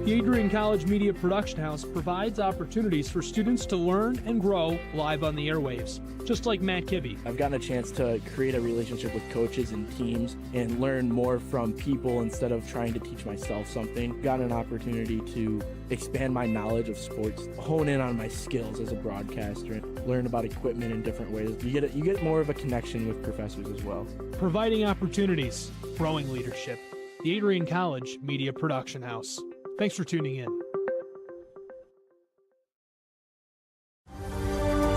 The Adrian College Media Production House provides opportunities for students to learn and grow live on the airwaves, just like Matt Kibbe. I've gotten a chance to create a relationship with coaches and teams and learn more from people instead of trying to teach myself something. Gotten an opportunity to expand my knowledge of sports, hone in on my skills as a broadcaster, and learn about equipment in different ways. You get more of a connection with professors as well. Providing opportunities, growing leadership. The Adrian College Media Production House. Thanks for tuning in.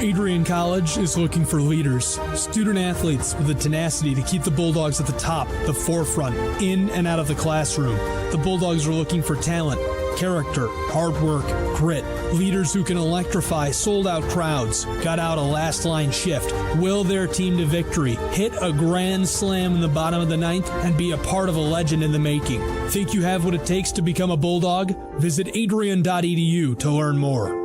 Adrian College is looking for leaders, student athletes with the tenacity to keep the Bulldogs at the top, the forefront, in and out of the classroom. The Bulldogs are looking for talent, character, hard work, grit, leaders who can electrify sold-out crowds, gut out a last-line shift, will their team to victory, hit a grand slam in the bottom of the ninth, and be a part of a legend in the making. Think you have what it takes to become a Bulldog? Visit adrian.edu to learn more.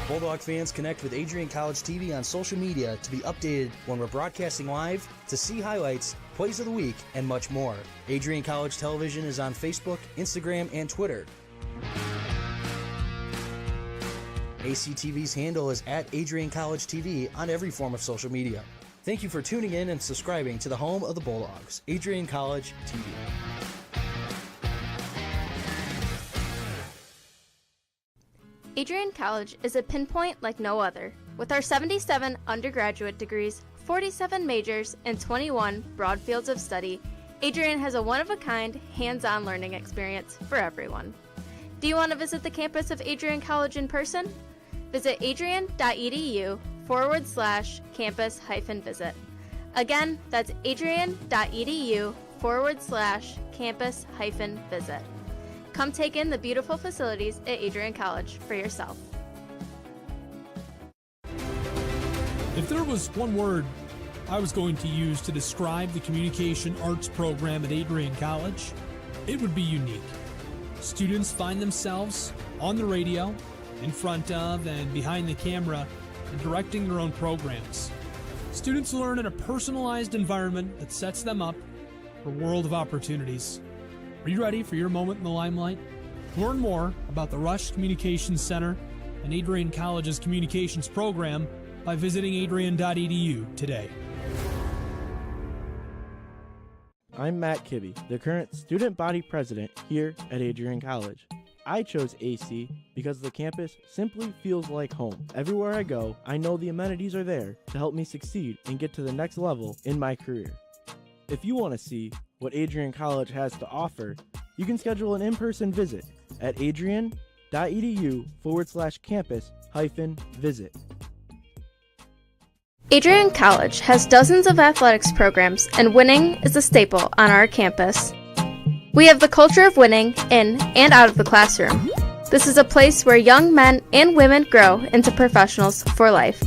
Bulldog fans, connect with Adrian College TV on social media to be updated when we're broadcasting live, to see highlights, plays of the week, and much more. Adrian College Television is on Facebook, Instagram, and Twitter. ACTV's handle is at Adrian College TV on every form of social media. Thank you for tuning in and subscribing to the home of the Bulldogs, Adrian College TV. Adrian College is a pinpoint like no other. With our 77 undergraduate degrees, 47 majors, and 21 broad fields of study, Adrian has a one-of-a-kind, hands-on learning experience for everyone. Do you want to visit the campus of Adrian College in person? Visit adrian.edu/campus-visit. Again, that's adrian.edu/campus-visit. Come take in the beautiful facilities at Adrian College for yourself. If there was one word I was going to use to describe the communication arts program at Adrian College, it would be unique. Students find themselves on the radio, in front of and behind the camera, and directing their own programs. Students learn in a personalized environment that sets them up for a world of opportunities. Are you ready for your moment in the limelight? Learn more about the Rush Communications Center and Adrian College's communications program by visiting adrian.edu today. I'm Matt Kibbe, the current student body president here at Adrian College. I chose AC because the campus simply feels like home. Everywhere I go, I know the amenities are there to help me succeed and get to the next level in my career. If you want to see what Adrian College has to offer, you can schedule an in-person visit at adrian.edu/campus-visit. Adrian College has dozens of athletics programs, and winning is a staple on our campus. We have the culture of winning in and out of the classroom. This is a place where young men and women grow into professionals for life.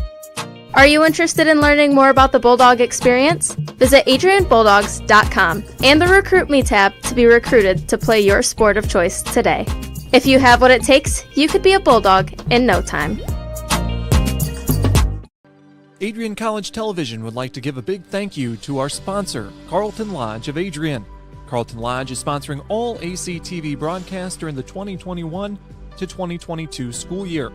Are you interested in learning more about the Bulldog experience? Visit adrianbulldogs.com and the Recruit Me tab to be recruited to play your sport of choice today. If you have what it takes, you could be a Bulldog in no time. Adrian College Television would like to give a big thank you to our sponsor, Carlton Lodge of Adrian. Carlton Lodge is sponsoring all ACTV broadcasts during the 2021 to 2022 school year.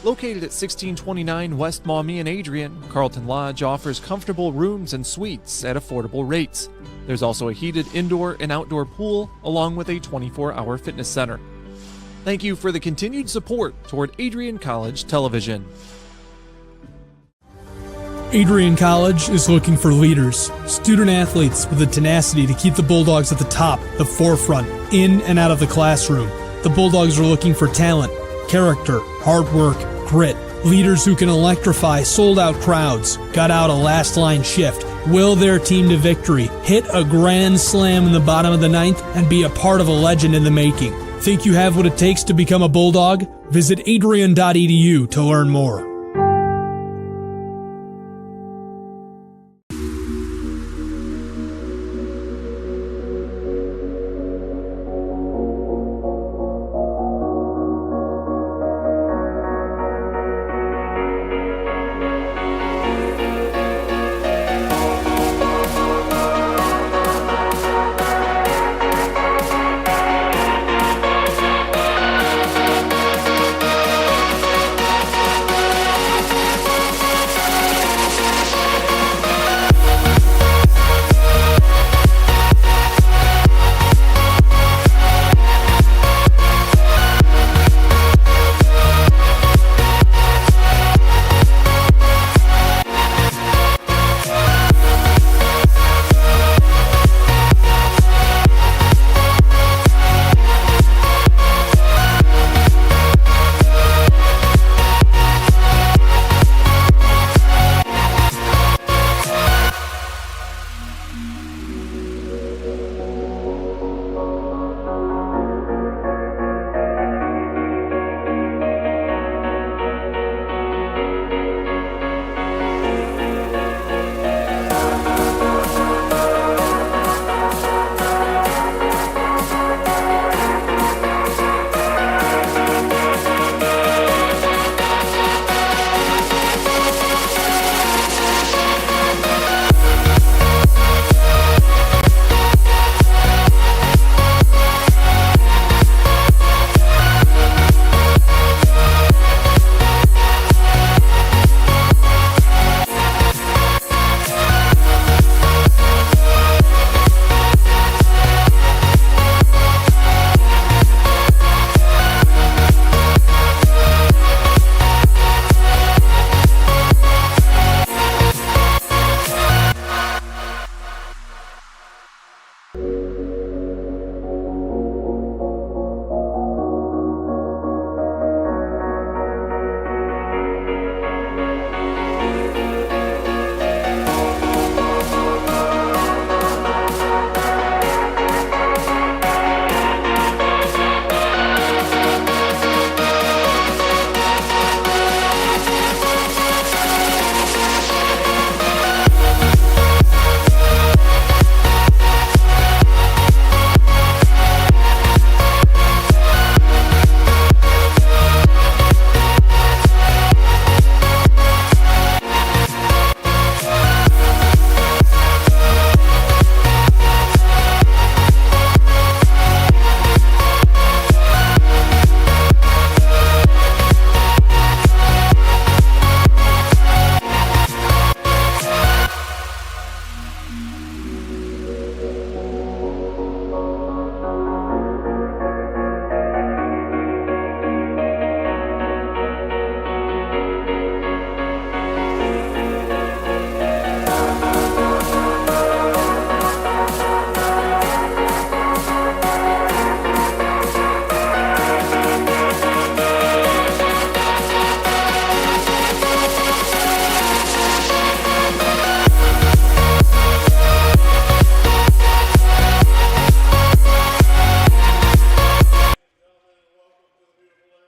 Located at 1629 West Maumee in Adrian, Carlton Lodge offers comfortable rooms and suites at affordable rates. There's also a heated indoor and outdoor pool, along with a 24-hour fitness center. Thank you for the continued support toward Adrian College Television. Adrian College is looking for leaders, student athletes with the tenacity to keep the Bulldogs at the top, the forefront, in and out of the classroom. The Bulldogs are looking for talent, character, hard work, grit, leaders who can electrify sold-out crowds, gut out a last-line shift, will their team to victory, hit a grand slam in the bottom of the ninth, and be a part of a legend in the making. Think you have what it takes to become a Bulldog? Visit adrian.edu to learn more.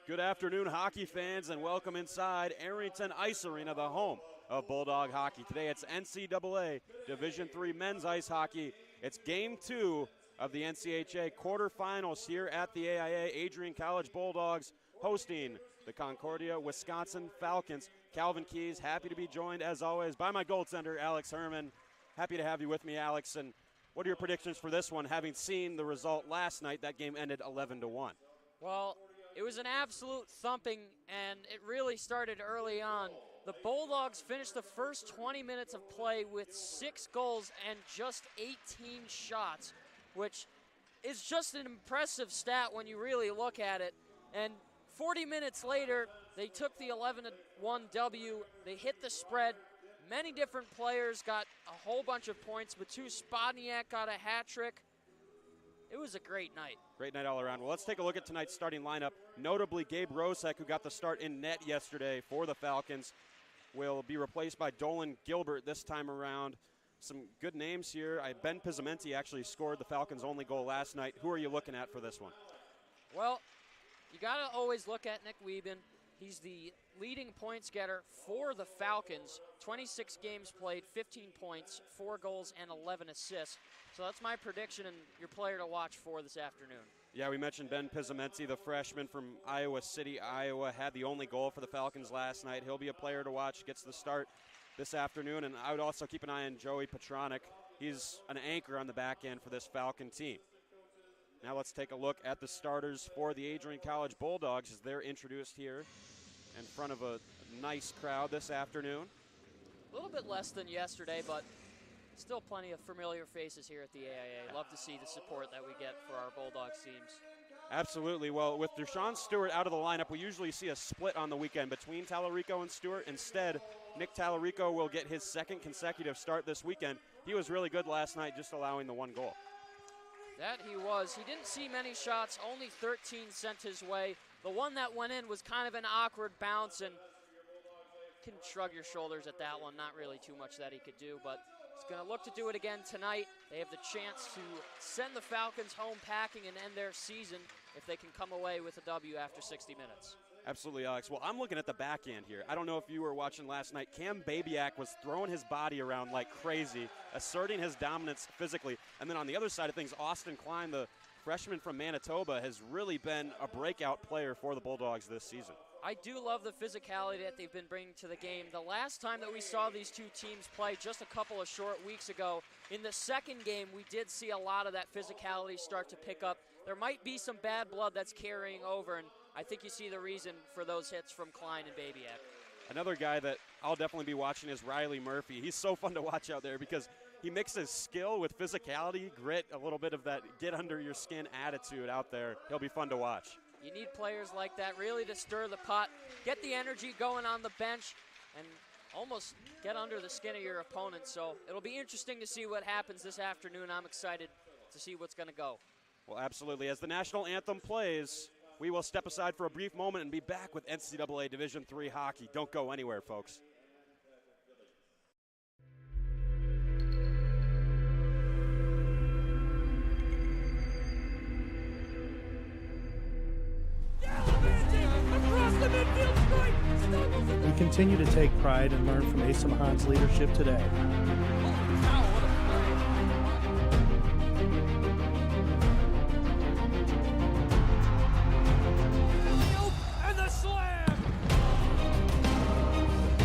Good afternoon, hockey fans, and welcome inside Arrington Ice Arena, the home of Bulldog hockey. Today it's NCAA Division III men's ice hockey. It's Game 2 of the NCAA quarterfinals here at the AIA. Adrian College Bulldogs hosting the Concordia, Wisconsin Falcons. Calvin Keys, happy to be joined, as always, by my goaltender, Alex Herman. Happy to have you with me, Alex. And what are your predictions for this one, having seen the result last night? That game ended 11-1. Well, It was an absolute thumping, and it really started early on. The Bulldogs finished the first 20 minutes of play with 6 goals and just 18 shots, which is just an impressive stat when you really look at it. And 40 minutes later, they took the 11-1 W. They hit the spread. Many different players got a whole bunch of points. Matu Spodniak got a hat trick. It was a great night. Great night all around. Well, let's take a look at tonight's starting lineup. Notably, Gabe Rosek, who got the start in net yesterday for the Falcons, will be replaced by Dolan Gilbert this time around. Some good names here. Ben Pizzamenti actually scored the Falcons' only goal last night. Who are you looking at for this one? Well, you got to always look at Nick Wieben. He's the leading points getter for the Falcons. 26 games played, 15 points, 4 goals, and 11 assists. So that's my prediction and your player to watch for this afternoon. Yeah, we mentioned Ben Pizzamenti, the freshman from Iowa City, Iowa, had the only goal for the Falcons last night. He'll be a player to watch, gets the start this afternoon. And I would also keep an eye on Joey Petronic. He's an anchor on the back end for this Falcon team. Now let's take a look at the starters for the Adrian College Bulldogs as they're introduced here in front of a nice crowd this afternoon. A little bit less than yesterday, but still plenty of familiar faces here at the AIA. Love to see the support that we get for our Bulldogs teams. Absolutely. Well, with Deshaun Stewart out of the lineup, we usually see a split on the weekend between Tallarico and Stewart. Instead, Nick Tallarico will get his second consecutive start this weekend. He was really good last night, just allowing the 1 goal. That he was. He didn't see many shots, only 13 sent his way. The one that went in was kind of an awkward bounce, and you can shrug your shoulders at that one. Not really too much that he could do, but he's going to look to do it again tonight. They have the chance to send the Falcons home packing and end their season if they can come away with a W after 60 minutes. Absolutely, Alex. Well, I'm looking at the back end here. I don't know if you were watching last night. Cam Babiak was throwing his body around like crazy, asserting his dominance physically. And then on the other side of things, Austin Klein, the freshman from Manitoba, has really been a breakout player for the Bulldogs this season. I do love the physicality that they've been bringing to the game. The last time that we saw these two teams play, just a couple of short weeks ago, in the second game, we did see a lot of that physicality start to pick up. There might be some bad blood that's carrying over, and I think you see the reason for those hits from Klein and Babiak. Another guy that I'll definitely be watching is Riley Murphy. He's so fun to watch out there because he mixes skill with physicality, grit, a little bit of that get-under-your-skin attitude out there. He'll be fun to watch. You need players like that really to stir the pot, get the energy going on the bench, and almost get under the skin of your opponent. So it'll be interesting to see what happens this afternoon. I'm excited to see what's going to go. Well, absolutely. As the national anthem plays, we will step aside for a brief moment and be back with NCAA Division III hockey. Don't go anywhere, folks. We continue to take pride and learn from Asa Mahan's leadership today. And the slam!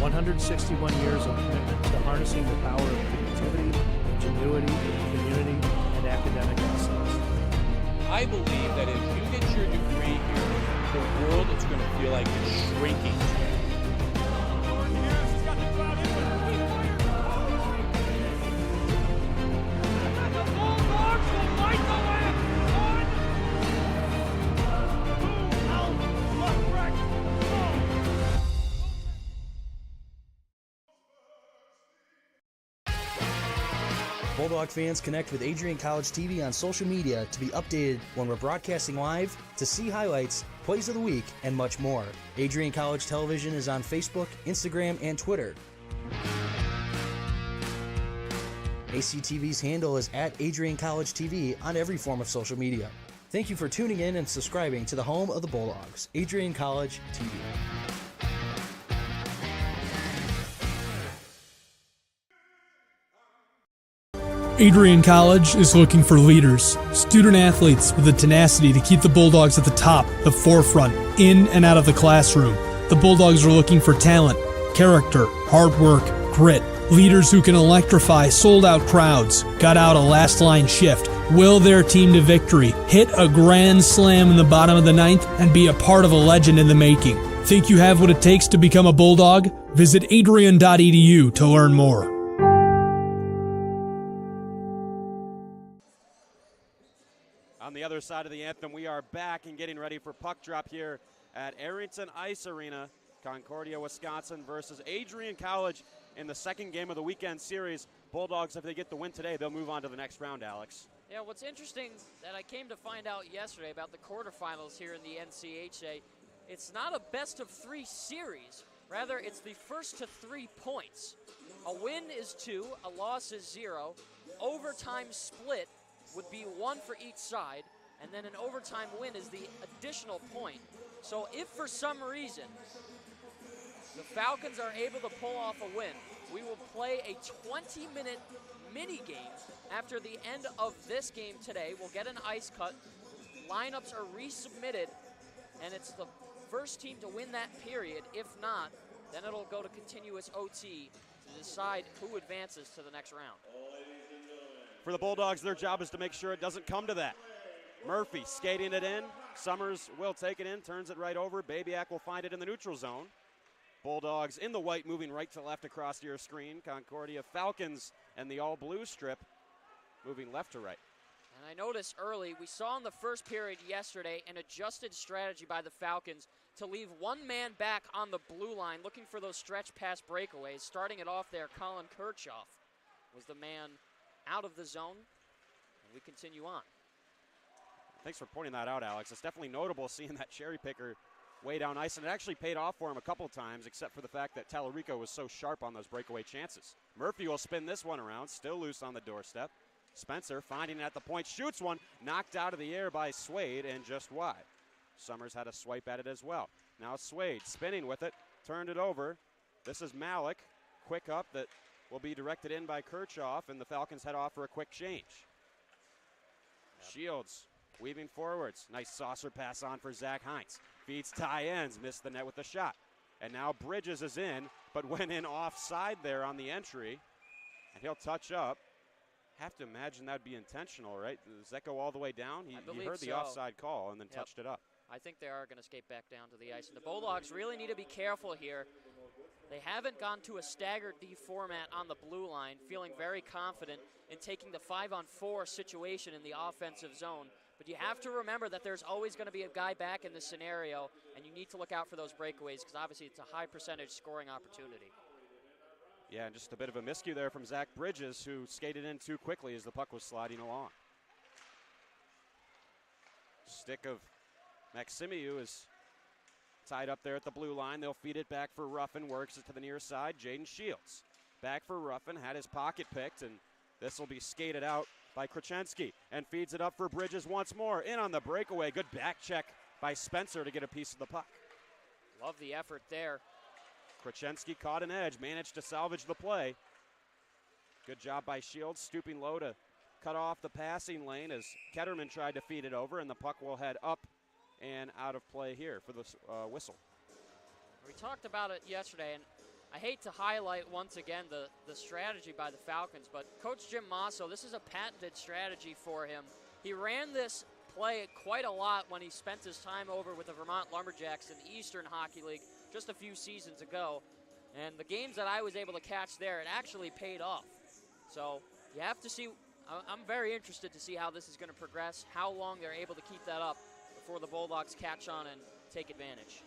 161 years of commitment to harnessing the power of creativity, ingenuity, community, and academic excellence. I believe that if you get your degree here, the world is going to feel like it's shrinking. Bulldog fans, connect with Adrian College TV on social media to be updated when we're broadcasting live, to see highlights, plays of the week, and much more. Adrian College Television is on Facebook, Instagram, and Twitter. ACTV's handle is at Adrian College TV on every form of social media. Thank you for tuning in and subscribing to the home of the Bulldogs, Adrian College TV. Adrian College is looking for leaders, student athletes with the tenacity to keep the Bulldogs at the top, the forefront, in and out of the classroom. The Bulldogs are looking for talent, character, hard work, grit, leaders who can electrify sold-out crowds, gut out a last-line shift, will their team to victory, hit a grand slam in the bottom of the ninth, and be a part of a legend in the making. Think you have what it takes to become a Bulldog? Visit adrian.edu to learn more. On the other side of the anthem, we are back and getting ready for puck drop here at Arrington Ice Arena, Concordia, Wisconsin versus Adrian College in the second game of the weekend series. Bulldogs, if they get the win today, they'll move on to the next round, Alex. Yeah, what's interesting that I came to find out yesterday about the quarterfinals here in the NCAA, it's not a best-of-3 series. Rather, it's the first to 3 points. A win is 2, a loss is 0. Overtime split would be 1 for each side, and then an overtime win is the additional point. So if for some reason the Falcons are able to pull off a win, we will play a 20-minute mini game after the end of this game today. We'll get an ice cut, lineups are resubmitted, and it's the first team to win that period. If not, then it'll go to continuous OT to decide who advances to the next round. For the Bulldogs, their job is to make sure it doesn't come to that. Murphy skating it in. Summers will take it in, turns it right over. Babyak will find it in the neutral zone. Bulldogs in the white, moving right to left across your screen. Concordia Falcons and the all-blue strip moving left to right. And I noticed early, we saw in the first period yesterday an adjusted strategy by the Falcons to leave one man back on the blue line looking for those stretch pass breakaways. Starting it off there, Colin Kirchhoff was the man out of the zone, and we continue on. Thanks for pointing that out, Alex. It's definitely notable seeing that cherry picker way down ice, and it actually paid off for him a couple times, except for the fact that Tallarico was so sharp on those breakaway chances. Murphy will spin this one around, still loose on the doorstep. Spencer finding it at the point, shoots one, knocked out of the air by Swade and just wide. Summers had a swipe at it as well. Now Swade spinning with it, turned it over. This is Malik, quick up that will be directed in by Kirchhoff, and the Falcons head off for a quick change. Shields weaving forwards. Nice saucer pass on for Zach Heinz. Feeds Ty Enns, missed the net with the shot. And now Bridges is in, but went in offside there on the entry. And he'll touch up. Have to imagine that'd be intentional, right? Does that go all the way down? He heard the offside call and then touched it up. I think they are going to skate back down to the ice. And the Bulldogs really need to be careful here. They haven't gone to a staggered D format on the blue line, feeling very confident in taking the 5-on-4 situation in the offensive zone. But you have to remember that there's always going to be a guy back in this scenario, and you need to look out for those breakaways because obviously it's a high percentage scoring opportunity. Yeah, and just a bit of a miscue there from Zach Bridges, who skated in too quickly as the puck was sliding along. Stick of Maximiou is tied up there at the blue line. They'll feed it back for Ruffin, works it to the near side. Jaden Shields back for Ruffin, had his pocket picked, and this will be skated out by Krachenski and feeds it up for Bridges once more. In on the breakaway. Good back check by Spencer to get a piece of the puck. Love the effort there. Krachenski caught an edge, managed to salvage the play. Good job by Shields, stooping low to cut off the passing lane as Ketterman tried to feed it over, and the puck will head up and out of play here for the whistle. We talked about it yesterday, and I hate to highlight once again the strategy by the Falcons, but Coach Jim Masso, this is a patented strategy for him. He ran this play quite a lot when he spent his time over with the Vermont Lumberjacks in the Eastern Hockey League just a few seasons ago. And the games that I was able to catch there, it actually paid off. So you have to see, I'm very interested to see how this is going to progress, how long they're able to keep that up before the Bulldogs catch on and take advantage.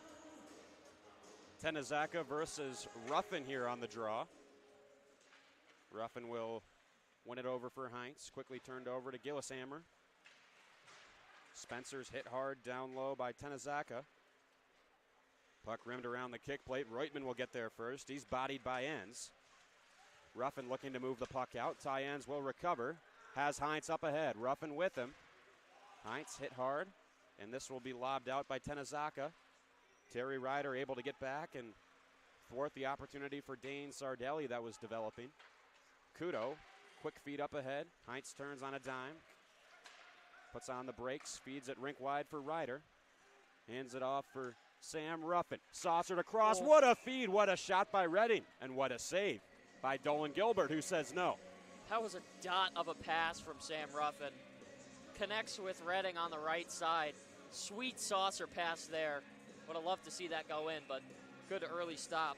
Tenazaka versus Ruffin here on the draw. Ruffin will win it over for Heinz. Quickly turned over to Gillishammer. Spencer's hit hard down low by Tenazaka. Puck rimmed around the kick plate. Reutman will get there first. He's bodied by Enns. Ruffin looking to move the puck out. Ty Enns will recover. Has Heinz up ahead. Ruffin with him. Heinz hit hard, and this will be lobbed out by Tenazaka. Terry Ryder able to get back and thwart the opportunity for Dane Sardelli that was developing. Kudo, quick feed up ahead. Heinz turns on a dime. Puts on the brakes, feeds it rink wide for Ryder. Hands it off for Sam Ruffin. Saucered across. Oh. What a feed, what a shot by Redding, and what a save by Dolan Gilbert, who says no. That was a dot of a pass from Sam Ruffin. connects with Redding on the right side. Sweet saucer pass there. Would have loved to see that go in, but good early stop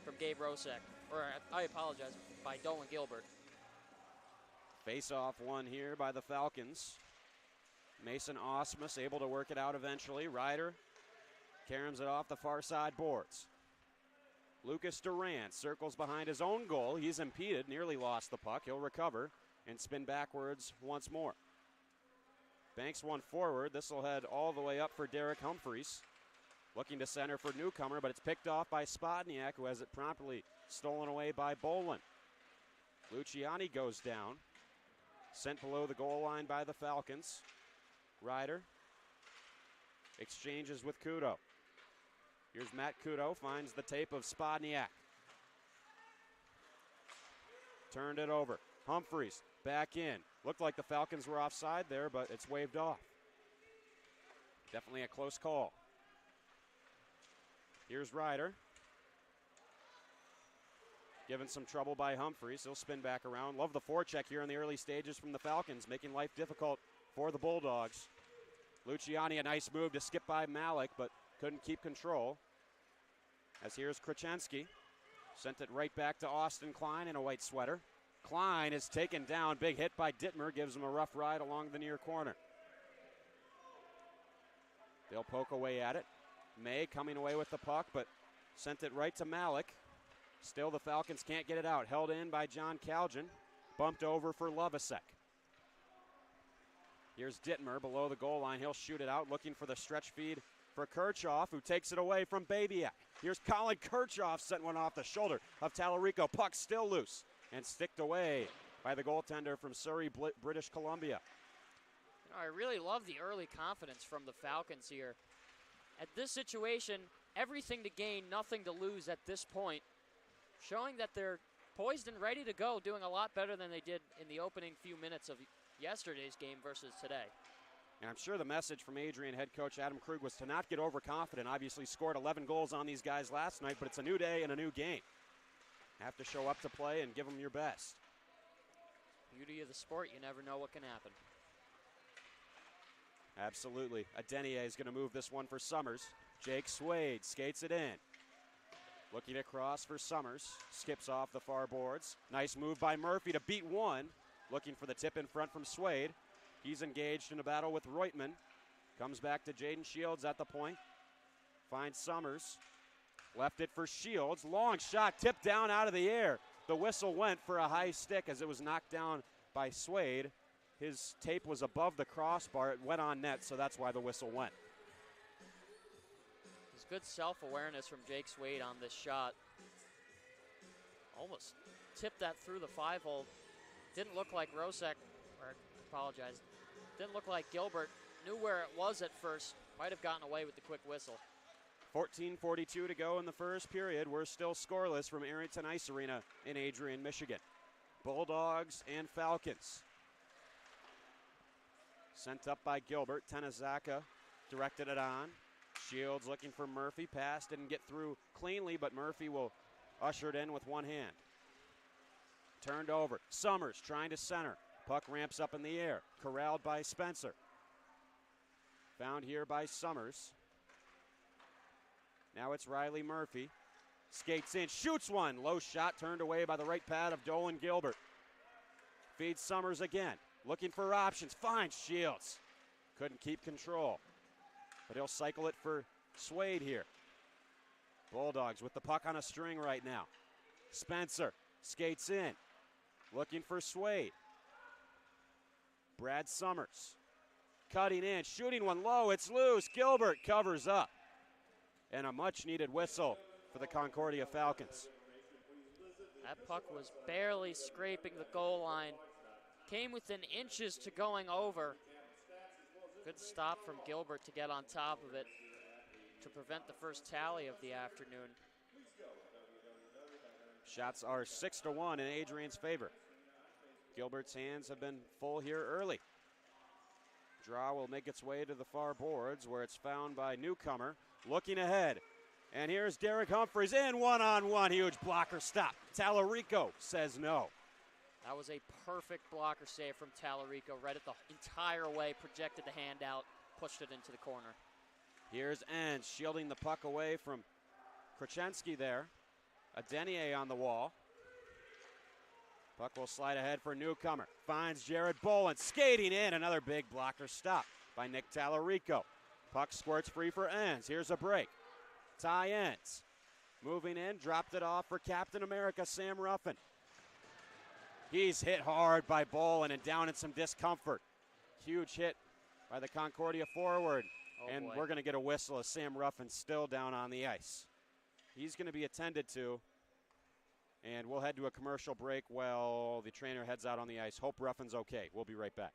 from Gabe Rosek. Or I apologize, by Dolan Gilbert. Face-off one here by the Falcons. Mason Osmus able to work it out eventually. Ryder caroms it off the far side boards. Lucas Durant circles behind his own goal. He's impeded, nearly lost the puck. He'll recover and spin backwards once more. Banks one forward. This will head all the way up for Derek Humphreys. Looking to center for newcomer, but it's picked off by Spodniak, who has it promptly stolen away by Bolin. Luciani goes down. Sent below the goal line by the Falcons. Ryder exchanges with Kudo. Here's Matt Kudo, finds the tape of Spodniak. Turned it over. Humphreys back in. Looked like the Falcons were offside there, but it's waved off. Definitely a close call. Here's Ryder. Given some trouble by Humphreys. He'll spin back around. Love the forecheck here in the early stages from the Falcons, making life difficult for the Bulldogs. Luciani, a nice move to skip by Malik, but couldn't keep control. As here's Krachensky. Sent it right back to Austin Klein in a white sweater. Klein is taken down. Big hit by Dittmer. Gives him a rough ride along the near corner. They'll poke away at it. May coming away with the puck, but sent it right to Malik. Still the Falcons can't get it out. Held in by John Calgin. Bumped over for Lovasek. Here's Dittmer below the goal line. He'll shoot it out, looking for the stretch feed for Kirchhoff, who takes it away from Babyak. Here's Colin Kirchhoff, sent one off the shoulder of Tallarico. Puck still loose and sticked away by the goaltender from Surrey, British Columbia. You know, I really love the early confidence from the Falcons here. At this situation, everything to gain, nothing to lose at this point. Showing that they're poised and ready to go, doing a lot better than they did in the opening few minutes of yesterday's game versus today. And I'm sure the message from Adrian head coach Adam Krug was to not get overconfident. Obviously scored 11 goals on these guys last night, but it's a new day and a new game. Have to show up to play and give them your best. Beauty of the sport, you never know what can happen. Absolutely. Adenier is going to move this one for Summers. Jake Swade skates it in. Looking across for Summers. Skips off the far boards. Nice move by Murphy to beat one. Looking for the tip in front from Swade. He's engaged in a battle with Reutman. Comes back to Jaden Shields at the point. Finds Summers. Left it for Shields. Long shot tipped down out of the air. The whistle went for a high stick as it was knocked down by Swade. His tape was above the crossbar. It went on net, so that's why the whistle went. There's good self-awareness from Jake Swade on this shot. Almost tipped that through the 5-hole. Didn't look like Rosek, or apologize, didn't look like Gilbert knew where it was at first. Might have gotten away with the quick whistle. 14:42 to go in the first period. We're still scoreless from Arrington Ice Arena in Adrian, Michigan. Bulldogs and Falcons. Sent up by Gilbert. Tenazaka directed it on. Shields looking for Murphy. Pass didn't get through cleanly, but Murphy will usher it in with one hand. Turned over. Summers trying to center. Puck ramps up in the air. Corralled by Spencer. Found here by Summers. Now it's Riley Murphy. Skates in, shoots one. Low shot turned away by the right pad of Dolan Gilbert. Feeds Summers again. Looking for options. Finds Shields. Couldn't keep control. But he'll cycle it for Swade here. Bulldogs with the puck on a string right now. Spencer skates in. Looking for Swade. Brad Summers. Cutting in, shooting one low. It's loose. Gilbert covers up. And a much-needed whistle for the Concordia Falcons. That puck was barely scraping the goal line. Came within inches to going over. Good stop from Gilbert to get on top of it to prevent the first tally of the afternoon. Shots are 6-1 in Adrian's favor. Gilbert's hands have been full here early. Draw will make its way to the far boards where it's found by newcomer. Looking ahead. And here's Derek Humphreys in one-on-one. Huge blocker stop. Tallarico says no. That was a perfect blocker save from Tallarico. Read it the entire way, projected the hand out, pushed it into the corner. Here's Enns shielding the puck away from Krachenski there. A Denier on the wall. Puck will slide ahead for Newcomer. Finds Jared Bolin skating in. Another big blocker stop by Nick Tallarico. Puck squirts free for Enns. Here's a break. Ty Enns moving in, dropped it off for Captain America, Sam Ruffin. He's hit hard by Bolin and down in some discomfort. Huge hit by the Concordia forward. And we're going to get a whistle as Sam Ruffin's still down on the ice. He's going to be attended to. And we'll head to a commercial break while the trainer heads out on the ice. Hope Ruffin's okay. We'll be right back.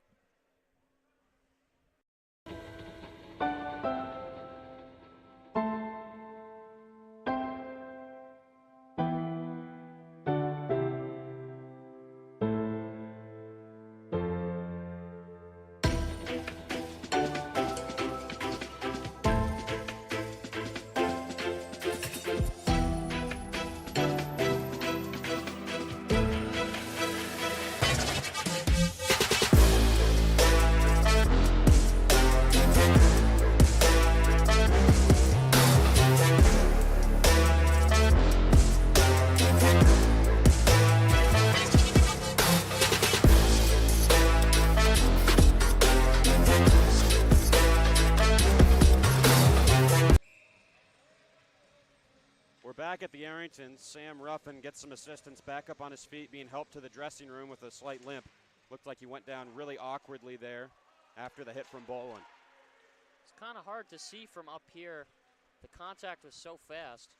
Back at the Arrington, Sam Ruffin gets some assistance back up on his feet, being helped to the dressing room with a slight limp. Looked like he went down really awkwardly there after the hit from Bolin. It's kind of hard to see from up here. The contact was so fast.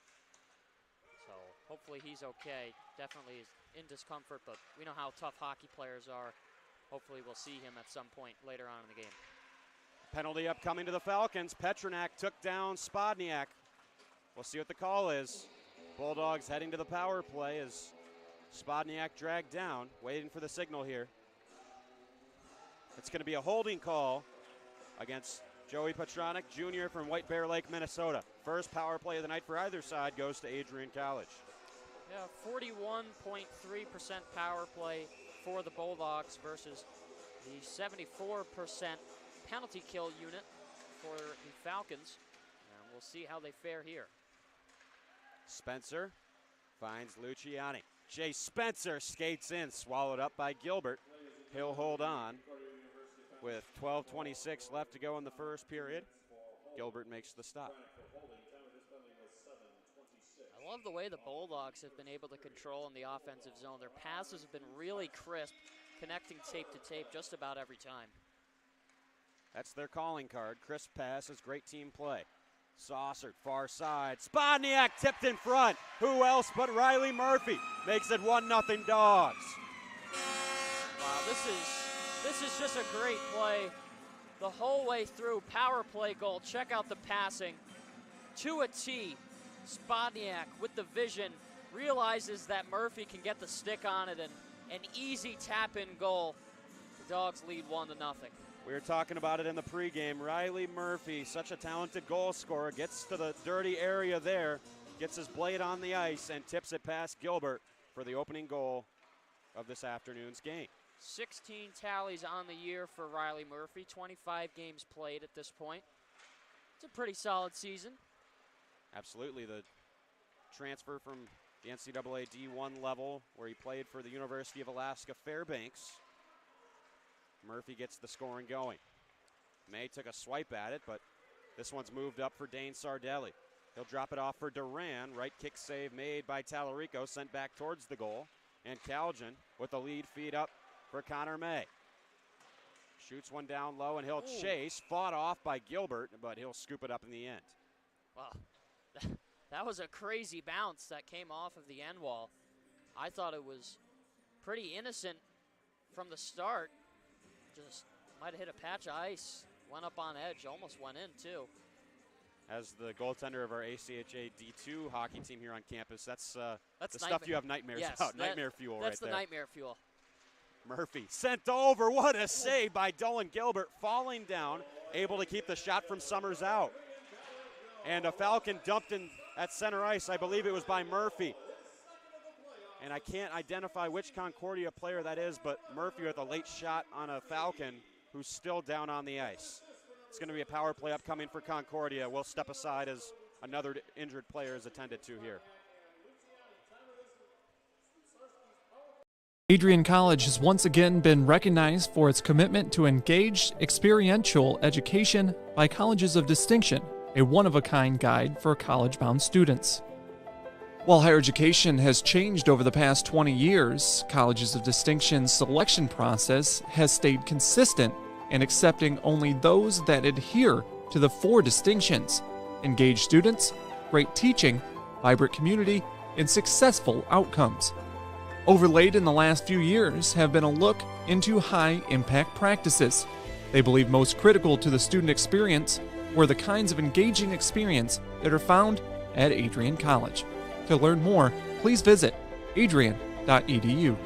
So hopefully he's okay. Definitely is in discomfort, but we know how tough hockey players are. Hopefully we'll see him at some point later on in the game. Penalty upcoming to the Falcons. Petronak took down Spodniak. We'll see what the call is. Bulldogs heading to the power play as Spodniak dragged down, waiting for the signal here. It's going to be a holding call against Joey Petronak Jr. from White Bear Lake, Minnesota. First power play of the night for either side goes to Adrian College. Yeah, 41.3% power play for the Bulldogs versus the 74% penalty kill unit for the Falcons. And we'll see how they fare here. Spencer finds Luciani. Jay Spencer skates in, swallowed up by Gilbert. He'll hold on with 12:26 left to go in the first period. Gilbert makes the stop. I love the way the Bulldogs have been able to control in the offensive zone. Their passes have been really crisp, connecting tape to tape just about every time. That's their calling card. Crisp passes, great team play. Saucered, far side. Spodniak tipped in front. Who else but Riley Murphy makes it 1-0 Dogs. Wow, this is just a great play the whole way through. Power play goal. Check out the passing to a T. Spodniak with the vision realizes that Murphy can get the stick on it, and an easy tap-in goal. The Dogs lead 1-0. We were talking about it in the pregame. Riley Murphy, such a talented goal scorer, gets to the dirty area there, gets his blade on the ice, and tips it past Gilbert for the opening goal of this afternoon's game. 16 tallies on the year for Riley Murphy, 25 games played at this point. It's a pretty solid season. Absolutely. The transfer from the NCAA D1 level, where he played for the University of Alaska Fairbanks. Murphy gets the scoring going. May took a swipe at it, but this one's moved up for Dane Sardelli. He'll drop it off for Duran. Right kick save made by Tallarico, sent back towards the goal. And Calgin with the lead feed up for Connor May. Shoots one down low, and he'll chase. Fought off by Gilbert, but he'll scoop it up in the end. Wow, that was a crazy bounce that came off of the end wall. I thought it was pretty innocent from the start. Just might have hit a patch of ice, went up on edge, almost went in too. As the goaltender of our ACHA D2 hockey team here on campus, that's the stuff you have nightmares about. Nightmare fuel right there. That's the nightmare fuel. Murphy sent over. What a save by Dolan Gilbert, falling down, able to keep the shot from Summers out. And a Falcon dumped in at center ice. I believe it was by Murphy. And I can't identify which Concordia player that is, but Murphy with a late shot on a Falcon who's still down on the ice. It's going to be a power play upcoming for Concordia. We'll step aside as another injured player is attended to here. Adrian College has once again been recognized for its commitment to engaged, experiential education by colleges of distinction, a one-of-a-kind guide for college-bound students. While higher education has changed over the past 20 years, Colleges of Distinction's selection process has stayed consistent in accepting only those that adhere to the 4 distinctions: engaged students, great teaching, vibrant community, and successful outcomes. Overlaid in the last few years have been a look into high-impact practices. They believe most critical to the student experience were the kinds of engaging experience that are found at Adrian College. To learn more, please visit adrian.edu.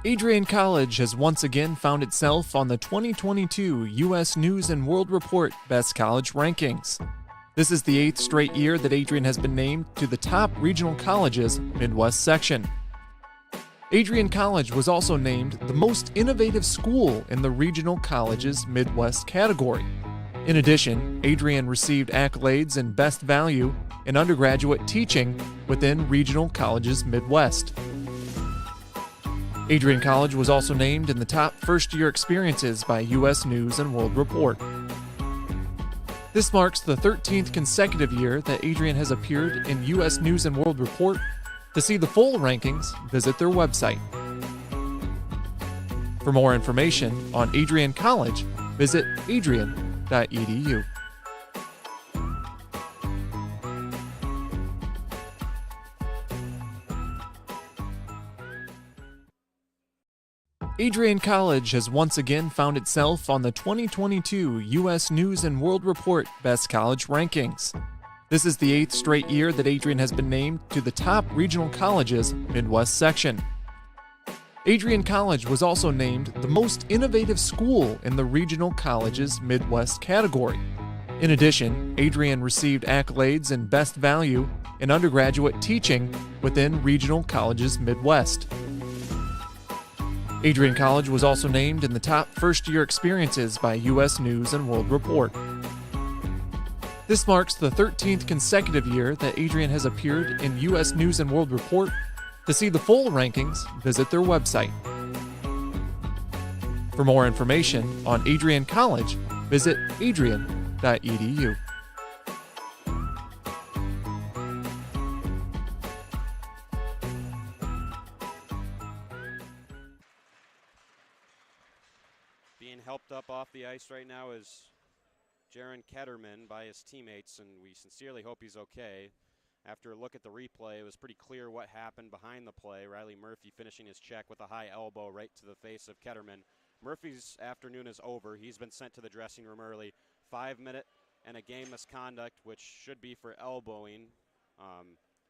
Adrian College has once again found itself on the 2022 U.S. News & World Report Best College Rankings. This is the 8th straight year that Adrian has been named to the top regional colleges Midwest section. Adrian College was also named the most innovative school in the Regional Colleges Midwest category. In addition, Adrian received accolades in Best Value in undergraduate teaching within Regional Colleges Midwest. Adrian College was also named in the top first-year experiences by U.S. News & World Report. This marks the 13th consecutive year that Adrian has appeared in U.S. News & World Report. To see the full rankings, visit their website. For more information on Adrian College, visit adrian.edu. Adrian College has once again found itself on the 2022 U.S. News & World Report Best College Rankings. This is the 8th straight year that Adrian has been named to the top regional colleges Midwest section. Adrian College was also named the most innovative school in the Regional Colleges Midwest category. In addition, Adrian received accolades in Best Value in undergraduate teaching within Regional Colleges Midwest. Adrian College was also named in the top first-year experiences by U.S. News & World Report. This marks the 13th consecutive year that Adrian has appeared in U.S. News & World Report. To see the full rankings, visit their website. For more information on Adrian College, visit adrian.edu. Being helped up off the ice right now is Jaron Ketterman by his teammates, and we sincerely hope he's okay. After a look at the replay, it was pretty clear what happened behind the play. Riley Murphy finishing his check with a high elbow right to the face of Ketterman. Murphy's afternoon is over. He's been sent to the dressing room early. 5-minute and a game misconduct, which should be for elbowing.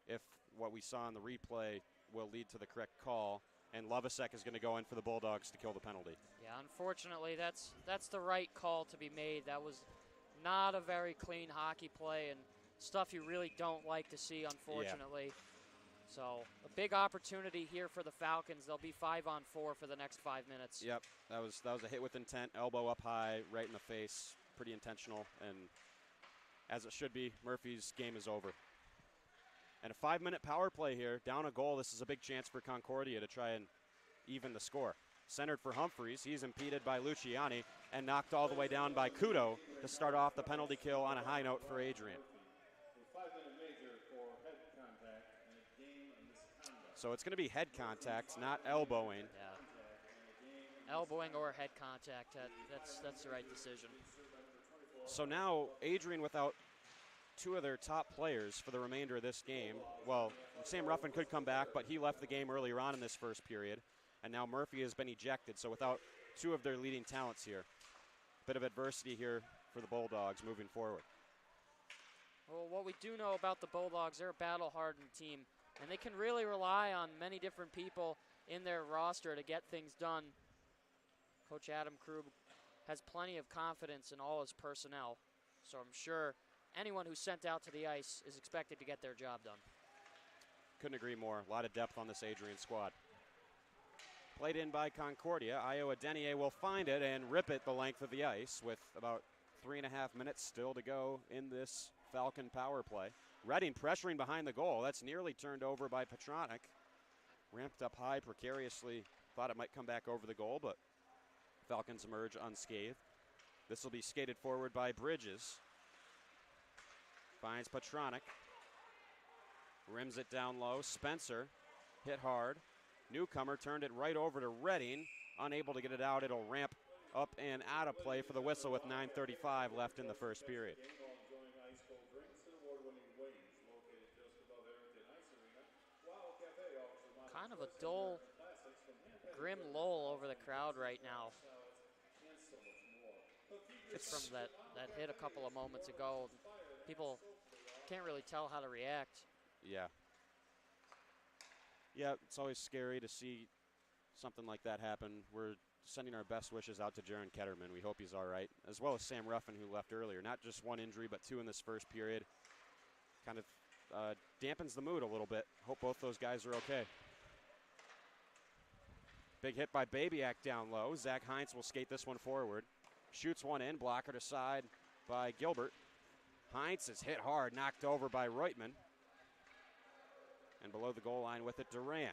If what we saw in the replay will lead to the correct call. And Lovasek is going to go in for the Bulldogs to kill the penalty. Yeah, unfortunately, that's the right call to be made. That was not a very clean hockey play and stuff you really don't like to see, unfortunately. Yeah. So a big opportunity here for the Falcons. They'll be 5-on-4 for the next 5 minutes. Yep, that was a hit with intent, elbow up high, right in the face, pretty intentional, and as it should be, Murphy's game is over. And a 5-minute power play here, down a goal. This is a big chance for Concordia to try and even the score. Centered for Humphreys. He's impeded by Luciani and knocked all the way down by Kudo to start off the penalty kill on a high note for Adrian. So it's going to be head contact, not elbowing. Yeah. Elbowing or head contact, that's the right decision. So now Adrian without two of their top players for the remainder of this game. Well, Sam Ruffin could come back, but he left the game earlier on in this first period. And now Murphy has been ejected, so without two of their leading talents here. Bit of adversity here for the Bulldogs moving forward. Well, what we do know about the Bulldogs, they're a battle-hardened team, and they can really rely on many different people in their roster to get things done. Coach Adam Krug has plenty of confidence in all his personnel. So I'm sure anyone who's sent out to the ice is expected to get their job done. Couldn't agree more. A lot of depth on this Adrian squad. Played in by Concordia. Iowa Denier will find it and rip it the length of the ice with about 3.5 minutes still to go in this Falcon power play. Redding pressuring behind the goal. That's nearly turned over by Petronic. Ramped up high precariously. Thought it might come back over the goal, but Falcons emerge unscathed. This will be skated forward by Bridges. Finds Petronic. Rims it down low. Spencer hit hard. Newcomer turned it right over to Redding. Unable to get it out. It'll ramp up and out of play for the whistle with 9:35 left in the first period. Kind of a dull, grim lull over the crowd right now. Just from that hit a couple of moments ago. People can't really tell how to react. Yeah. Yeah, it's always scary to see something like that happen. We're sending our best wishes out to Jaron Ketterman. We hope he's all right, as well as Sam Ruffin, who left earlier. Not just one injury, but two in this first period. Kind of dampens the mood a little bit. Hope both those guys are okay. Big hit by Babyak down low. Zach Heinz will skate this one forward. Shoots one in, blocker to side by Gilbert. Heinz is hit hard, knocked over by Reutman. And below the goal line with it, Duran.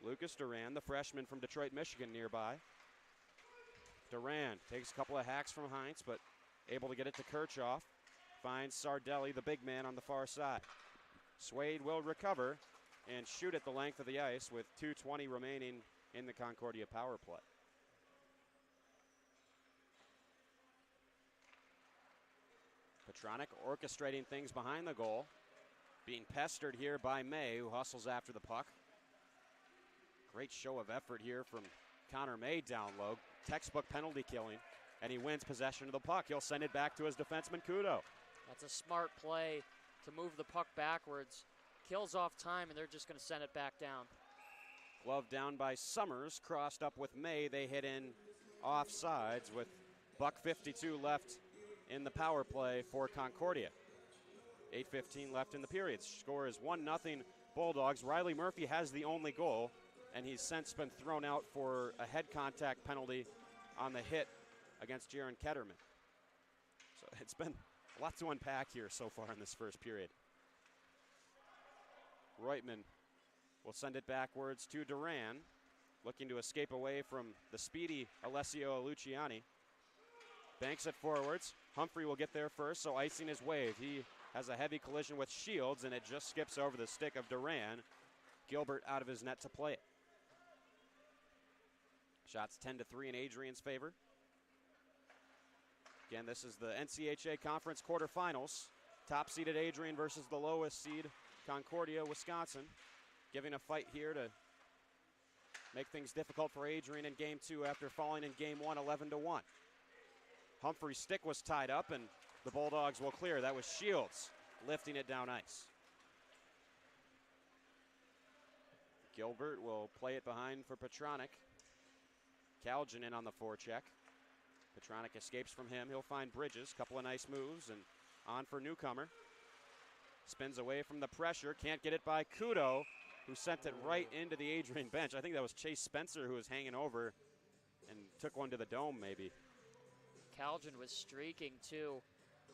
Lucas Duran, the freshman from Detroit, Michigan, nearby. Duran takes a couple of hacks from Heinz, but able to get it to Kirchhoff. Finds Sardelli, the big man, on the far side. Swade will recover and shoot at the length of the ice with 2:20 remaining in the Concordia power play. Petronic orchestrating things behind the goal. Being pestered here by May, who hustles after the puck. Great show of effort here from Connor May down low. Textbook penalty killing, and he wins possession of the puck. He'll send it back to his defenseman, Kudo. That's a smart play to move the puck backwards. Kills off time, and they're just going to send it back down. Glove down by Summers, crossed up with May. They hit in offsides with $1:52 left in the power play for Concordia. 8:15 left in the period. Score is 1-0 Bulldogs. Riley Murphy has the only goal, and he's since been thrown out for a head contact penalty on the hit against Jaron Ketterman. So it's been a lot to unpack here so far in this first period. Reutman will send it backwards to Duran, looking to escape away from the speedy Alessio Luciani. Banks it forwards. Humphrey will get there first, so icing his wave. He has a heavy collision with Shields, and it just skips over the stick of Duran. Gilbert out of his net to play it. Shots 10-3 in Adrian's favor. Again, this is the NCHA Conference quarterfinals. Top-seeded Adrian versus the lowest seed Concordia, Wisconsin. Giving a fight here to make things difficult for Adrian in Game 2 after falling in Game 1 11-1. Humphrey's stick was tied up, and the Bulldogs will clear. That was Shields lifting it down ice. Gilbert will play it behind for Petronic. Kaljan in on the forecheck. Petronic escapes from him. He'll find Bridges. Couple of nice moves, and on for Newcomer. Spins away from the pressure. Can't get it by Kudo, who sent it right into the Adrian bench. I think that was Chase Spencer who was hanging over and took one to the dome maybe. Kaljan was streaking too.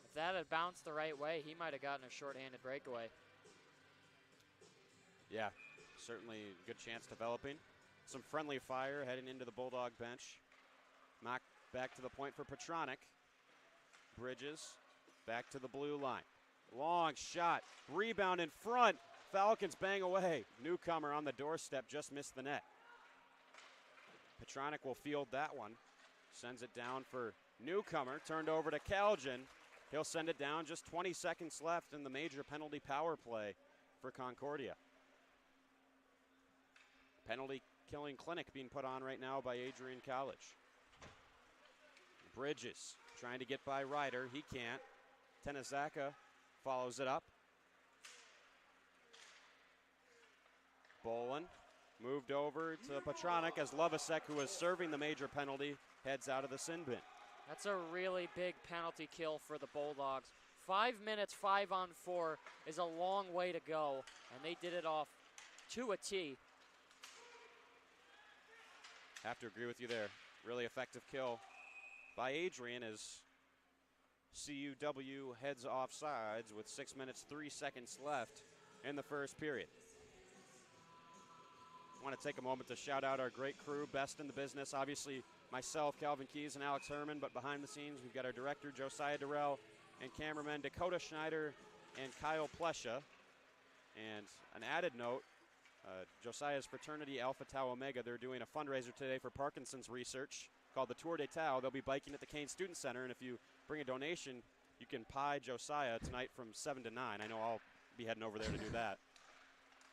If that had bounced the right way, he might have gotten a shorthanded breakaway. Yeah, certainly a good chance developing. Some friendly fire heading into the Bulldog bench. Mock back to the point for Petronic. Bridges back to the blue line. Long shot, rebound in front. Falcons bang away. Newcomer on the doorstep, just missed the net. Petronic will field that one. Sends it down for Newcomer, turned over to Kaljan. He'll send it down, just 20 seconds left in the major penalty power play for Concordia. Penalty killing clinic being put on right now by Adrian College. Bridges trying to get by Ryder. He can't. Tenezaka follows it up. Bolin moved over to Petronic as Lovasek, who was serving the major penalty, heads out of the sin bin. That's a really big penalty kill for the Bulldogs. 5 minutes, 5-on-4 is a long way to go, and they did it off to a T. Have to agree with you there. Really effective kill by Adrian as CUW heads off sides with 6 minutes, 3 seconds left in the first period. I want to take a moment to shout out our great crew, best in the business. Obviously, myself, Calvin Keys, and Alex Herman, but behind the scenes, we've got our director, Josiah Durrell, and cameramen Dakota Schneider and Kyle Plesha. And an added note, Josiah's fraternity Alpha Tau Omega, they're doing a fundraiser today for Parkinson's research called the Tour de Tau. They'll be biking at the Kane Student Center, and if you bring a donation, you can pie Josiah tonight from 7 to 9. I know I'll be heading over there to do that.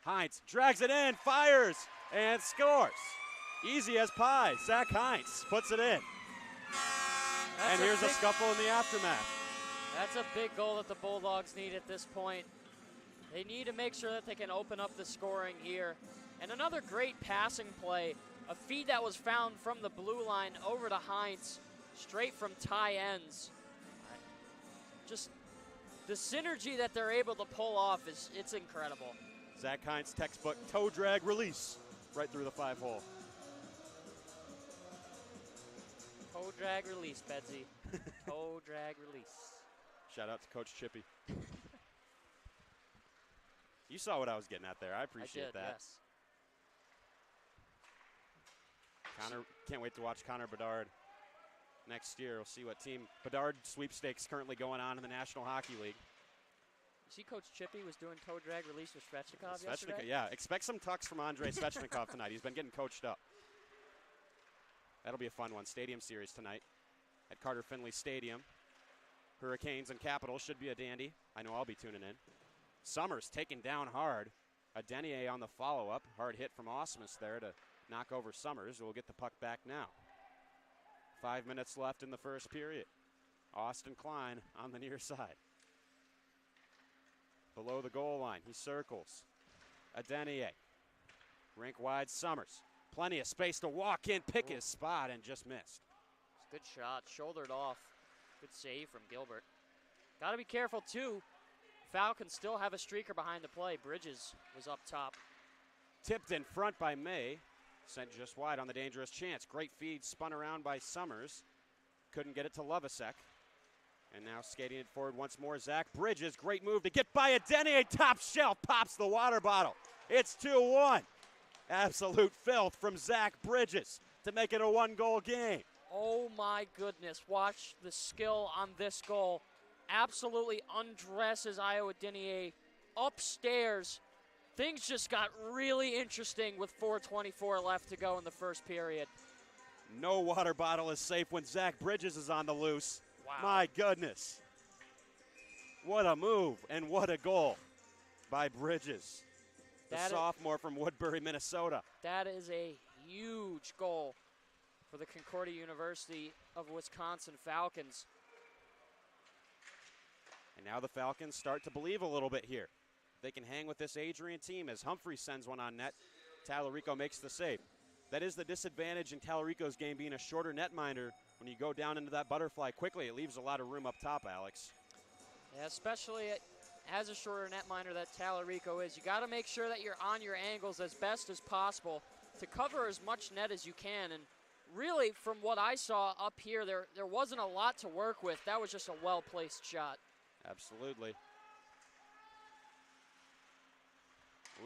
Heinz drags it in, fires, and scores. Easy as pie. Zach Heinz puts it in. And here's a scuffle in the aftermath. That's a big goal that the Bulldogs need at this point. They need to make sure that they can open up the scoring here. And another great passing play, a feed that was found from the blue line over to Heinz, straight from tie ends. Just the synergy that they're able to pull off it's incredible. Zach Heinz textbook toe drag release right through the 5-hole. Toe drag release, Bedsy. Toe drag release. Shout out to Coach Chippy. You saw what I was getting at there. I appreciate that. Yes. Connor, can't wait to watch Connor Bedard next year. We'll see what team Bedard sweepstakes currently going on in the National Hockey League. You see Coach Chippy was doing toe drag release with Svechnikov yesterday? Yeah, expect some tucks from Andrei Svechnikov tonight. He's been getting coached up. That'll be a fun one. Stadium series tonight at Carter Finley Stadium. Hurricanes and Capitals should be a dandy. I know I'll be tuning in. Summers taken down hard. A Denier on the follow-up. Hard hit from Osmus there to knock over Summers. We'll get the puck back now. 5 minutes left in the first period. Austin Klein on the near side. Below the goal line, he circles. A Denier. Rink wide Summers. Plenty of space to walk in, pick his spot, and just missed. It's a good shot, shouldered off. Good save from Gilbert. Got to be careful, too. Falcons still have a streaker behind the play. Bridges was up top. Tipped in front by May. Sent just wide on the dangerous chance. Great feed spun around by Summers. Couldn't get it to Lovasek. And now skating it forward once more, Zach Bridges. Great move to get by a Denier. Top shelf pops the water bottle. It's 2-1. Absolute filth from Zach Bridges to make it a one-goal game. Oh my goodness, watch the skill on this goal. Absolutely undresses Iowa Denier upstairs. Things just got really interesting with 4:24 left to go in the first period. No water bottle is safe when Zach Bridges is on the loose. Wow. My goodness. What a move and what a goal by Bridges. The sophomore from Woodbury, Minnesota. That is a huge goal for the Concordia University of Wisconsin Falcons. And now the Falcons start to believe a little bit here. They can hang with this Adrian team as Humphrey sends one on net. Tallarico makes the save. That is the disadvantage in Tallarico's game, being a shorter netminder. When you go down into that butterfly quickly, it leaves a lot of room up top, Alex. Yeah, especially as a shorter netminder that Tallarico is. You got to make sure that you're on your angles as best as possible to cover as much net as you can. And really, from what I saw up here, there wasn't a lot to work with. That was just a well-placed shot. Absolutely.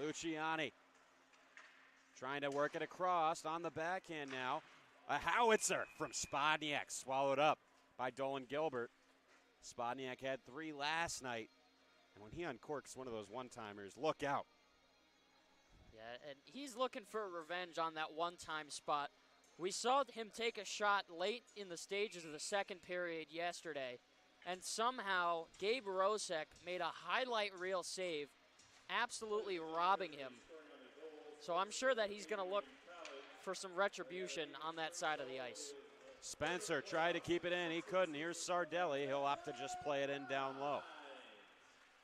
Luciani trying to work it across on the backhand now. A howitzer from Spodniak, swallowed up by Dolan Gilbert. Spodniak had 3 last night. And when he uncorks one of those one-timers, look out. Yeah, and he's looking for revenge on that one-time spot. We saw him take a shot late in the stages of the second period yesterday, and somehow Gabe Rosek made a highlight reel save, absolutely robbing him. So I'm sure that he's going to look for some retribution on that side of the ice. Spencer tried to keep it in. He couldn't. Here's Sardelli. He'll opt to just play it in down low.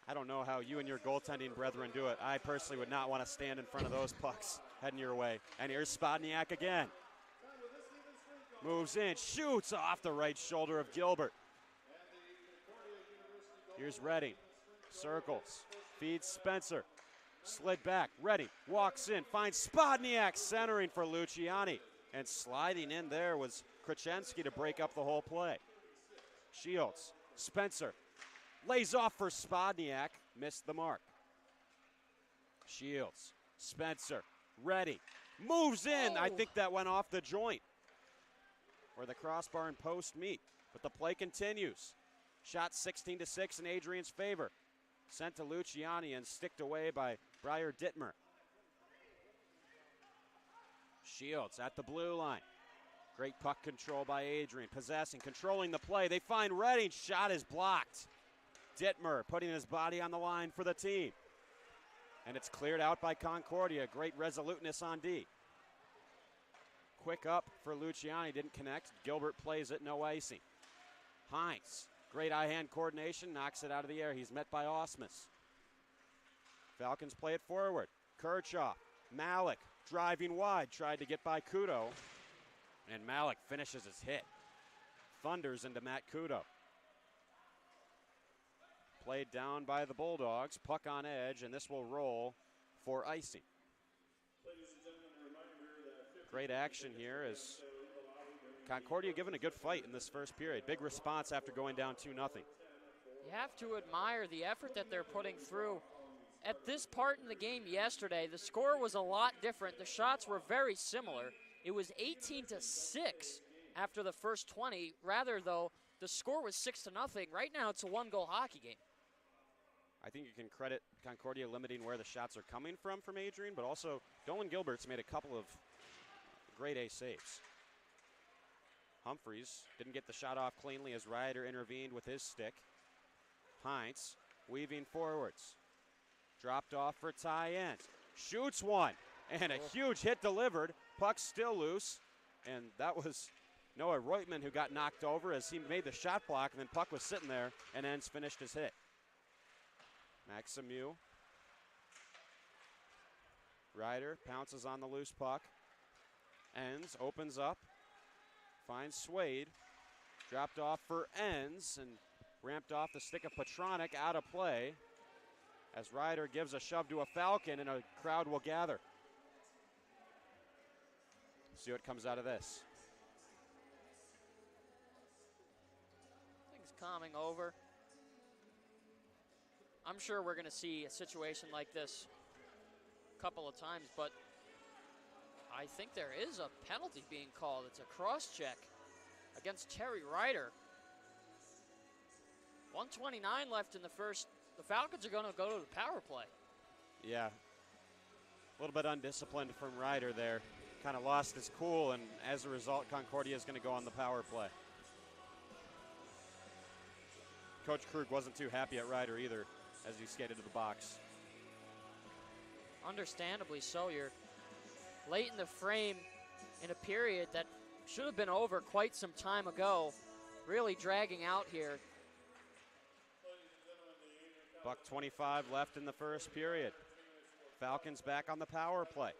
I don't know how you and your goaltending brethren do it. I personally would not want to stand in front of those pucks heading your way. And here's Spodniak again. Moves in, shoots off the right shoulder of Gilbert. Here's Redding. Circles, feeds Spencer. Slid back, Redding walks in, finds Spodniak centering for Luciani. And sliding in there was Krachensky to break up the whole play. Shields, Spencer, lays off for Spodniak, missed the mark. Shields, Spencer, Redding, moves in. I think that went off the joint where the crossbar and post meet. But the play continues. Shot 16-6 in Adrian's favor. Sent to Luciani and sticked away by Briar Dittmer. Shields at the blue line. Great puck control by Adrian. Possessing, controlling the play. They find Redding. Shot is blocked. Dittmer putting his body on the line for the team. And it's cleared out by Concordia. Great resoluteness on D. Quick up for Luciani. Didn't connect. Gilbert plays it. No icing. Hines. Great eye-hand coordination. Knocks it out of the air. He's met by Osmus. Falcons play it forward. Kirchhoff. Malik driving wide. Tried to get by Kudo. And Malik finishes his hit. Thunders into Matt Kudo. Played down by the Bulldogs. Puck on edge, and this will roll for icing. Great action here as Concordia given a good fight in this first period. Big response after going down 2-0. You have to admire the effort that they're putting through. At this part in the game yesterday, the score was a lot different. The shots were very similar. It was 18-6 after the first 20. Rather, though, the score was 6-0. Right now, it's a one-goal hockey game. I think you can credit Concordia limiting where the shots are coming from Adrian, but also Dolan Gilbert's made a couple of grade A saves. Humphreys didn't get the shot off cleanly as Ryder intervened with his stick. Hines weaving forwards. Dropped off for tie-in. Shoots one. And a huge hit delivered. Puck still loose. And that was Noah Reutman who got knocked over as he made the shot block, and then puck was sitting there, and Enns finished his hit. Maximieux. Ryder pounces on the loose puck. Enns opens up. Finds Swade. Dropped off for Enns and ramped off the stick of Petronic out of play as Ryder gives a shove to a Falcon and a crowd will gather. See what comes out of this. Things calming over. I'm sure we're going to see a situation like this a couple of times, but I think there is a penalty being called. It's a cross-check against Terry Ryder. 1:29 left in the first. The Falcons are going to go to the power play. Yeah, a little bit undisciplined from Ryder there. Kind of lost his cool, and as a result, Concordia is going to go on the power play. Coach Krug wasn't too happy at Ryder either as he skated to the box. Understandably so. You're late in the frame in a period that should have been over quite some time ago. Really dragging out here. $1:25 left in the first period. Falcons back on the power play.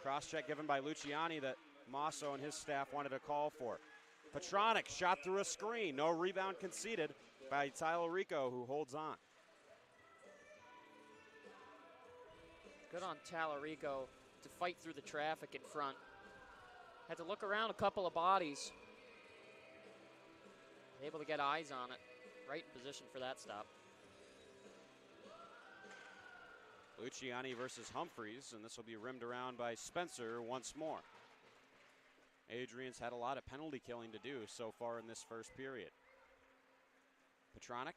Cross-check given by Luciani that Masso and his staff wanted a call for. Petronic shot through a screen. No rebound conceded by Tyler Rico, who holds on. Good on Talarico to fight through the traffic in front. Had to look around a couple of bodies. Able to get eyes on it. Right in position for that stop. Luciani versus Humphreys, and this will be rimmed around by Spencer once more. Adrian's had a lot of penalty killing to do so far in this first period. Petronic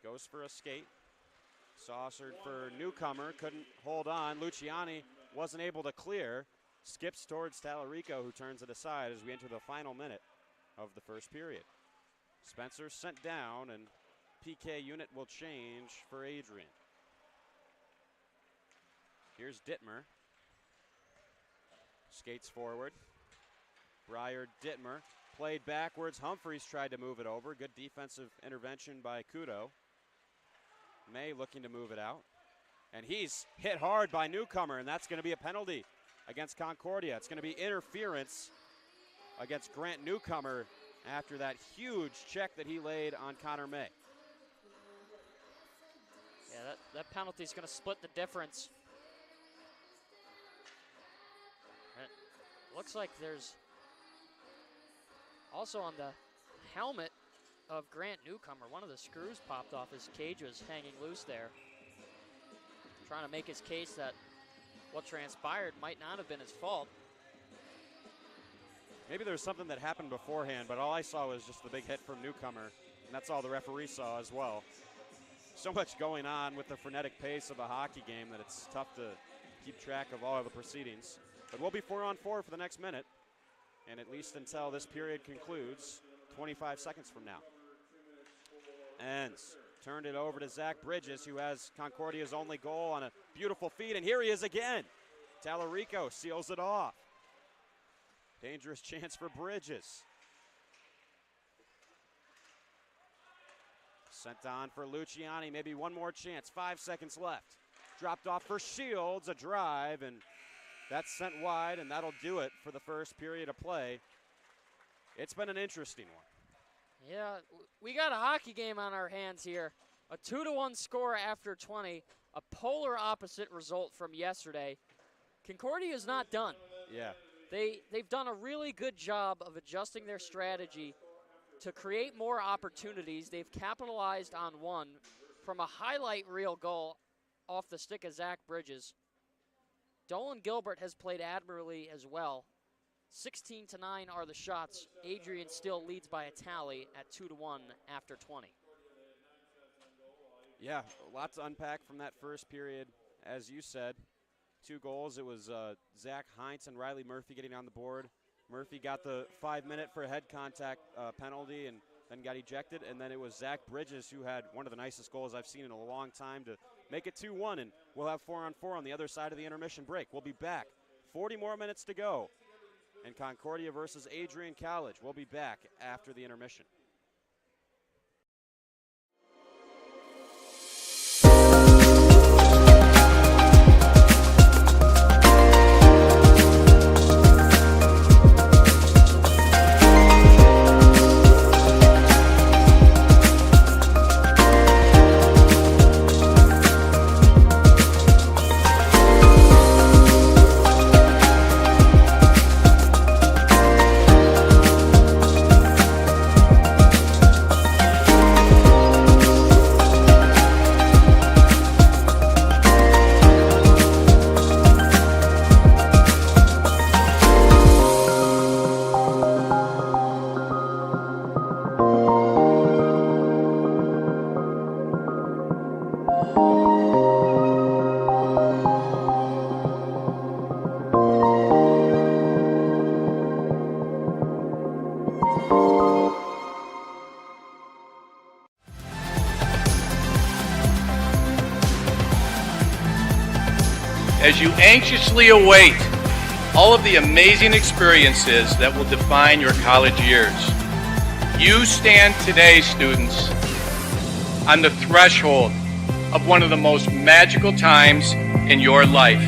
goes for a skate. Saucered for Newcomer, couldn't hold on. Luciani wasn't able to clear. Skips towards Talarico, who turns it aside as we enter the final minute of the first period. Spencer sent down, and PK unit will change for Adrian. Here's Dittmer. Skates forward. Briar Dittmer played backwards. Humphreys tried to move it over. Good defensive intervention by Kudo. May looking to move it out. And he's hit hard by Newcomer, and that's going to be a penalty against Concordia. It's going to be interference against Grant Newcomer after that huge check that he laid on Connor May. Yeah, that penalty is going to split the difference. It looks like there's also on the helmet of Grant Newcomer, one of the screws popped off. His cage was hanging loose there. Trying to make his case that what transpired might not have been his fault. Maybe there was something that happened beforehand, but all I saw was just the big hit from Newcomer, and that's all the referee saw as well. So much going on with the frenetic pace of a hockey game that it's tough to keep track of all of the proceedings. But we'll be 4-on-4 for the next minute, and at least until this period concludes, 25 seconds from now. Ends. Turned it over to Zach Bridges, who has Concordia's only goal on a beautiful feed, and here he is again. Tallarico seals it off. Dangerous chance for Bridges. Sent on for Luciani, maybe one more chance, 5 seconds left. Dropped off for Shields, a drive, and that's sent wide, and that'll do it for the first period of play. It's been an interesting one. Yeah, we got a hockey game on our hands here. A 2-1 score after 20, a polar opposite result from yesterday. Concordia is not done. Yeah. They've done a really good job of adjusting their strategy to create more opportunities. They've capitalized on one from a highlight reel goal off the stick of Zach Bridges. Dolan Gilbert has played admirably as well. 16-9 are the shots. Adrian still leads by a tally at 2-1 after 20. Yeah, a lot to unpack from that first period. As you said, 2 goals. It was Zach Heinz and Riley Murphy getting on the board. Murphy got the 5-minute for a head contact penalty and then got ejected. And then it was Zach Bridges who had one of the nicest goals I've seen in a long time to make it 2-1. And we'll have 4-on-4 on the other side of the intermission break. We'll be back. 40 more minutes to go. And Concordia versus Adrian College. We'll be back after the intermission. As you anxiously await all of the amazing experiences that will define your college years, you stand today, students, on the threshold of one of the most magical times in your life.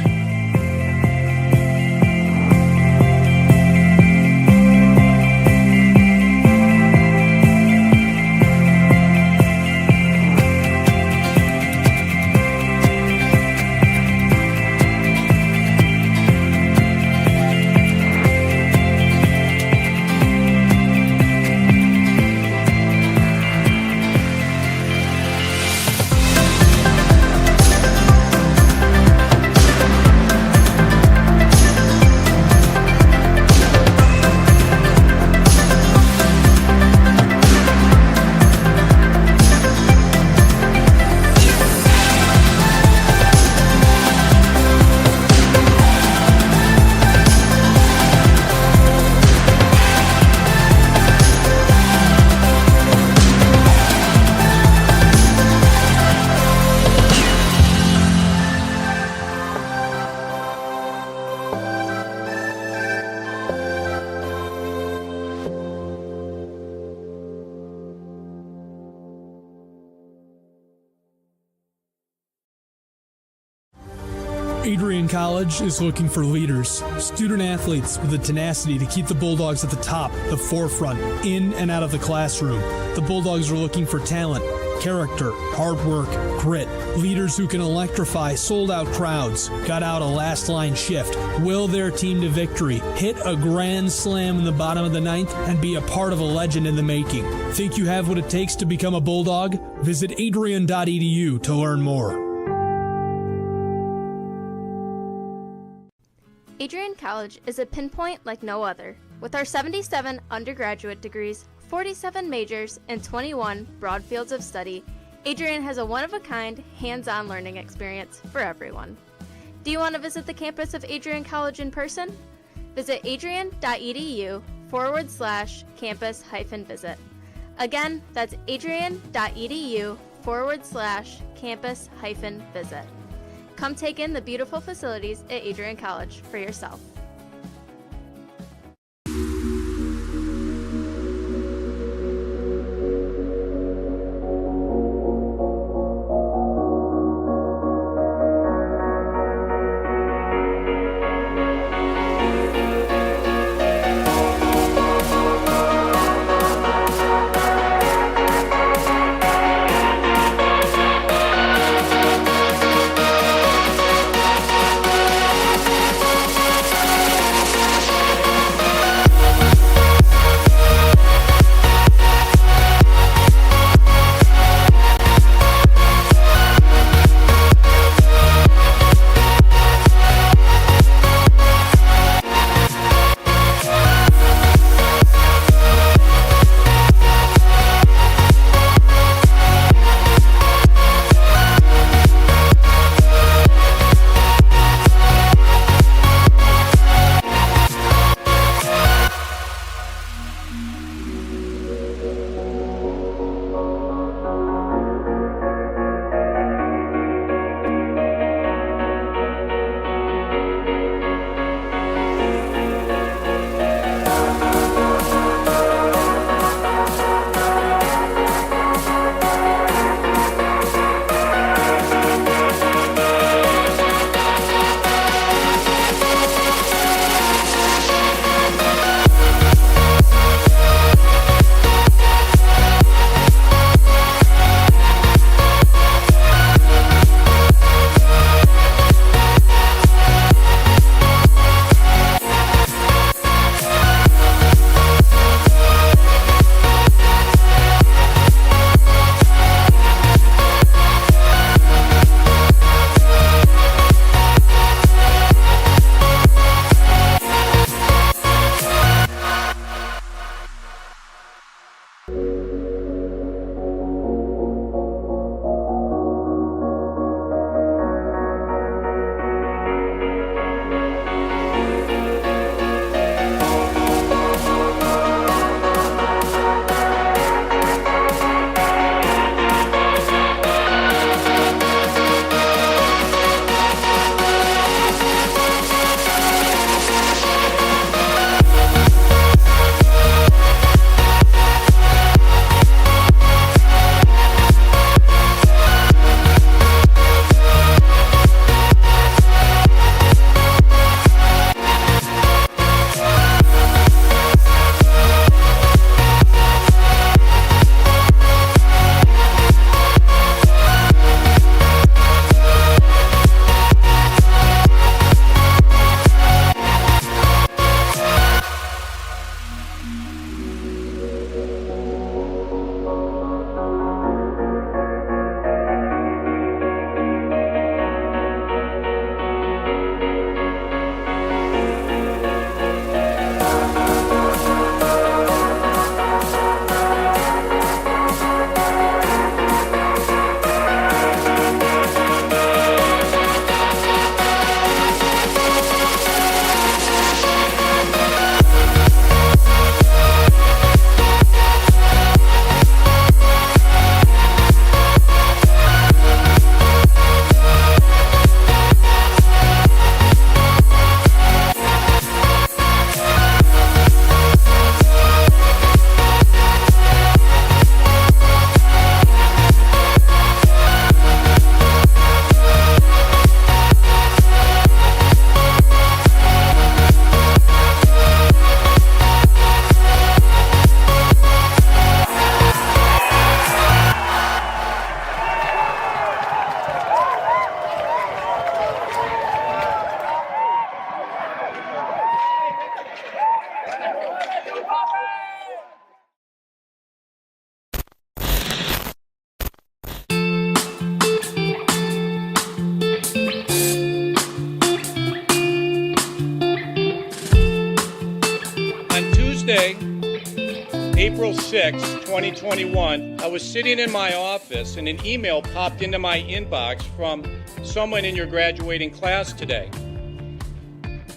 Adrian College is looking for leaders, student athletes with the tenacity to keep the Bulldogs at the top, the forefront, in and out of the classroom. The Bulldogs are looking for talent, character, hard work, grit, leaders who can electrify sold-out crowds, gut out a last-line shift, will their team to victory, hit a grand slam in the bottom of the ninth, and be a part of a legend in the making. Think you have what it takes to become a Bulldog? Visit adrian.edu to learn more. Adrian College is a pinpoint like no other. With our 77 undergraduate degrees, 47 majors, and 21 broad fields of study, Adrian has a one-of-a-kind, hands-on learning experience for everyone. Do you want to visit the campus of Adrian College in person? Visit adrian.edu/campus-visit. Again, that's adrian.edu/campus-visit. Come take in the beautiful facilities at Adrian College for yourself. April 6, 2021, I was sitting in my office and an email popped into my inbox from someone in your graduating class today.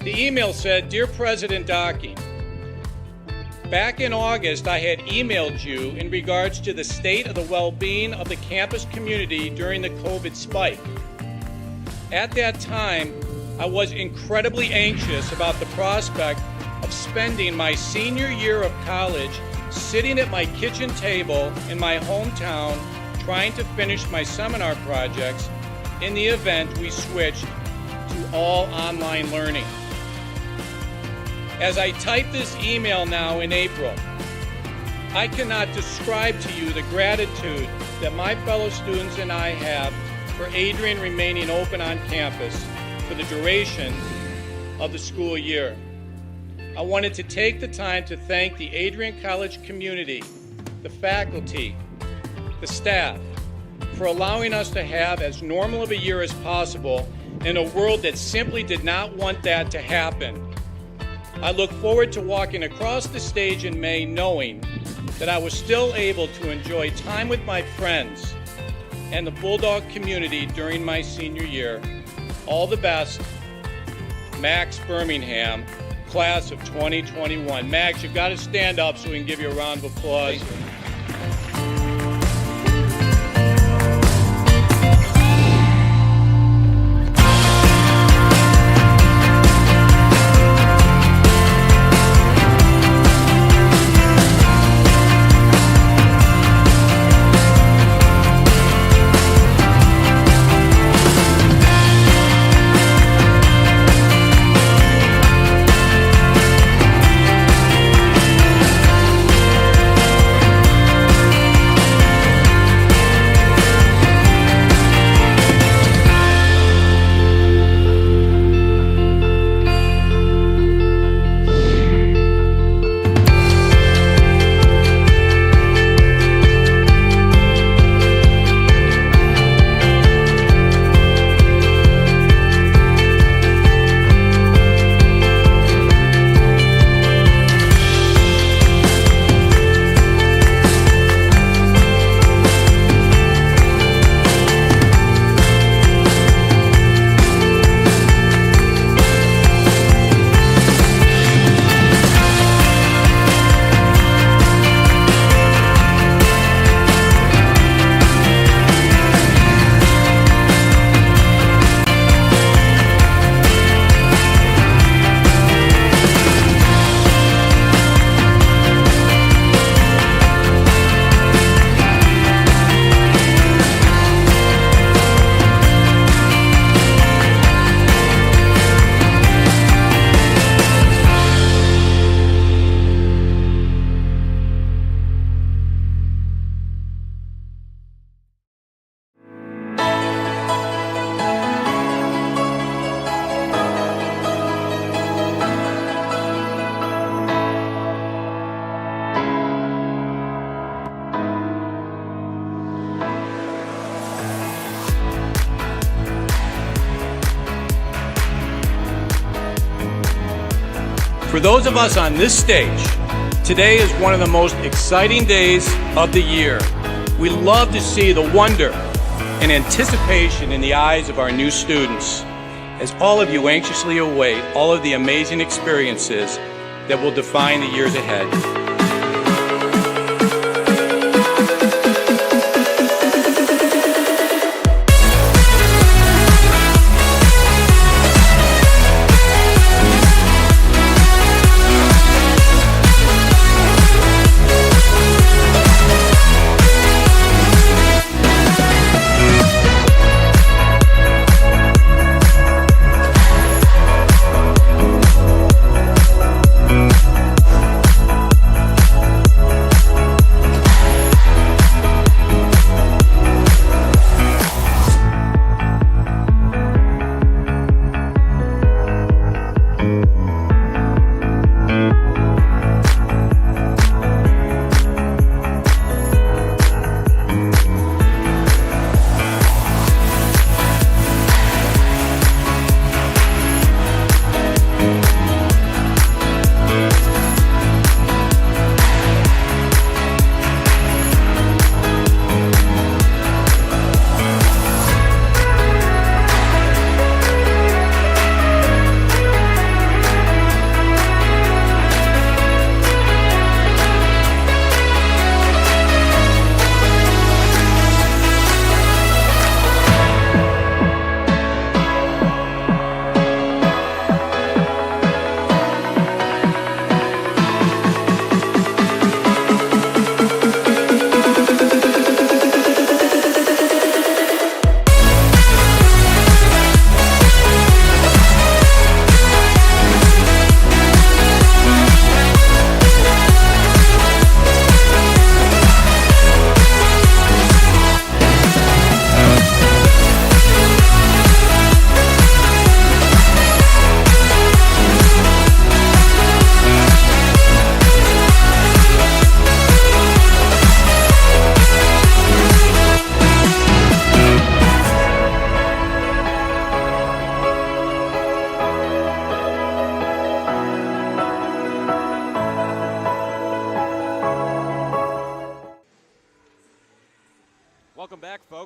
The email said, "Dear President Docking, back in August, I had emailed you in regards to the state of the well-being of the campus community during the COVID spike. At that time, I was incredibly anxious about the prospect of spending my senior year of college sitting at my kitchen table in my hometown trying to finish my seminar projects in the event we switched to all online learning. As I type this email now in April, I cannot describe to you the gratitude that my fellow students and I have for Adrian remaining open on campus for the duration of the school year. I wanted to take the time to thank the Adrian College community, the faculty, the staff, for allowing us to have as normal of a year as possible in a world that simply did not want that to happen. I look forward to walking across the stage in May knowing that I was still able to enjoy time with my friends and the Bulldog community during my senior year. All the best, Max Birmingham, class of 2021. Max, you've got to stand up so we can give you a round of applause. For those of us on this stage, today is one of the most exciting days of the year. We love to see the wonder and anticipation in the eyes of our new students, as all of you anxiously await all of the amazing experiences that will define the years ahead.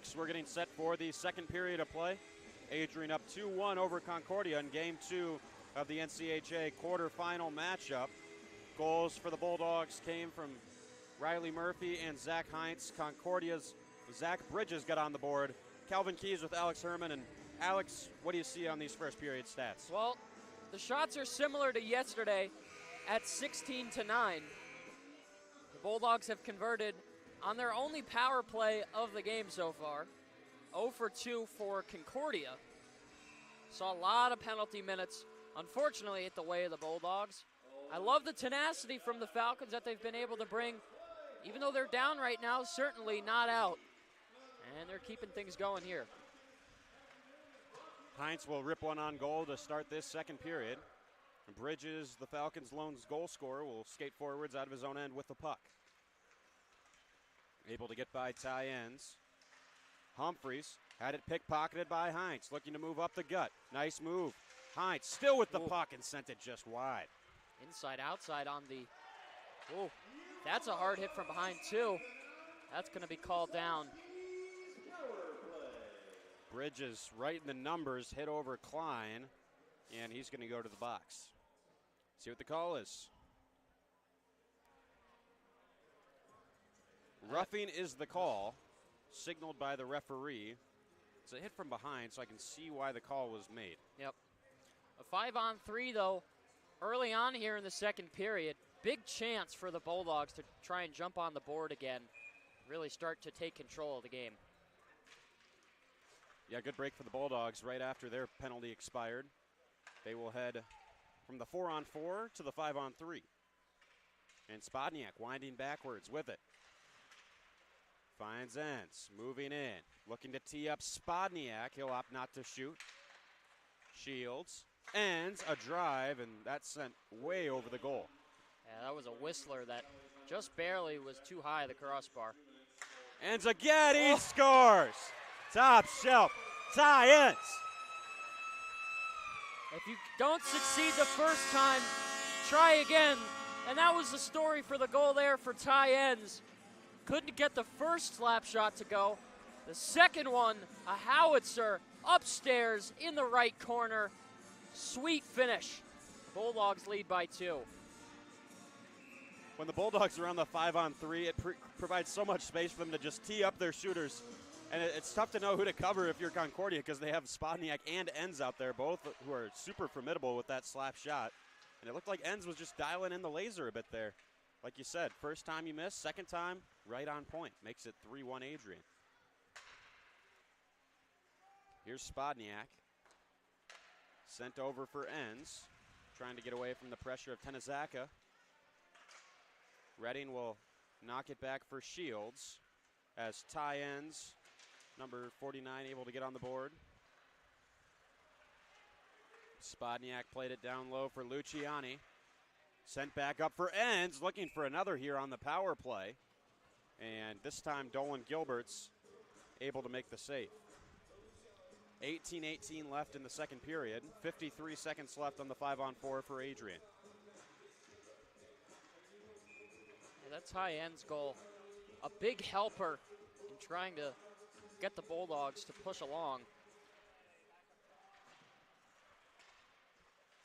folks. We're getting set for the second period of play. Adrian up 2-1 over Concordia in Game 2 of the NCAA quarterfinal matchup. Goals for the Bulldogs came from Riley Murphy and Zach Heinz. Concordia's Zach Bridges got on the board. Calvin Keys with Alex Herman. And Alex, what do you see on these first period stats? Well, the shots are similar to yesterday at 16-9. The Bulldogs have converted on their only power play of the game so far. 0 for 2 for Concordia. Saw a lot of penalty minutes, unfortunately, at the way of the Bulldogs. I love the tenacity from the Falcons that they've been able to bring. Even though they're down right now, certainly not out. And they're keeping things going here. Heinz will rip one on goal to start this second period. Bridges, the Falcons' lone goal scorer, will skate forwards out of his own end with the puck. Able to get by Ty Enns. Humphreys had it pickpocketed by Heinz, looking to move up the gut. Nice move. Heinz still with the puck and sent it just wide. Inside, outside on the, oh, that's a hard hit from behind too. That's gonna be called down. Bridges right in the numbers, hit over Klein, and he's gonna go to the box. See what the call is. Roughing is the call, signaled by the referee. It's a hit from behind, so I can see why the call was made. Yep. A 5-on-3 though, early on here in the second period. Big chance for the Bulldogs to try and jump on the board again, really start to take control of the game. Yeah, good break for the Bulldogs right after their penalty expired. They will head from the 4-on-4 to the 5-on-3. And Spodniak winding backwards with it. Finds Enns, moving in, looking to tee up Spodniak. He'll opt not to shoot. Shields, Enns, a drive, and that's sent way over the goal. Yeah, that was a whistler that just barely was too high the crossbar. Enns again, he scores! Top shelf, Ty Enns. If you don't succeed the first time, try again. And that was the story for the goal there for Ty Enns. Couldn't get the first slap shot to go. The second one, a howitzer upstairs in the right corner. Sweet finish. Bulldogs lead by 2. When the Bulldogs are on the 5-on-3, it provides so much space for them to just tee up their shooters. And it's tough to know who to cover if you're Concordia because they have Spodniak and Enns out there, both who are super formidable with that slap shot. And it looked like Enns was just dialing in the laser a bit there. Like you said, first time you miss, second time, right on point. Makes it 3-1 Adrian. Here's Spodniak. Sent over for Enns. Trying to get away from the pressure of Tenezaka. Redding will knock it back for Shields as Ty Enns, number 49, able to get on the board. Spodniak played it down low for Luciani. Sent back up for Enns, looking for another here on the power play. And this time Dolan Gilbert's able to make the save. 18-18 left in the second period. 53 seconds left on the 5-on-4 for Adrian. Yeah, that's Ty Enns' goal. A big helper in trying to get the Bulldogs to push along.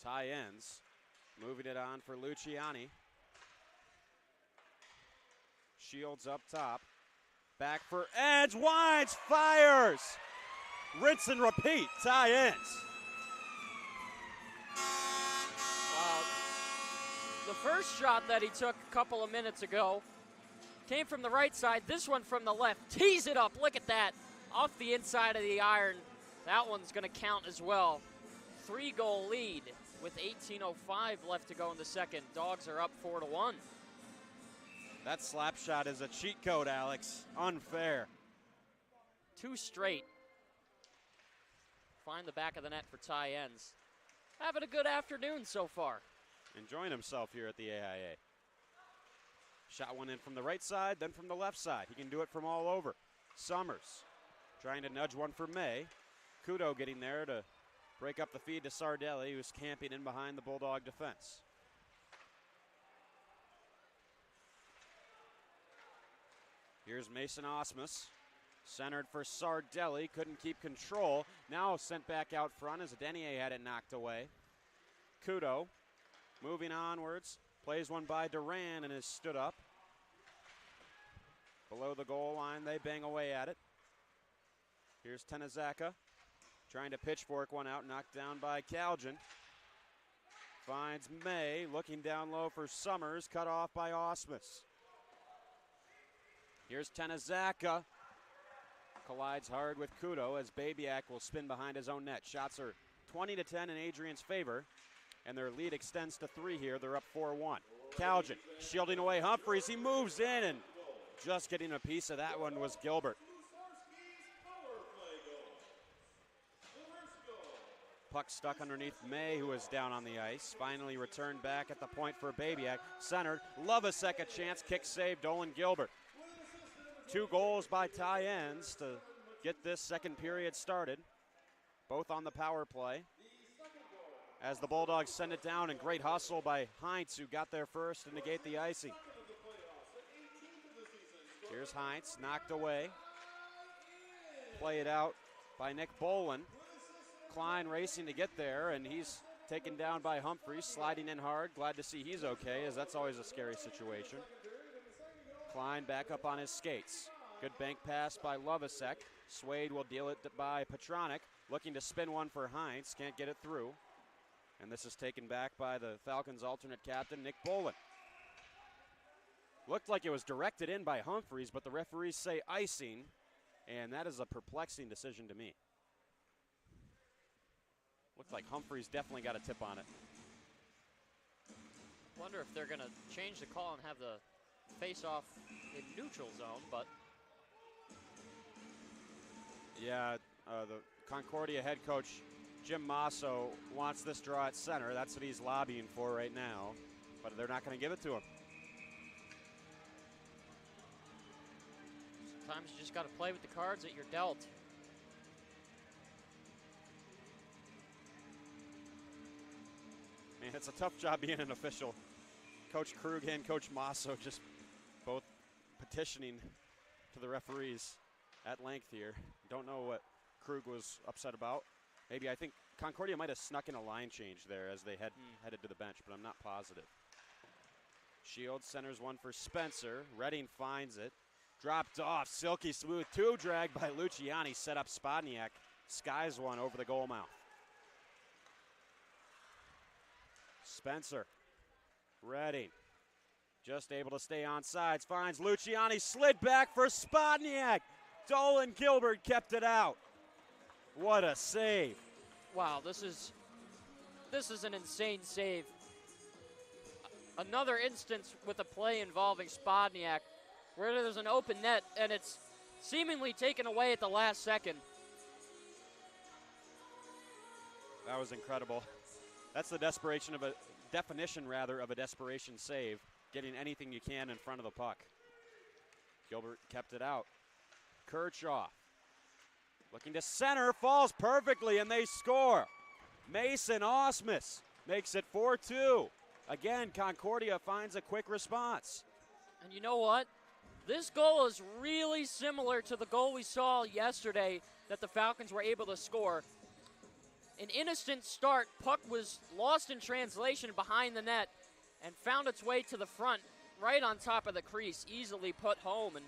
Ty Enns moving it on for Luciani. Shields up top. Back for Enns. Winds, fires. Rinse and repeat. Ty Enns. Wow. The first shot that he took a couple of minutes ago came from the right side. This one from the left. Tees it up. Look at that. Off the inside of the iron. That one's going to count as well. 3-goal lead with 18:05 left to go in the second. Dogs are up 4-1. That slap shot is a cheat code, Alex. Unfair. 2 straight. Find the back of the net for Ty Enns. Having a good afternoon so far. Enjoying himself here at the AIA. Shot one in from the right side, then from the left side. He can do it from all over. Summers trying to nudge one for May. Kudo getting there to break up the feed to Sardelli, who's camping in behind the Bulldog defense. Here's Mason Osmus. Centered for Sardelli, couldn't keep control. Now sent back out front as Denier had it knocked away. Kudo moving onwards, plays one by Duran and is stood up. Below the goal line, they bang away at it. Here's Tenazaka trying to pitchfork one out, knocked down by Calgin. Finds May, looking down low for Summers, cut off by Osmus. Here's Tenazaka. Collides hard with Kudo as Babiak will spin behind his own net. Shots are 20-10 in Adrian's favor, and their lead extends to 3 here. They're up 4-1. Calgin shielding away Humphreys. He moves in, and just getting a piece of that one was Gilbert. Puck stuck underneath May, who was down on the ice. Finally returned back at the point for Babiak. Centered. Lovasek a chance. Kick save. Dolan Gilbert. 2 goals by Ty Enns to get this second period started. Both on the power play. As the Bulldogs send it down, and great hustle by Heinz, who got there first to negate the icing. Here's Heinz, knocked away. Play it out by Nick Bolin. Klein racing to get there, and he's taken down by Humphreys, sliding in hard. Glad to see he's okay, as that's always a scary situation. Klein back up on his skates. Good bank pass by Lovasek. Swade will deal it by Petronic, looking to spin one for Heinz. Can't get it through. And this is taken back by the Falcons' alternate captain, Nick Bolin. Looked like it was directed in by Humphreys, but the referees say icing, and that is a perplexing decision to me. Looked like Humphreys definitely got a tip on it. Wonder if they're going to change the call and have the face-off in neutral zone, but yeah, the Concordia head coach, Jim Masso, wants this draw at center. That's what he's lobbying for right now, but they're not going to give it to him. sometimes you just got to play with the cards that you're dealt. Man, it's a tough job being an official. Coach Krug and Coach Masso just both petitioning to the referees at length here. Don't know what Krug was upset about. Maybe I think Concordia might have snuck in a line change there as they headed to the bench, but I'm not positive. Shields centers one for Spencer. Redding finds it. Dropped off. Silky smooth. Two drag by Luciani. Set up Spodniak. Skies one over the goal mouth. Spencer. Redding. Just able to stay on sides. Finds Luciani. Slid back for Spodniak. Dolan Gilbert kept it out. What a save. Wow, this is an insane save. Another instance with a play involving Spodniak where there's an open net and it's seemingly taken away at the last second. That was incredible. That's the definition of a desperation save, getting anything you can in front of the puck. Gilbert kept it out. Kirchhoff looking to center, falls perfectly, and they score. Mason Osmus makes it 4-2. Again, Concordia finds a quick response. And you know what? This goal is really similar to the goal we saw yesterday that the Falcons were able to score. An innocent start, puck was lost in translation behind the net and found its way to the front, right on top of the crease, easily put home. And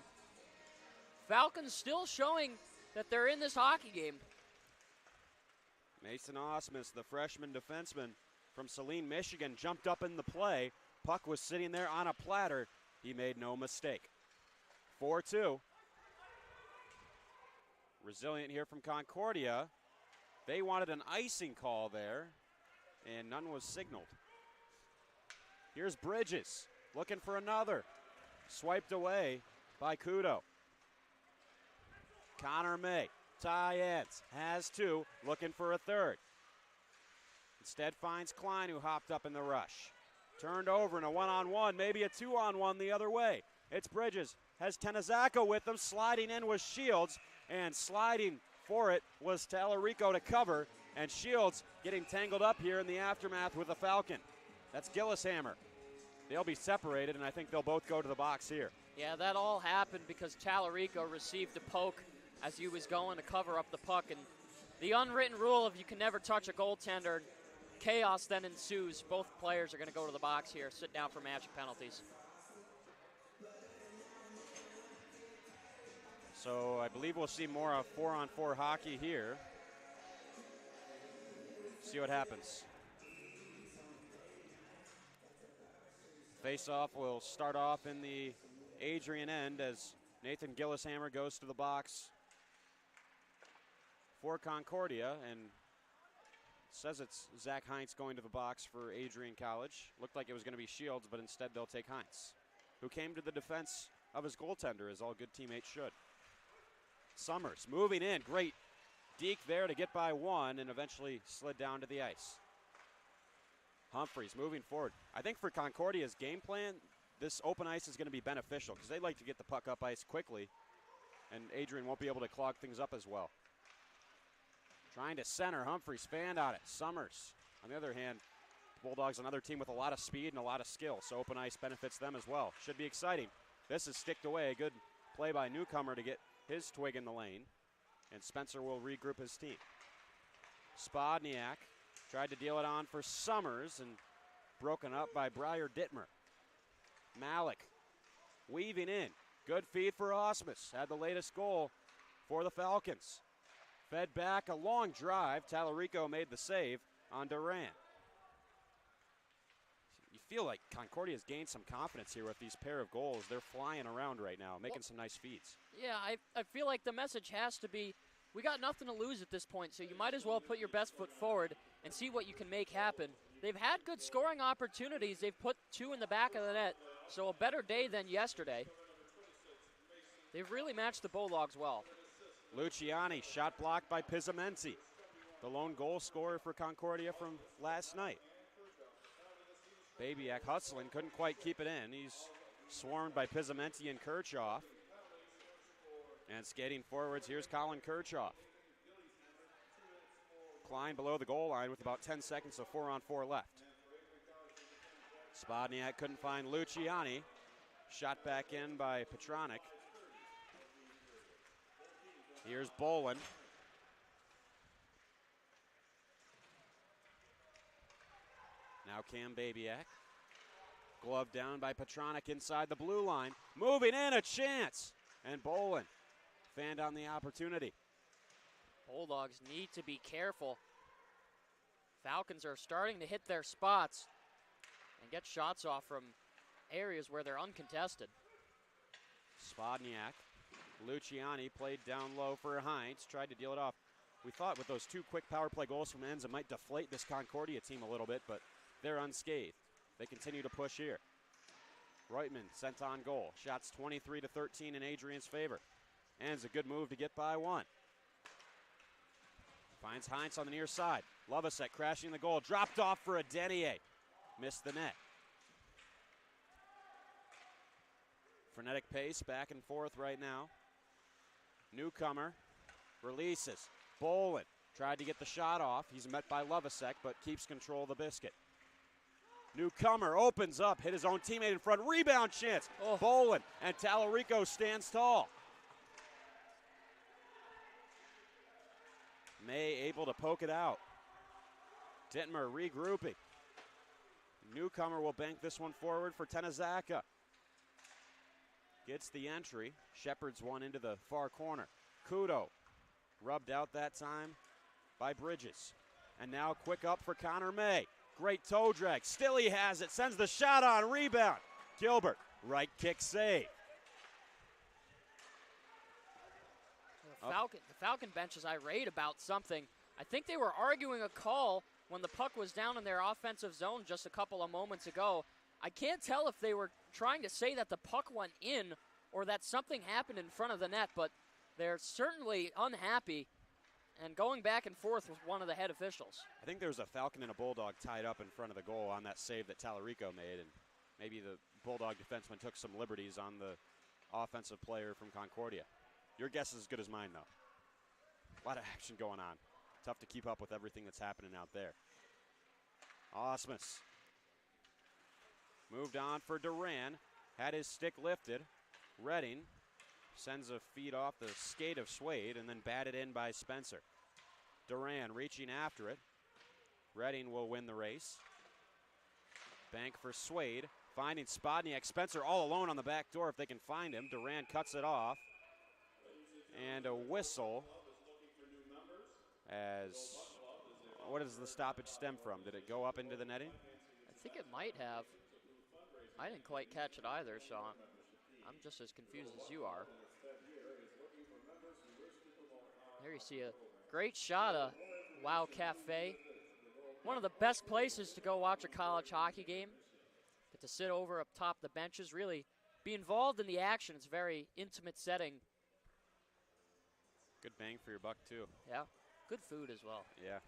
Falcons still showing that they're in this hockey game. Mason Osmus, the freshman defenseman from Saline, Michigan, jumped up in the play. Puck was sitting there on a platter. He made no mistake. 4-2. Resilient here from Concordia. They wanted an icing call there, and none was signaled. Here's Bridges looking for another. Swiped away by Kudo. Connor May, Ty Enns, has two, looking for a third. Instead finds Klein, who hopped up in the rush. Turned over in a one-on-one, maybe a two-on-one the other way. It's Bridges, has Tenazaka with him, sliding in was Shields, and sliding for it was Tallarico to cover, and Shields getting tangled up here in the aftermath with a Falcon. That's Gillishammer. They'll be separated, and I think they'll both go to the box here. Yeah, that all happened because Tallarico received a poke as he was going to cover up the puck. And the unwritten rule of you can never touch a goaltender, chaos then ensues. Both players are going to go to the box here, sit down for magic penalties. So I believe we'll see more of 4-on-4 hockey here. See what happens. Face-off will start off in the Adrian end as Nathan Gillishammer goes to the box for Concordia, and says it's Zach Heinz going to the box for Adrian College. Looked like it was going to be Shields, but instead they'll take Heinz, who came to the defense of his goaltender, as all good teammates should. Summers moving in, great deke there to get by one, and eventually slid down to the ice. Humphreys moving forward. I think for Concordia's game plan, this open ice is going to be beneficial because they like to get the puck up ice quickly, and Adrian won't be able to clog things up as well. Trying to center, Humphreys fanned on it. Summers, on the other hand, Bulldogs another team with a lot of speed and a lot of skill, so open ice benefits them as well. Should be exciting. This is sticked away. Good play by Newcomer to get his twig in the lane, and Spencer will regroup his team. Spodniak tried to deal it on for Summers and broken up by Briar Dittmer. Malik weaving in. Good feed for Osmus. Had the latest goal for the Falcons. Fed back a long drive. Tallarico made the save on Duran. You feel like Concordia's gained some confidence here with these pair of goals. They're flying around right now, making some nice feeds. Yeah, I feel like the message has to be, we got nothing to lose at this point, so you might as well put your best foot forward and see what you can make happen. They've had good scoring opportunities. They've put two in the back of the net, so a better day than yesterday. They've really matched the Bulldogs well. Luciani, shot blocked by Pizzamenti, the lone goal scorer for Concordia from last night. Babiak hustling, couldn't quite keep it in. He's swarmed by Pizzamenti and Kirchhoff. And skating forwards, here's Colin Kirchhoff. Klein below the goal line with about 10 seconds of 4-on-4 left. Spodniak couldn't find Luciani. Shot back in by Petronic. Here's Bolin. Now Cam Babiak. Glove down by Petronic inside the blue line. Moving in, a chance. And Bolin fanned on the opportunity. Bulldogs need to be careful. Falcons are starting to hit their spots and get shots off from areas where they're uncontested. Spodniak. Luciani played down low for Heinz, tried to deal it off. We thought with those two quick power play goals from ends, it might deflate this Concordia team a little bit, but they're unscathed. They continue to push here. Reutman sent on goal. Shots 23-13 in Adrian's favor. And it's a good move to get by one. Finds Heinz on the near side. Lovasek crashing the goal. Dropped off for a Denier. Missed the net. Frenetic pace back and forth right now. Newcomer releases. Bolin tried to get the shot off. He's met by Lovasek, but keeps control of the biscuit. Newcomer opens up, hit his own teammate in front. Rebound chance. Bolin and Tallarico stands tall. May able to poke it out. Dittmer regrouping. Newcomer will bank this one forward for Tenazaka. Gets the entry. Shepard's one into the far corner. Kudo rubbed out that time by Bridges. And now quick up for Connor May. Great toe drag. Still he has it. Sends the shot on. Rebound. Gilbert. Right kick save. The Falcon bench is irate about something. I think they were arguing a call when the puck was down in their offensive zone just a couple of moments ago. I can't tell if they were trying to say that the puck went in or that something happened in front of the net, but they're certainly unhappy and going back and forth with one of the head officials. I think there was a Falcon and a Bulldog tied up in front of the goal on that save that Tallarico made, and maybe the Bulldog defenseman took some liberties on the offensive player from Concordia. Your guess is as good as mine, though. A lot of action going on. Tough to keep up with everything that's happening out there. Osmus moved on for Duran. Had his stick lifted. Redding Sends a feed off the skate of Swade and then batted in by Spencer. Duran reaching after it. Redding will win the race. Bank for Swade. Finding Spodniak. Spencer all alone on the back door if they can find him. Duran cuts it off. And a whistle. As, what does the stoppage stem from? Did it go up into the netting? I think it might have. I didn't quite catch it either, so I'm just as confused as you are. There you see a great shot of Wow Cafe. One of the best places to go watch a college hockey game. Get to sit over up top the benches, really be involved in the action. It's a very intimate setting. Good bang for your buck, too. Yeah, good food as well. Yeah.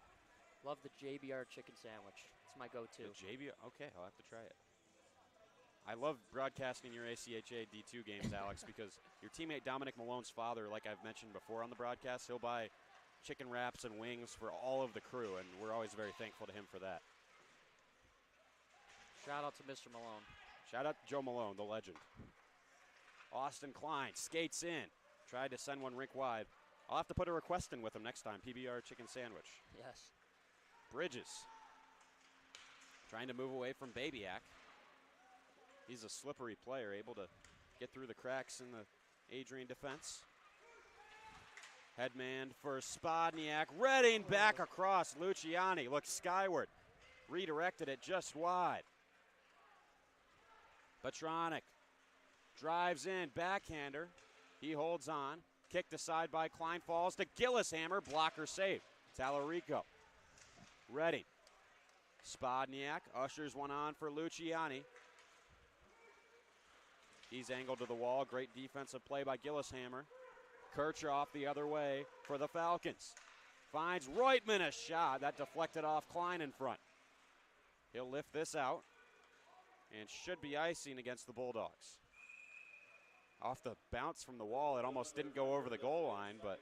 Love the JBR chicken sandwich. It's my go-to. The JBR, okay, I'll have to try it. I love broadcasting your ACHA D2 games, Alex, because your teammate Dominic Malone's father, like I've mentioned before on the broadcast, he'll buy chicken wraps and wings for all of the crew, and we're always very thankful to him for that. Shout out to Mr. Malone. Shout out to Joe Malone, the legend. Austin Klein skates in. Tried to send one rink wide. I'll have to put a request in with him next time, PBR chicken sandwich. Yes. Bridges. Trying to move away from Babyak. He's a slippery player, able to get through the cracks in the Adrian defense. Headman for Spodniak. Redding back across. Luciani looks skyward. Redirected it just wide. Petronic drives in. Backhander. He holds on. Kicked aside by Klein. Falls to Gillishammer. Blocker saved. Tallarico. Redding. Spodniak ushers one on for Luciani. He's angled to the wall. Great defensive play by Gillishammer. Kirchhoff the other way for the Falcons. Finds Reutman a shot. That deflected off Klein in front. He'll lift this out and should be icing against the Bulldogs. Off the bounce from the wall, it almost didn't go over the goal line, but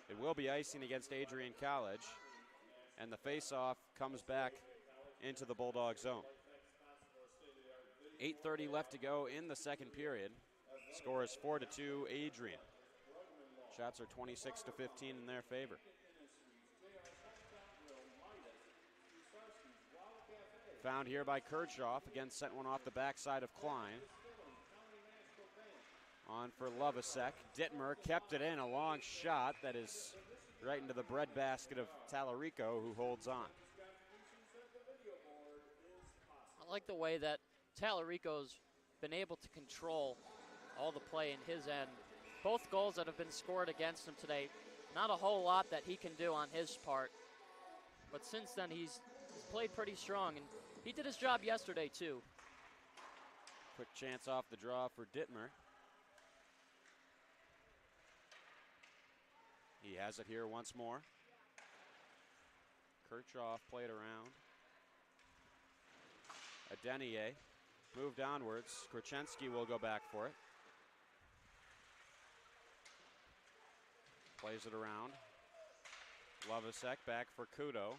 it will be icing against Adrian College. And the face-off comes back into the Bulldog zone. 8:30 left to go in the second period. Score is 4-2 Adrian. Shots are 26-15 in their favor. Found here by Kirchhoff. Again, sent one off the backside of Klein. On for Lovasek. Dittmer kept it in. A long shot that is right into the breadbasket of Tallarico, who holds on. I like the way that Tallarico's been able to control all the play in his end. Both goals that have been scored against him today, not a whole lot that he can do on his part. But since then, he's played pretty strong, and he did his job yesterday, too. Quick chance off the draw for Dittmer. He has it here once more. Kirchhoff played around. Adenier moved downwards. Korchenski will go back for it. Plays it around. Lovasek back for Kudo.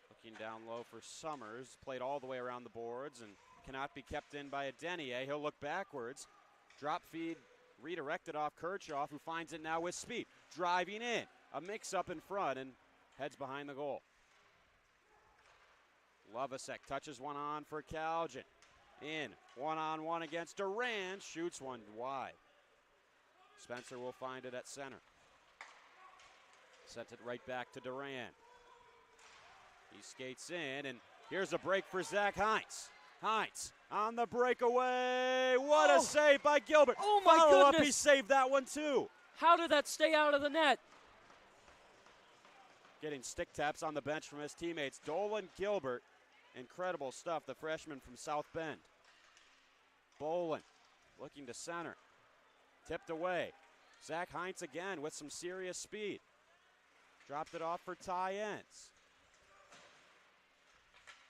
Looking down low for Summers. Played all the way around the boards and cannot be kept in by Adenier. He'll look backwards. Drop feed redirected off Kirchhoff, who finds it now with speed. Driving in. A mix-up in front and heads behind the goal. Lovasek touches one on for Calgin. In. One-on-one against Duran. Shoots one wide. Spencer will find it at center. Sent it right back to Duran. He skates in, and here's a break for Zach Heinz. Heinz on the breakaway. What a save by Gilbert. Oh, my Follow goodness. up, he saved that one too. How did that stay out of the net? Getting stick taps on the bench from his teammates. Dolan Gilbert. Incredible stuff, the freshman from South Bend. Bolin looking to center. Tipped away. Zach Heinz again with some serious speed. Dropped it off for Ty Ends.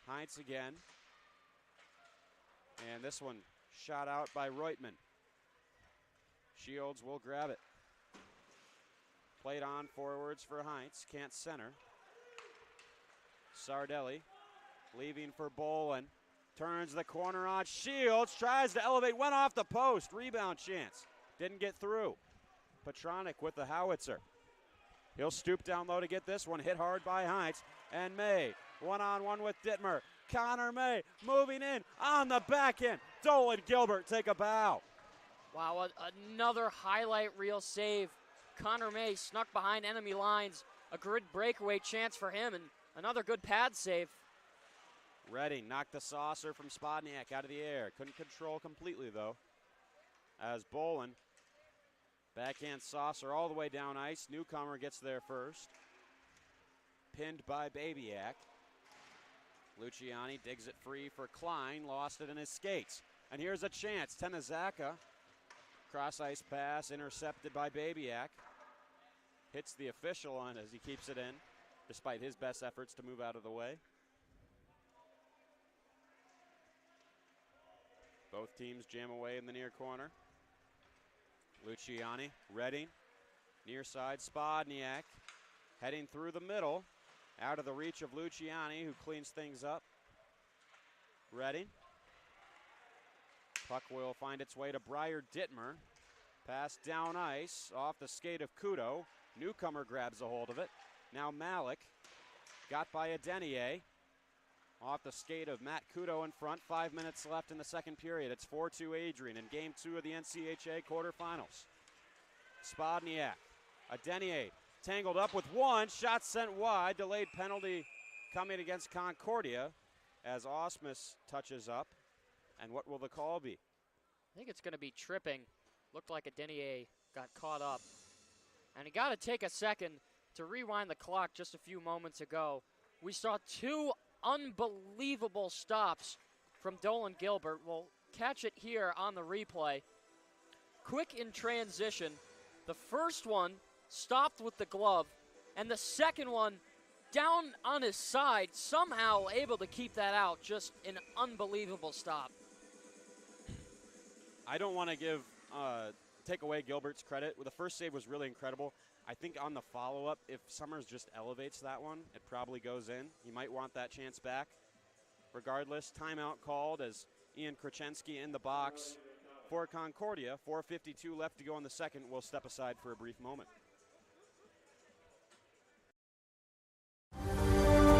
Heinz again. And this one shot out by Reutman. Shields will grab it. Played on forwards for Heinz. Can't center. Sardelli leaving for Bolin. Turns the corner on Shields. Tries to elevate. Went off the post. Rebound chance. Didn't get through. Petronic with the howitzer. He'll stoop down low to get this one. Hit hard by Heinz. And May, one-on-one with Dittmer. Connor May moving in on the backhand. Dolan Gilbert take a bow. Wow, another highlight reel save. Connor May snuck behind enemy lines. A good breakaway chance for him, and another good pad save. Redding knocked the saucer from Spodniak out of the air. Couldn't control completely, though. As Bolin, backhand saucer all the way down ice. Newcomer gets there first. Pinned by Babiak. Luciani digs it free for Klein. Lost it in his skates. And here's a chance. Tenazaka. Cross-ice pass intercepted by Babiak. Hits the official on as he keeps it in, despite his best efforts to move out of the way. Both teams jam away in the near corner. Luciani, Redding, near side Spodniak, heading through the middle, out of the reach of Luciani, who cleans things up. Redding. Puck will find its way to Briar Dittmer. Pass down ice, off the skate of Kudo. Newcomer grabs a hold of it. Now Malik, got by Adenier. Off the skate of Matt Kudo in front. 5 minutes left in the second period. It's 4-2 Adrian in game 2 of the NCAA quarterfinals. Spodniak, Adenier tangled up with one. Shot sent wide. Delayed penalty coming against Concordia as Osmus touches up. And what will the call be? I think it's going to be tripping. Looked like Adenier got caught up. And you got to take a second to rewind the clock just a few moments ago. We saw two unbelievable stops from Dolan Gilbert. We'll catch it here on the replay. Quick in transition. The first one stopped with the glove, and the second one down on his side, somehow able to keep that out. Just an unbelievable stop. I don't want to take away Gilbert's credit. The first save was really incredible. I think on the follow-up, if Summers just elevates that one, it probably goes in. He might want that chance back. Regardless, timeout called as Ian Krachensky in the box for Concordia. 4:52 left to go in the second. We'll step aside for a brief moment.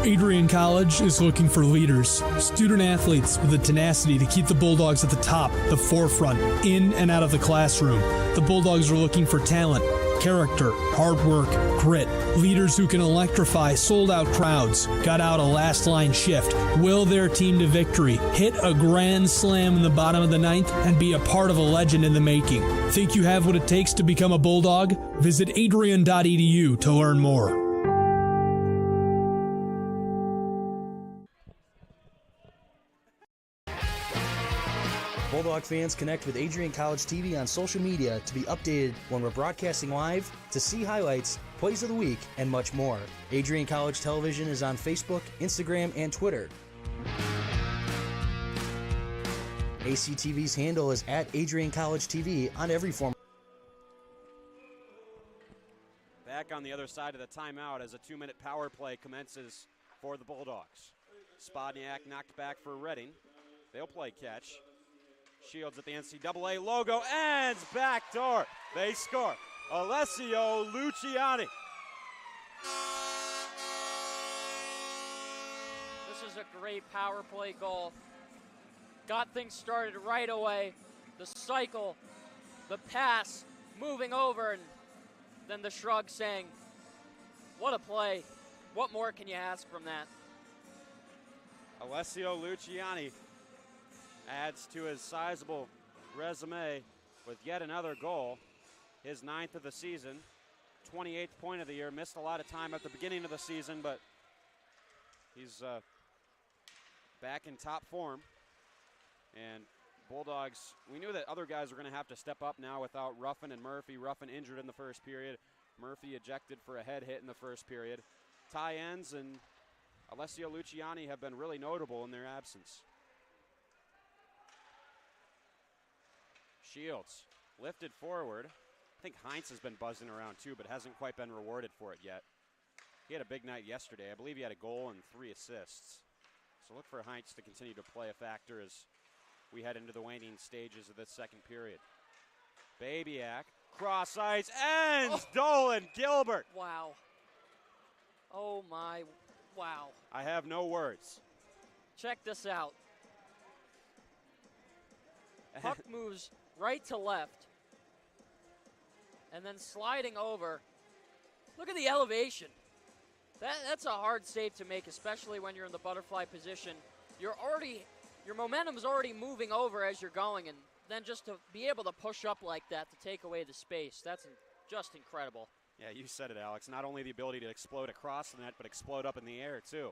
Adrian College is looking for leaders, student athletes with the tenacity to keep the Bulldogs at the top, the forefront, in and out of the classroom. The Bulldogs are looking for talent, character, hard work, grit, leaders who can electrify sold-out crowds, got out a last-line shift, will their team to victory, hit a grand slam in the bottom of the ninth, and be a part of a legend in the making. Think you have what it takes to become a Bulldog? Visit adrian.edu to learn more. Bulldog fans, connect with Adrian College TV on social media to be updated when we're broadcasting live, to see highlights, plays of the week, and much more. Adrian College Television is on Facebook, Instagram, and Twitter. ACTV's handle is at Adrian College TV on every form. Back on the other side of the timeout as a 2-minute power play commences for the Bulldogs. Spodniak knocked back for Redding. They'll play catch. Shields at the NCAA logo, and backdoor. They score. Alessio Luciani. This is a great power play goal. Got things started right away. The cycle, the pass, moving over, and then the shrug saying, what a play. What more can you ask from that? Alessio Luciani adds to his sizable resume with yet another goal, his 9th of the season, 28th point of the year. Missed a lot of time at the beginning of the season, but he's back in top form. And Bulldogs, we knew that other guys were going to have to step up now without Ruffin and Murphy. Ruffin injured in the first period. Murphy ejected for a head hit in the first period. Ty Enns and Alessio Luciani have been really notable in their absence. Shields lifted forward. I think Heinz has been buzzing around too, but hasn't quite been rewarded for it yet. He had a big night yesterday. I believe he had a goal and 3 assists. So look for Heinz to continue to play a factor as we head into the waning stages of this second period. Babyak, cross ice, ends. Dolan Gilbert. Wow. Oh my, wow. I have no words. Check this out. Puck moves right to left, and then sliding over. Look at the elevation. That's a hard save to make, especially when you're in the butterfly position. Your momentum's already moving over as you're going, and then just to be able to push up like that to take away the space, that's just incredible. Yeah, you said it, Alex. Not only the ability to explode across the net, but explode up in the air, too.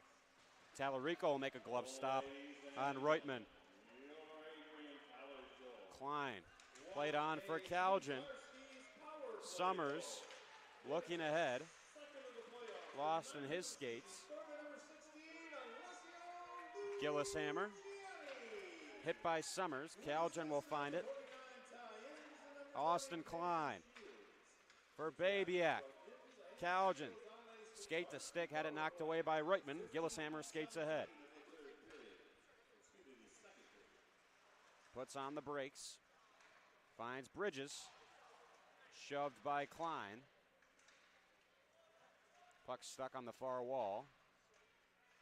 Tallarico will make a glove stop on Reutemann. Klein played on for Calgin. Summers looking ahead. Lost in his skates. Gillishammer hit by Summers. Calgin will find it. Austin Klein for Babyak. Calgin skate to stick, had it knocked away by Reutemann. Gillishammer skates ahead. Puts on the brakes. Finds Bridges. Shoved by Klein. Puck stuck on the far wall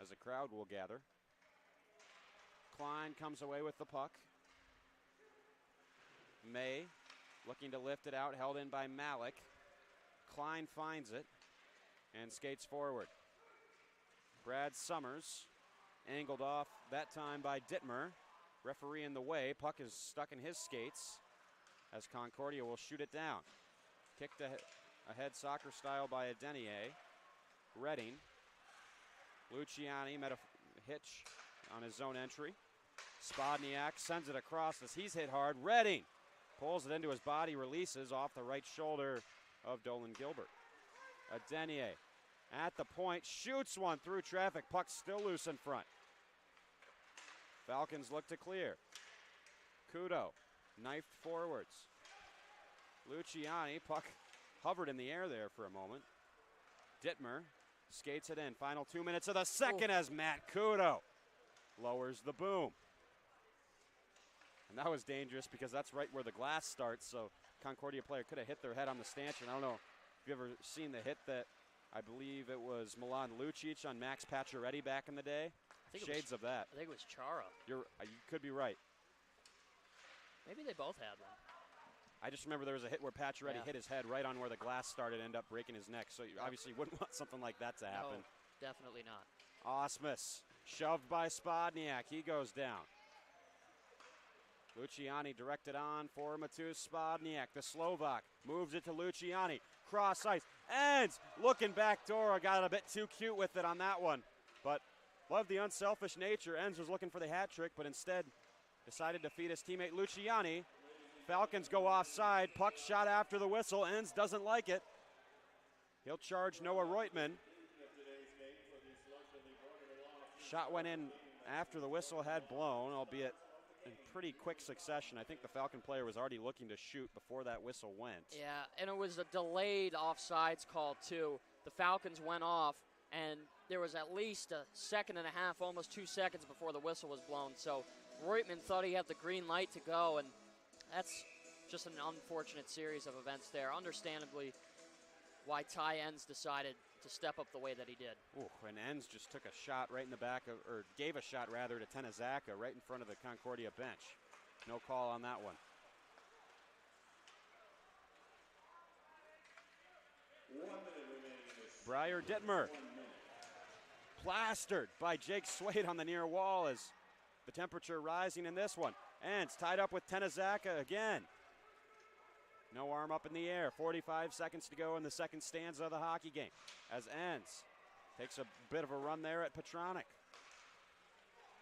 as the crowd will gather. Klein comes away with the puck. May looking to lift it out, held in by Malik. Klein finds it and skates forward. Brad Summers angled off that time by Dittmer. Referee in the way. Puck is stuck in his skates as Concordia will shoot it down. Kicked ahead soccer style by Adenier. Redding. Luciani met a hitch on his zone entry. Spodniak sends it across as he's hit hard. Redding pulls it into his body, releases off the right shoulder of Dolan Gilbert. Adenier at the point, shoots one through traffic. Puck still loose in front. Falcons look to clear. Kudo knifed forwards. Luciani, puck hovered in the air there for a moment. Dittmer skates it in. Final 2 minutes of the second as Matt Kudo lowers the boom. And that was dangerous because that's right where the glass starts, so Concordia player could have hit their head on the stanchion. I don't know if you've ever seen the hit that I believe it was Milan Lucic on Max Pacioretty back in the day. Shades of that. I think it was Chara. You could be right. Maybe they both had one. I just remember there was a hit where Pacioretty hit his head right on where the glass started, ended up breaking his neck. So you obviously wouldn't want something like that to happen. No, definitely not. Osmus shoved by Spodniak. He goes down. Luciani directed on for Matus Spodniak. The Slovak moves it to Luciani. Cross ice. Ends. Looking back door. Got a bit too cute with it on that one. But love the unselfish nature. Enns was looking for the hat trick, but instead decided to feed his teammate Luciani. Falcons go offside. Puck shot after the whistle. Enns doesn't like it. He'll charge Noah Reutemann. Shot went in after the whistle had blown, albeit in pretty quick succession. I think the Falcon player was already looking to shoot before that whistle went. Yeah, and it was a delayed offsides call too. The Falcons went off, and there was at least a second and a half, almost 2 seconds before the whistle was blown. So Reutemann thought he had the green light to go, and that's just an unfortunate series of events there. Understandably, why Ty Enns decided to step up the way that he did. Ooh, and Enns just took a shot right in the back of, or gave a shot rather to Tenazaka right in front of the Concordia bench. No call on that one. Briar Dittmer plastered by Jake Swade on the near wall as the temperature rising in this one. Enns tied up with Tenazaka again. No arm up in the air. 45 seconds to go in the second stanza of the hockey game as Enns takes a bit of a run there at Petronic.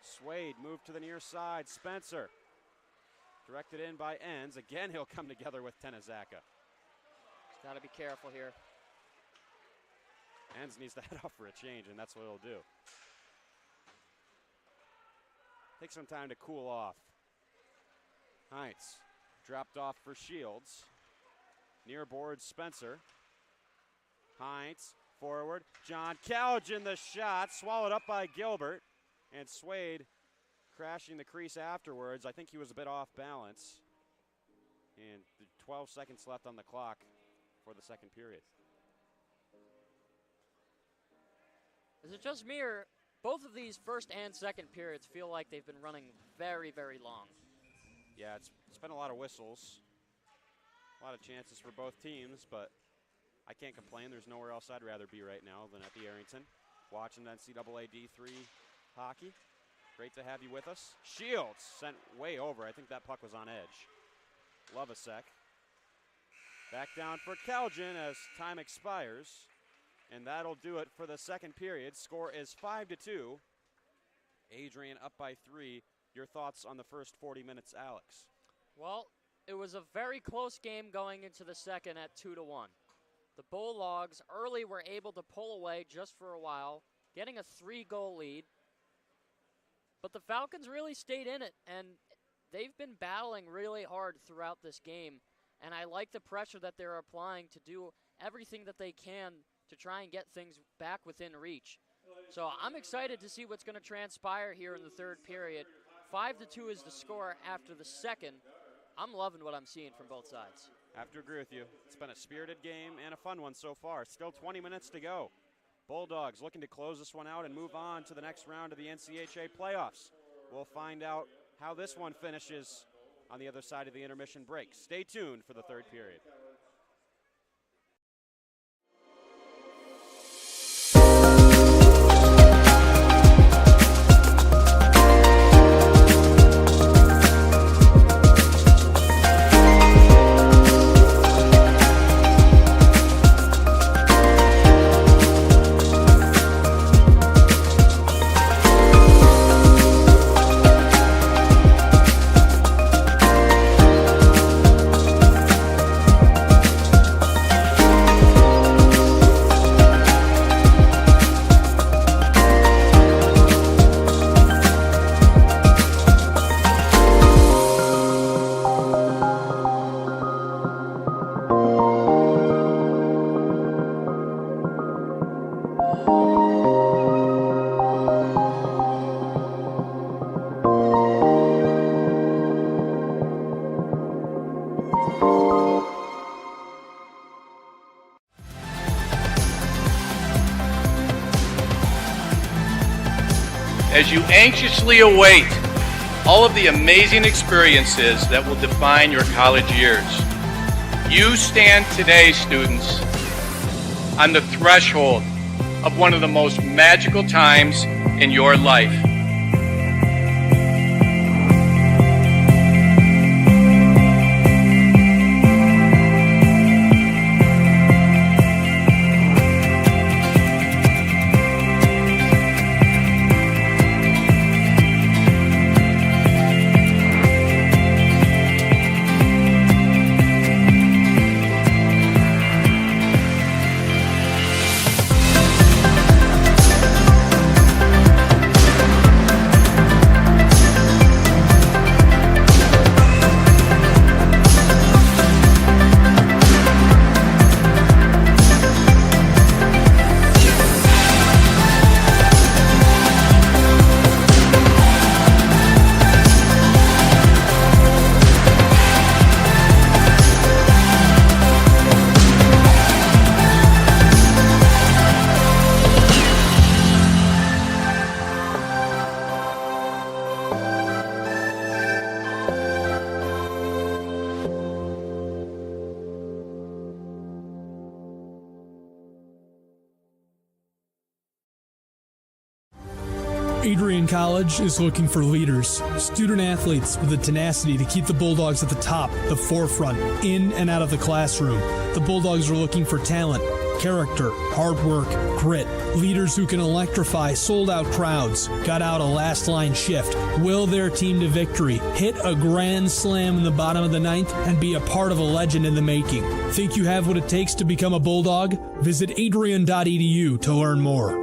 Swade moved to the near side. Spencer directed in by Enns. Again, he'll come together with Tenazaka. He's got to be careful here. Enns needs to head off for a change, and that's what he'll do. Take some time to cool off. Heinz dropped off for Shields. Near board, Spencer. Heinz, forward. John Calgin, the shot, swallowed up by Gilbert. And Swade crashing the crease afterwards. I think he was a bit off balance. And 12 seconds left on the clock for the second period. Is it just me, or both of these first and second periods feel like they've been running very, very long? Yeah, it's been a lot of whistles. A lot of chances for both teams, but I can't complain. There's nowhere else I'd rather be right now than at the Arrington, watching NCAA D3 hockey. Great to have you with us. Shields sent way over. I think that puck was on edge. Lovasek. Back down for Calgin as time expires. And that'll do it for the second period. Score is 5-2. Adrian up by 3. Your thoughts on the first 40 minutes, Alex? Well, it was a very close game going into the second at 2-1. The Bulldogs early were able to pull away just for a while, getting a 3-goal lead. But the Falcons really stayed in it, and they've been battling really hard throughout this game. And I like the pressure that they're applying to do everything that they can to try and get things back within reach. So I'm excited to see what's going to transpire here in the third period. 5-2 is the score after the second. I'm loving what I'm seeing from both sides. I have to agree with you. It's been a spirited game and a fun one so far. Still 20 minutes to go. Bulldogs looking to close this one out and move on to the next round of the NCAA playoffs. We'll find out how this one finishes on the other side of the intermission break. Stay tuned for the third period. As you anxiously await all of the amazing experiences that will define your college years, you stand today, students, on the threshold of one of the most magical times in your life. Adrian College is looking for leaders, student athletes with the tenacity to keep the Bulldogs at the top, the forefront, in and out of the classroom. The Bulldogs are looking for talent, character, hard work, grit, leaders who can electrify sold-out crowds, gut out a last-line shift, will their team to victory, hit a grand slam in the bottom of the ninth, and be a part of a legend in the making. Think you have what it takes to become a Bulldog? Visit adrian.edu to learn more.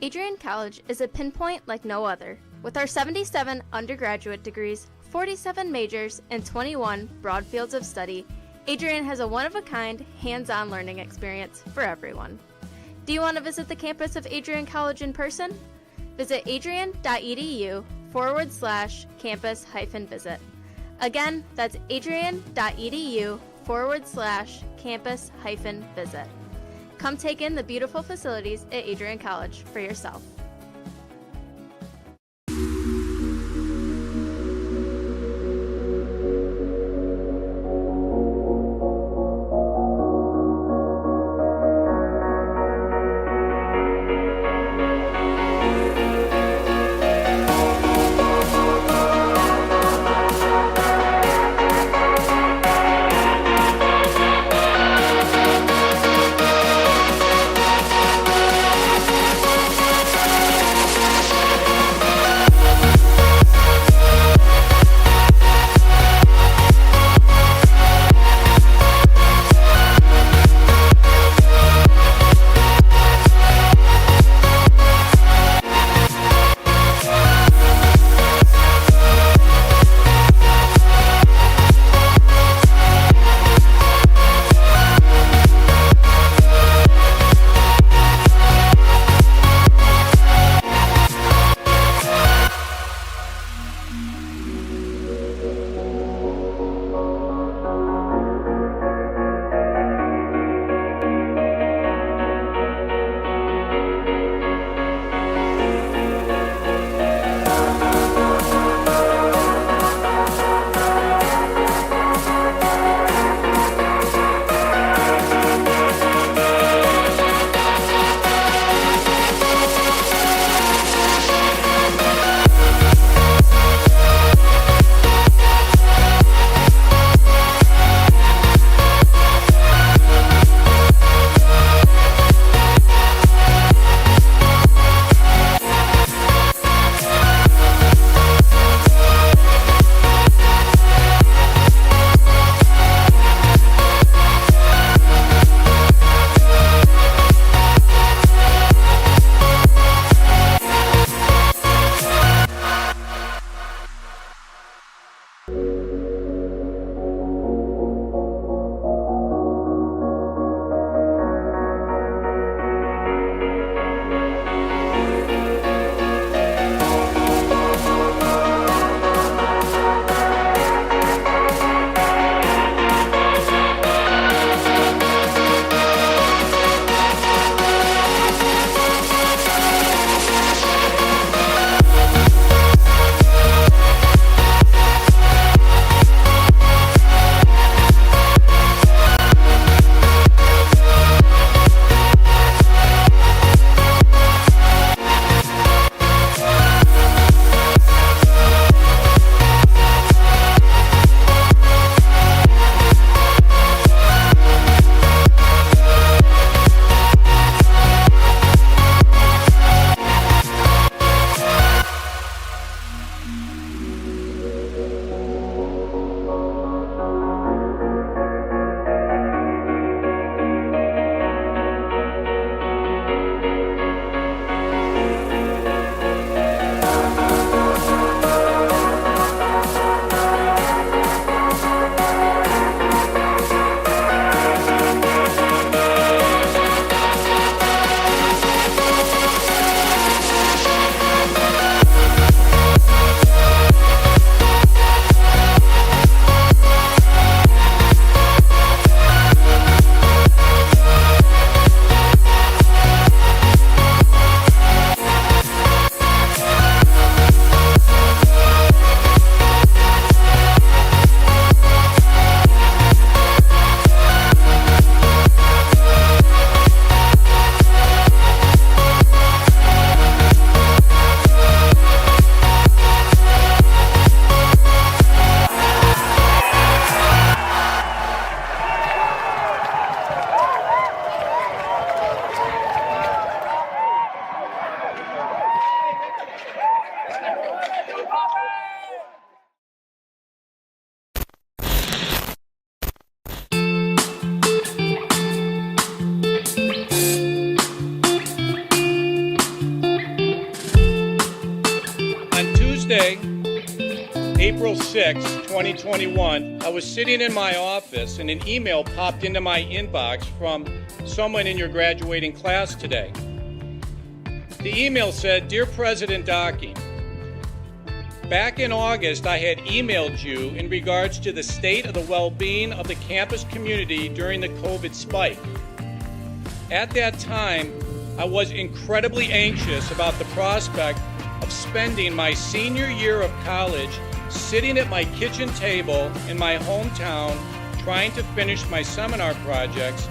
Adrian College is a pinpoint like no other. With our 77 undergraduate degrees, 47 majors, and 21 broad fields of study, Adrian has a one-of-a-kind, hands-on learning experience for everyone. Do you want to visit the campus of Adrian College in person? Visit adrian.edu adrian.edu/campus-visit. Again, that's adrian.edu/campus-visit. Come take in the beautiful facilities at Adrian College for yourself. Tuesday, April 6, 2021, I was sitting in my office and an email popped into my inbox from someone in your graduating class today. The email said, "Dear President Docking, Back in August, I had emailed you in regards to the state of the well-being of the campus community during the COVID spike. At that time, I was incredibly anxious about the prospect of spending my senior year of college sitting at my kitchen table in my hometown trying to finish my seminar projects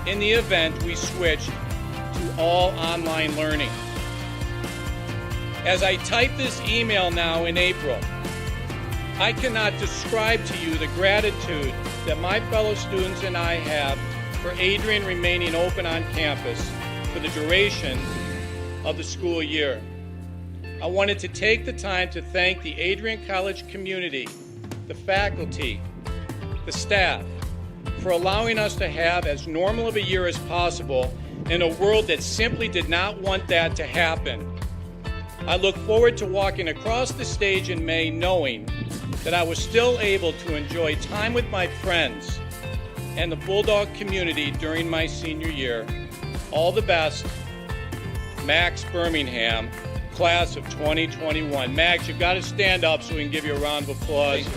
in the event we switched to all online learning. As I type this email now in April, I cannot describe to you the gratitude that my fellow students and I have for Adrian remaining open on campus for the duration of the school year. I wanted to take the time to thank the Adrian College community, the faculty, the staff, for allowing us to have as normal of a year as possible in a world that simply did not want that to happen. I look forward to walking across the stage in May knowing that I was still able to enjoy time with my friends and the Bulldog community during my senior year. All the best, Max Birmingham, class of 2021. Max, you've got to stand up so we can give you a round of applause.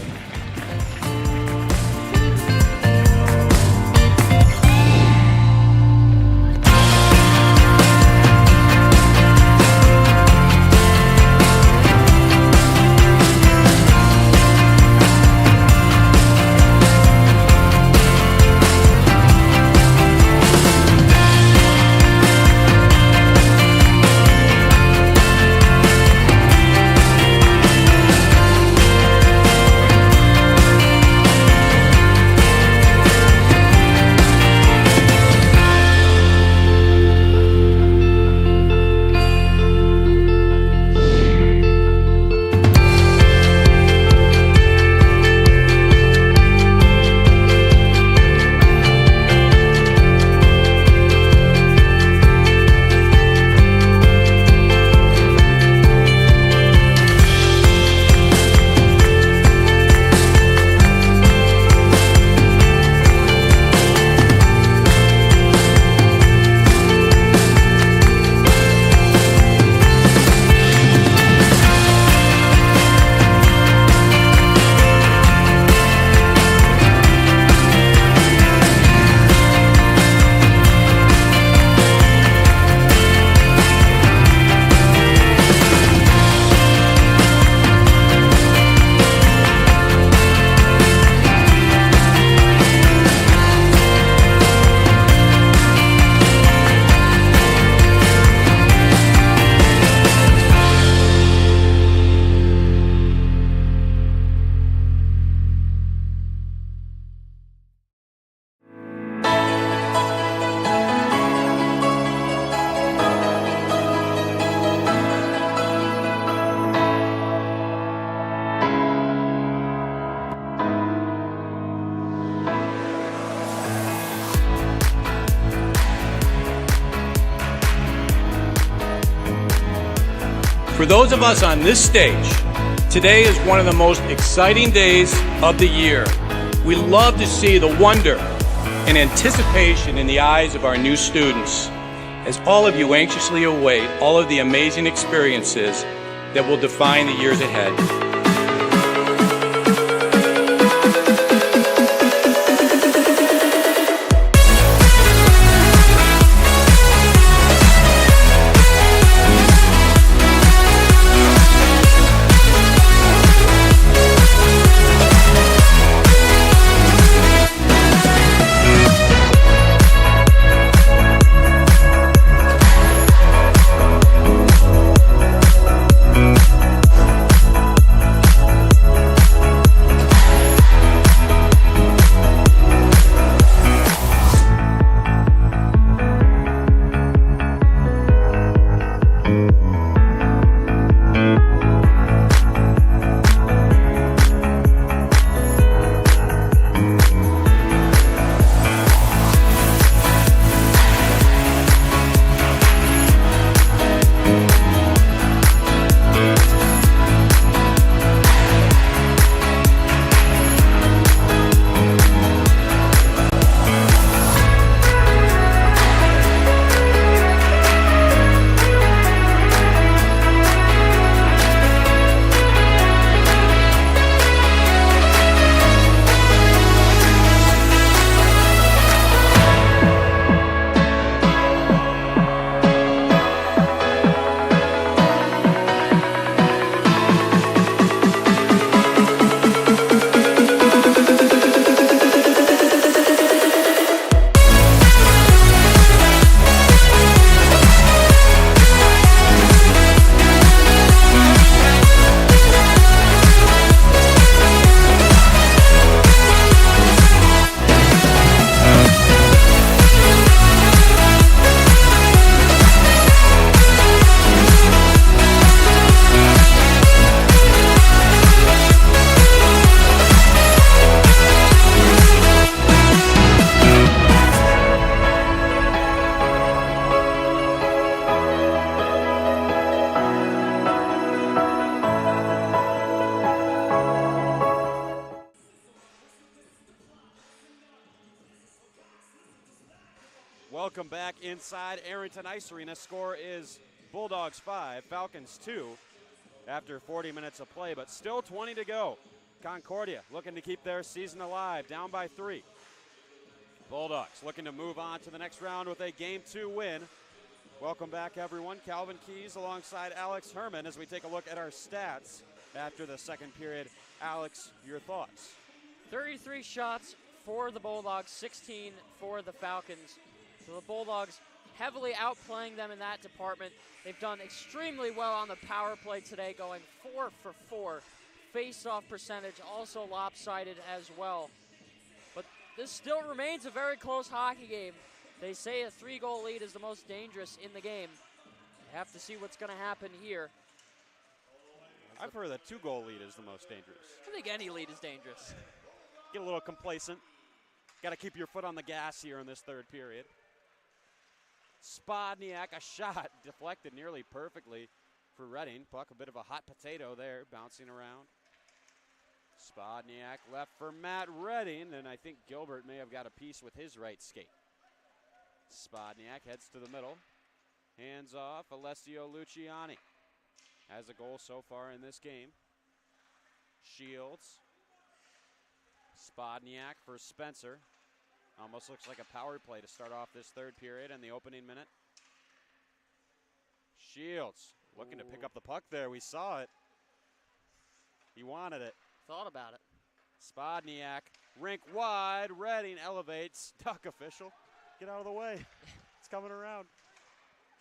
For those of us on this stage, today is one of the most exciting days of the year. We love to see the wonder and anticipation in the eyes of our new students, as all of you anxiously await all of the amazing experiences that will define the years ahead. Welcome back inside Arrington Ice Arena. Score is Bulldogs 5, Falcons 2 after 40 minutes of play, but still 20 to go. Concordia looking to keep their season alive, down by 3. Bulldogs looking to move on to the next round with a Game 2 win. Welcome back, everyone. Calvin Keys alongside Alex Herman as we take a look at our stats after the second period. Alex, your thoughts? 33 shots for the Bulldogs, 16 for the Falcons. So the Bulldogs heavily outplaying them in that department. They've done extremely well on the power play today, going 4 for 4. Face-off percentage also lopsided as well. But this still remains a very close hockey game. They say a 3-goal lead is the most dangerous in the game. You have to see what's going to happen here. I've heard a 2-goal lead is the most dangerous. I think any lead is dangerous. Get a little complacent. Got to keep your foot on the gas here in this third period. Spodniak, a shot deflected nearly perfectly for Reading. Puck, a bit of a hot potato there, bouncing around. Spodniak left for Matt Reading, and I think Gilbert may have got a piece with his right skate. Spodniak heads to the middle. Hands off, Alessio Luciani has a goal so far in this game. Shields. Spodniak for Spencer. Almost looks like a power play to start off this third period and the opening minute. Shields looking to pick up the puck there. We saw it. He wanted it. Thought about it. Spodniak, rink wide. Reading elevates. Duck official. Get out of the way. It's coming around.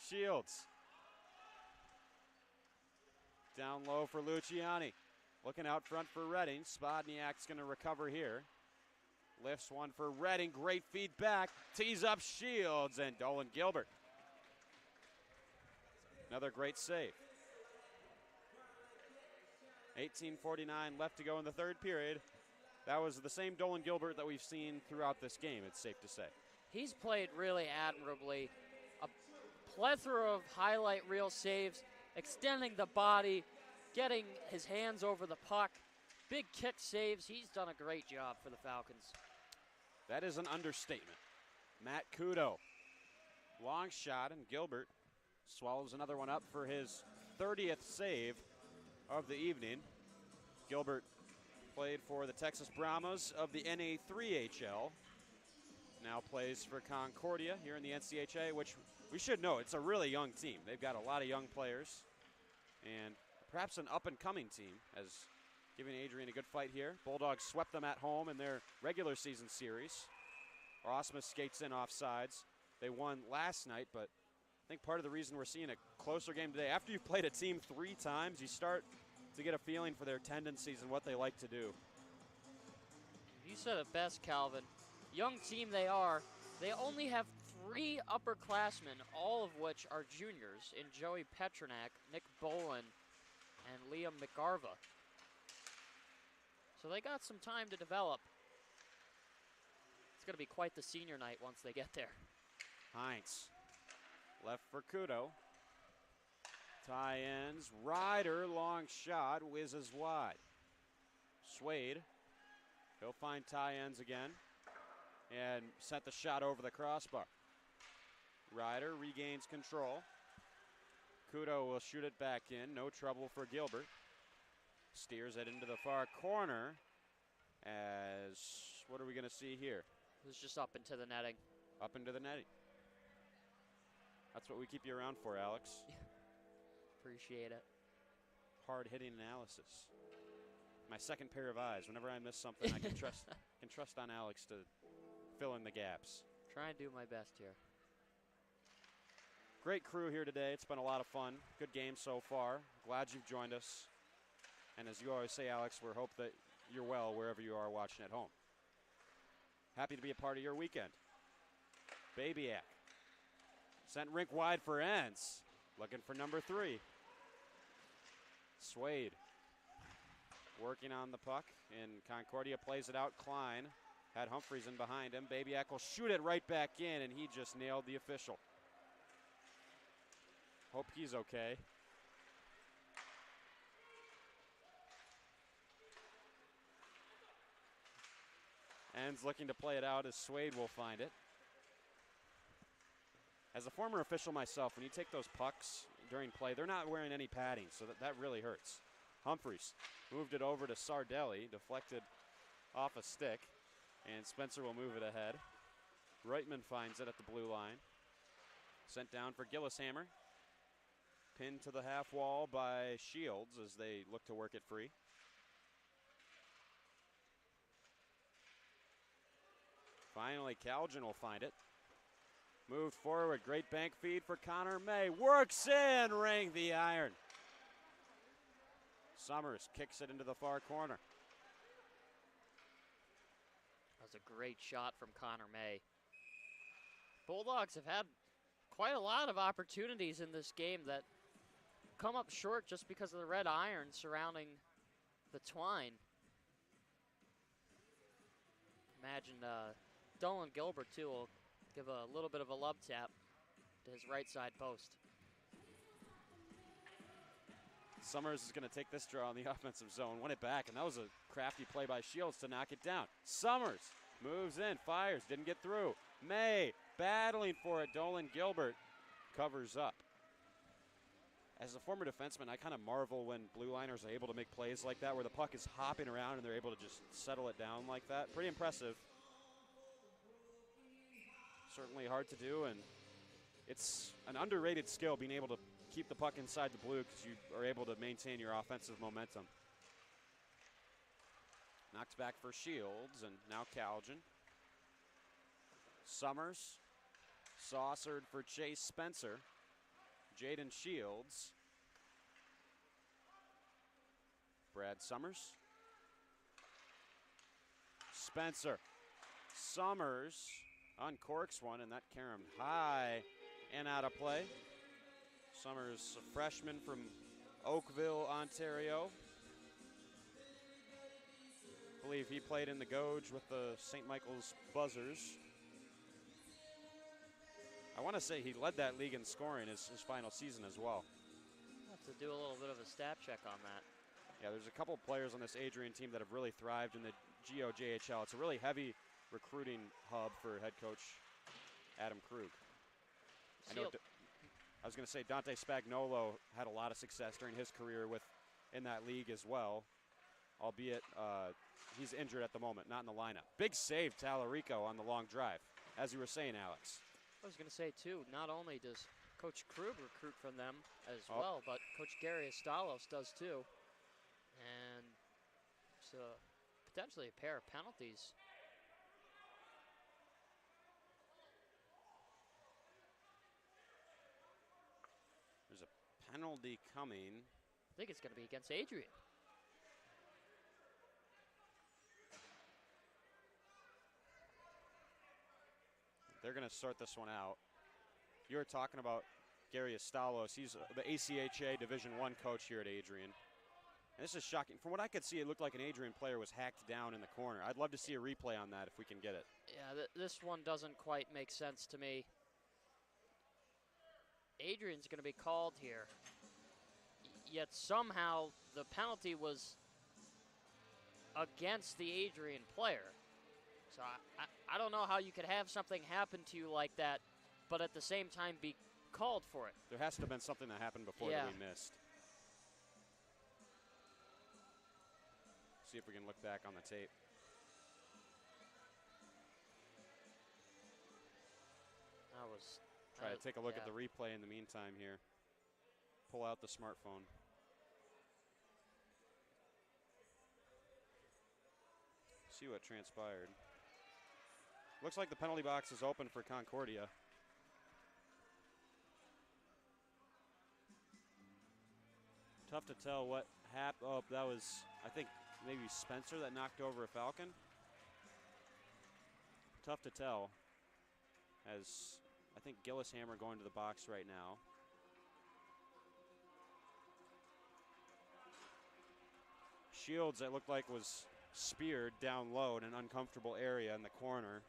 Shields. Down low for Luciani. Looking out front for Reading. Spodniak's going to recover here. Lifts one for Reading. Great feedback. Tees up Shields and Dolan Gilbert. Another great save. 18:49 left to go in the third period. That was the same Dolan Gilbert that we've seen throughout this game, it's safe to say. He's played really admirably. A plethora of highlight reel saves, extending the body, getting his hands over the puck. Big kick saves. He's done a great job for the Falcons. That is an understatement. Matt Kudo. Long shot, and Gilbert swallows another one up for his 30th save of the evening. Gilbert played for the Texas Brahmas of the NA3HL. Now plays for Concordia here in the NCAA, which we should know, it's a really young team. They've got a lot of young players and perhaps an up-and-coming team, as giving Adrian a good fight here. Bulldogs swept them at home in their regular season series. Osmus skates in offsides. They won last night, but I think part of the reason we're seeing a closer game today, after you've played a team 3 times, you start to get a feeling for their tendencies and what they like to do. You said it best, Calvin. Young team they are. They only have 3 upperclassmen, all of which are juniors, in Joey Petronak, Nick Bolin, and Liam McGarva. So they got some time to develop. It's going to be quite the senior night once they get there. Heinz left for Kudo. Tie ends. Ryder, long shot, whizzes wide. Swade, he'll find tie ends again and sent the shot over the crossbar. Ryder regains control. Kudo will shoot it back in. No trouble for Gilbert. Steers it into the far corner. As, what are we going to see here? It was just up into the netting. Up into the netting. That's what we keep you around for, Alex. Appreciate it. Hard-hitting analysis. My second pair of eyes. Whenever I miss something, I can trust on Alex to fill in the gaps. Try and do my best here. Great crew here today. It's been a lot of fun. Good game so far. Glad you've joined us. And as you always say, Alex, we hope that you're well wherever you are watching at home. Happy to be a part of your weekend. Babyak. Sent rink wide for ends. Looking for number 3. Swade. Working on the puck, and Concordia plays it out. Klein had Humphreys in behind him. Babyak will shoot it right back in, and he just nailed the official. Hope he's okay. Ends looking to play it out as Swade will find it. As a former official myself, when you take those pucks during play, they're not wearing any padding, so that really hurts. Humphreys moved it over to Sardelli, deflected off a stick, and Spencer will move it ahead. Reitman finds it at the blue line. Sent down for Gillishammer. Pinned to the half wall by Shields as they look to work it free. Finally, Calgin will find it. Moved forward, great bank feed for Connor May. Works in, rang the iron. Summers kicks it into the far corner. That was a great shot from Connor May. Bulldogs have had quite a lot of opportunities in this game that come up short just because of the red iron surrounding the twine. Imagine Dolan Gilbert, too, will give a little bit of a love tap to his right side post. Summers is going to take this draw in the offensive zone, won it back, and that was a crafty play by Shields to knock it down. Summers moves in, fires, didn't get through. May battling for it. Dolan Gilbert covers up. As a former defenseman, I kind of marvel when blue liners are able to make plays like that where the puck is hopping around and they're able to just settle it down like that. Pretty impressive. Certainly hard to do, and it's an underrated skill being able to keep the puck inside the blue because you are able to maintain your offensive momentum. Knocked back for Shields, and now Calgin. Summers, saucered for Chase Spencer. Jaden Shields. Brad Summers. Spencer. Summers uncorks one, and that caromed high and out of play. Summers, a freshman from Oakville, Ontario. I believe he played in the Gouge with the St. Michael's Buzzers. I want to say he led that league in scoring his final season as well. I'll have to do a little bit of a stat check on that. Yeah, there's a couple of players on this Adrian team that have really thrived in the GOJHL. It's a really heavy recruiting hub for head coach Adam Krug. I was going to say Dante Spagnuolo had a lot of success during his career in that league as well, albeit he's injured at the moment, not in the lineup. Big save, Tallarico on the long drive, as you were saying, Alex. I was going to say, too, not only does Coach Krug recruit from them as well, but Coach Gary Estalos does, too. And so potentially a pair of penalties. There's a penalty coming. I think it's going to be against Adrian. They're going to start this one out. You were talking about Gary Estalos. He's the ACHA Division I coach here at Adrian. And this is shocking. From what I could see, it looked like an Adrian player was hacked down in the corner. I'd love to see a replay on that if we can get it. Yeah, this one doesn't quite make sense to me. Adrian's going to be called here. Yet somehow the penalty was against the Adrian player. So I don't know how you could have something happen to you like that, but at the same time be called for it. There has to have been something that happened before that we missed. See if we can look back on the tape. Try to take a look at the replay in the meantime here. Pull out the smartphone. See what transpired. Looks like the penalty box is open for Concordia. Tough to tell what happened. Oh, that was, I think, maybe Spencer that knocked over a Falcon. Tough to tell, as I think Gillishammer going to the box right now. Shields, it looked like, was speared down low in an uncomfortable area in the corner.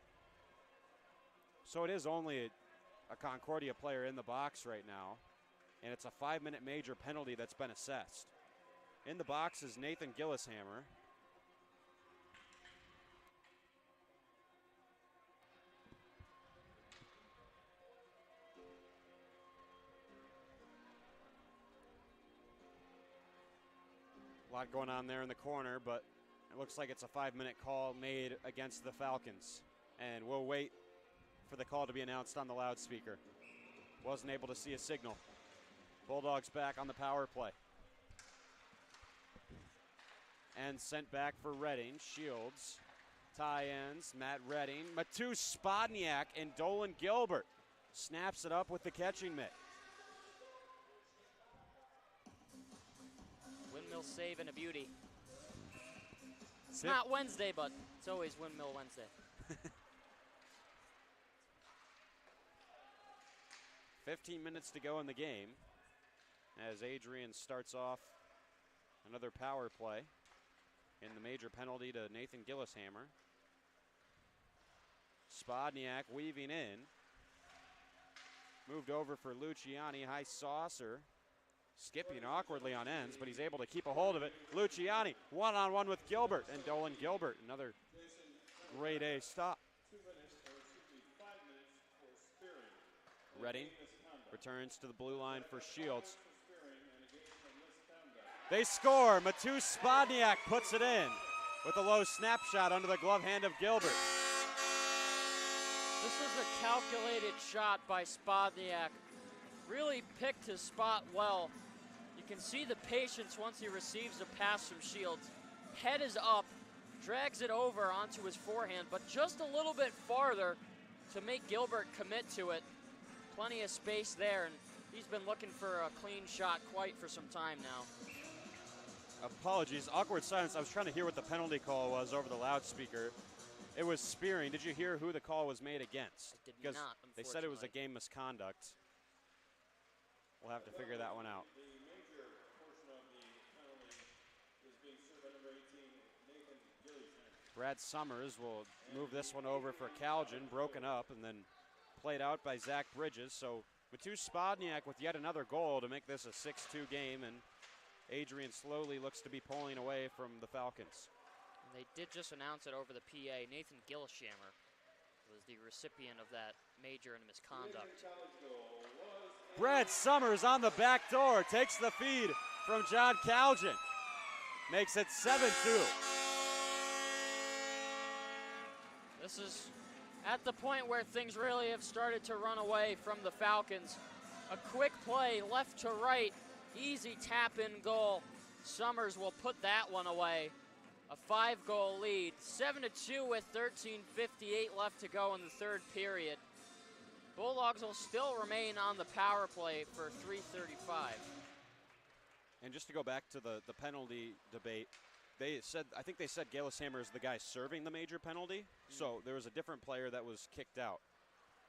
So it is only a Concordia player in the box right now, and it's a 5-minute major penalty that's been assessed. In the box is Nathan Gillishammer. A lot going on there in the corner, but it looks like it's a 5-minute call made against the Falcons. And we'll wait for the call to be announced on the loudspeaker. Wasn't able to see a signal. Bulldogs back on the power play. And sent back for Redding. Shields. Tie ends. Matt Redding. Matu Spodniak and Dolan Gilbert. Snaps it up with the catching mitt. Windmill save and a beauty. It's not Wednesday, but it's always Windmill Wednesday. 15 minutes to go in the game as Adrian starts off another power play in the major penalty to Nathan Gillishammer. Spodniak weaving in. Moved over for Luciani, high saucer. Skipping awkwardly on ends, but he's able to keep a hold of it. Luciani, one-on-one with Gilbert, and Dolan Gilbert, another grade A stop. Redding returns to the blue line for Shields. They score. Matu Spodniak puts it in with a low snapshot under the glove hand of Gilbert. This was a calculated shot by Spodniak. Really picked his spot well. You can see the patience once he receives a pass from Shields. Head is up, drags it over onto his forehand, but just a little bit farther to make Gilbert commit to it. Plenty of space there, and he's been looking for a clean shot quite for some time now. Apologies, awkward silence. I was trying to hear what the penalty call was over the loudspeaker. It was spearing. Did you hear who the call was made against? I did because not, they said it was a game misconduct. We'll have to figure that one out. Brad Summers will move this one over for Calgin, broken up and then played out by Zach Bridges. So Matu Spodniak with yet another goal to make this a 6-2 game, and Adrian slowly looks to be pulling away from the Falcons. And they did just announce it over the PA. Nathan Gillishammer was the recipient of that major and misconduct. Brad Summers on the back door, takes the feed from John Calgin. Makes it 7-2. This is at the point where things really have started to run away from the Falcons. A quick play left to right, easy tap-in goal. Summers will put that one away. A 5-goal lead, 7-2 with 13:58 left to go in the third period. Bulldogs will still remain on the power play for 3:35. And just to go back to the penalty debate, I think they said Gillishammer is the guy serving the major penalty. So there was a different player that was kicked out,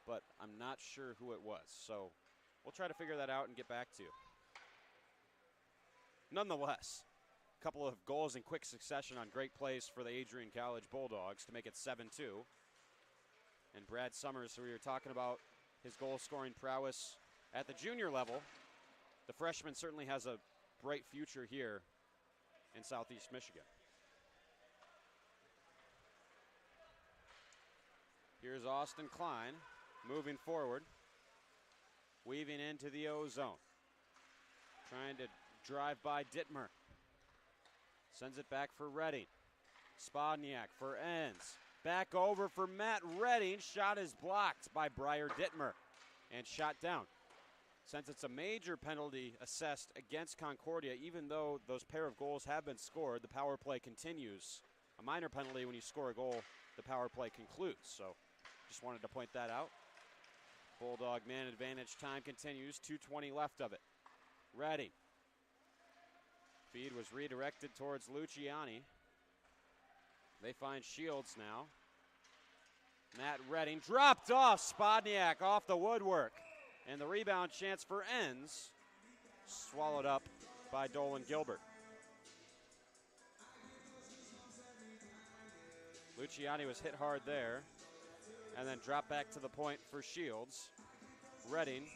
but I'm not sure who it was. So we'll try to figure that out and get back to you. Nonetheless, a couple of goals in quick succession on great plays for the Adrian College Bulldogs to make it 7-2. And Brad Summers, who we were talking about his goal-scoring prowess at the junior level, the freshman certainly has a bright future here in Southeast Michigan. Here's Austin Klein moving forward, weaving into the O-zone, trying to drive by Dittmer. Sends it back for Redding. Spodniak for ends. Back over for Matt Redding. Shot is blocked by Briar Dittmer and shot down. Since it's a major penalty assessed against Concordia, even though those pair of goals have been scored, the power play continues. A minor penalty, when you score a goal, the power play concludes. So just wanted to point that out. Bulldog man advantage time continues. 2:20 left of it. Redding. Feed was redirected towards Luciani. They find Shields now. Matt Redding dropped off. Spodniak off the woodwork. And the rebound chance for ends swallowed up by Dolan Gilbert. Luciani was hit hard there and then dropped back to the point for Shields. Redding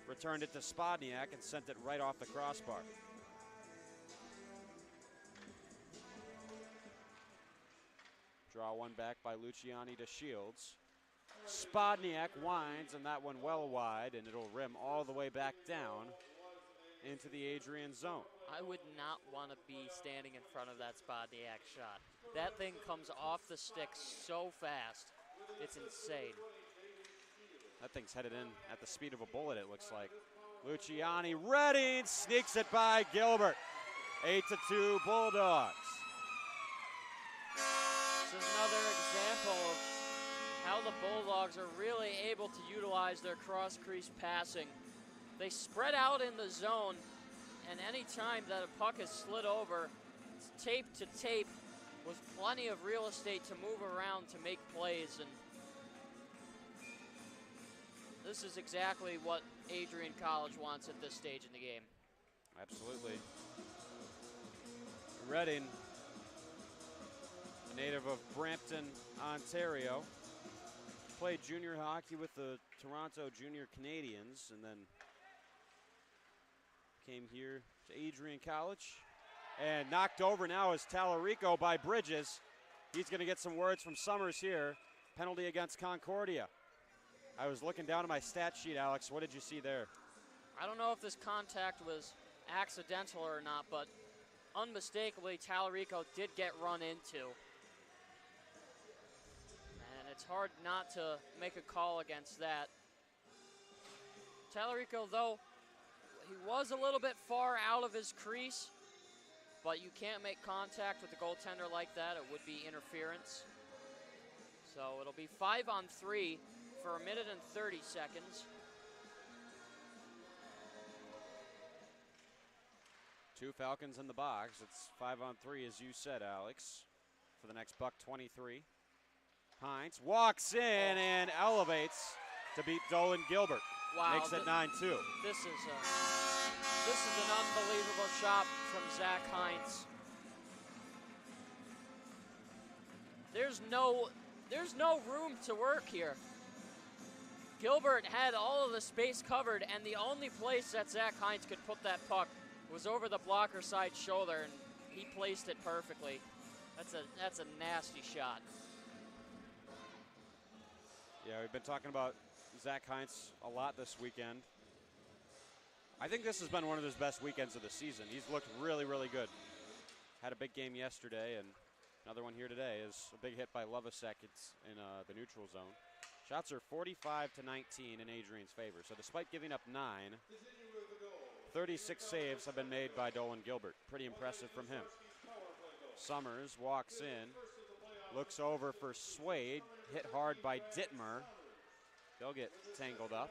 returned it to Spodniak and sent it right off the crossbar. Draw one back by Luciani to Shields. Spodniak winds, and that one well wide, and it'll rim all the way back down into the Adrian zone. I would not want to be standing in front of that Spodniak shot. That thing comes off the stick so fast. It's insane. That thing's headed in at the speed of a bullet, it looks like. Luciani ready, sneaks it by Gilbert. 8-2 Bulldogs. This is another example of how the Bulldogs are really able to utilize their cross-crease passing. They spread out in the zone, and any time that a puck is slid over, it's tape to tape with plenty of real estate to move around to make plays. And this is exactly what Adrian College wants at this stage in the game. Absolutely. Redding, a native of Brampton, Ontario, played junior hockey with the Toronto Junior Canadians and then came here to Adrian College. And knocked over now is Tallarico by Bridges. He's going to get some words from Summers here. Penalty against Concordia. I was looking down at my stat sheet, Alex. What did you see there? I don't know if this contact was accidental or not, but unmistakably Tallarico did get run into. And it's hard not to make a call against that. Tallarico, though, he was a little bit far out of his crease, but you can't make contact with the goaltender like that. It would be interference. So it'll be 5-on-3 for 1 minute and 30 seconds. Two Falcons in the box. It's 5-on-3, as you said, Alex, for the next $1.23. Hines walks in and elevates to beat Dolan Gilbert. Wow, makes it 9-2. This is an unbelievable shot from Zach Hines. There's no room to work here. Gilbert had all of the space covered, and the only place that Zach Hines could put that puck was over the blocker side shoulder, and he placed it perfectly. That's a nasty shot. Yeah, we've been talking about Zach Hines a lot this weekend. I think this has been one of his best weekends of the season. He's looked really, really good. Had a big game yesterday, and another one here today is a big hit by Lovasek. It's in the neutral zone. Shots are 45-19 in Adrian's favor. So despite giving up 9, 36 saves have been made by Dolan Gilbert. Pretty impressive from him. Summers walks in, looks over for Swade, hit hard by Dittmer. They'll get tangled up.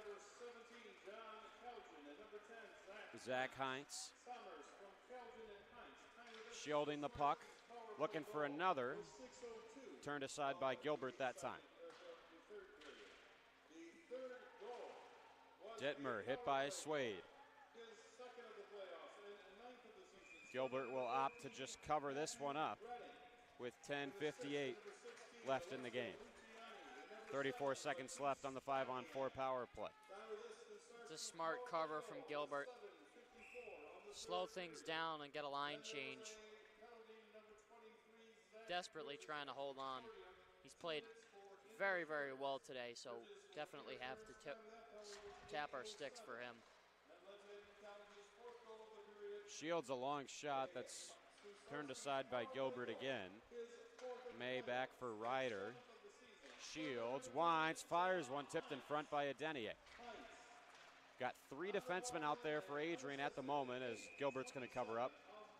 Zach Hines shielding the puck, looking for another. Turned aside by Gilbert that time. Dittmer hit by Swade. Gilbert will opt to just cover this one up with 10:58 left in the game. 34 seconds left on the 5-on-4 power play. It's a smart cover from Gilbert. Slow things down and get a line change. Desperately trying to hold on. He's played very, very well today, so definitely have to tap our sticks for him. Shields a long shot that's turned aside by Gilbert again. May back for Ryder. Shields winds, fires one, tipped in front by Adenier. Got 3 defensemen out there for Adrian at the moment as Gilbert's going to cover up.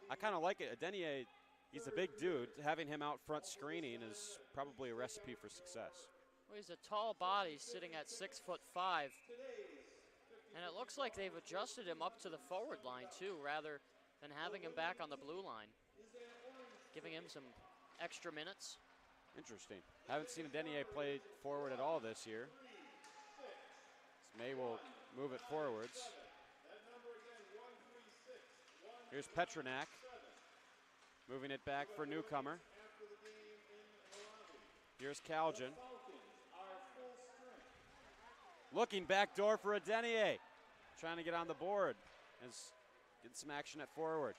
I kind of like it. Adenier, he's a big dude. Having him out front screening is probably a recipe for success. Well, he's a tall body sitting at 6'5", and it looks like they've adjusted him up to the forward line too, rather than having him back on the blue line, giving him some extra minutes. Interesting. Haven't seen Adenier play forward at all this year. May will move it forwards. Here's Petronak, moving it back for newcomer. Here's Kaljan. Looking back door for Adenier. Trying to get on the board. Get some action at forward.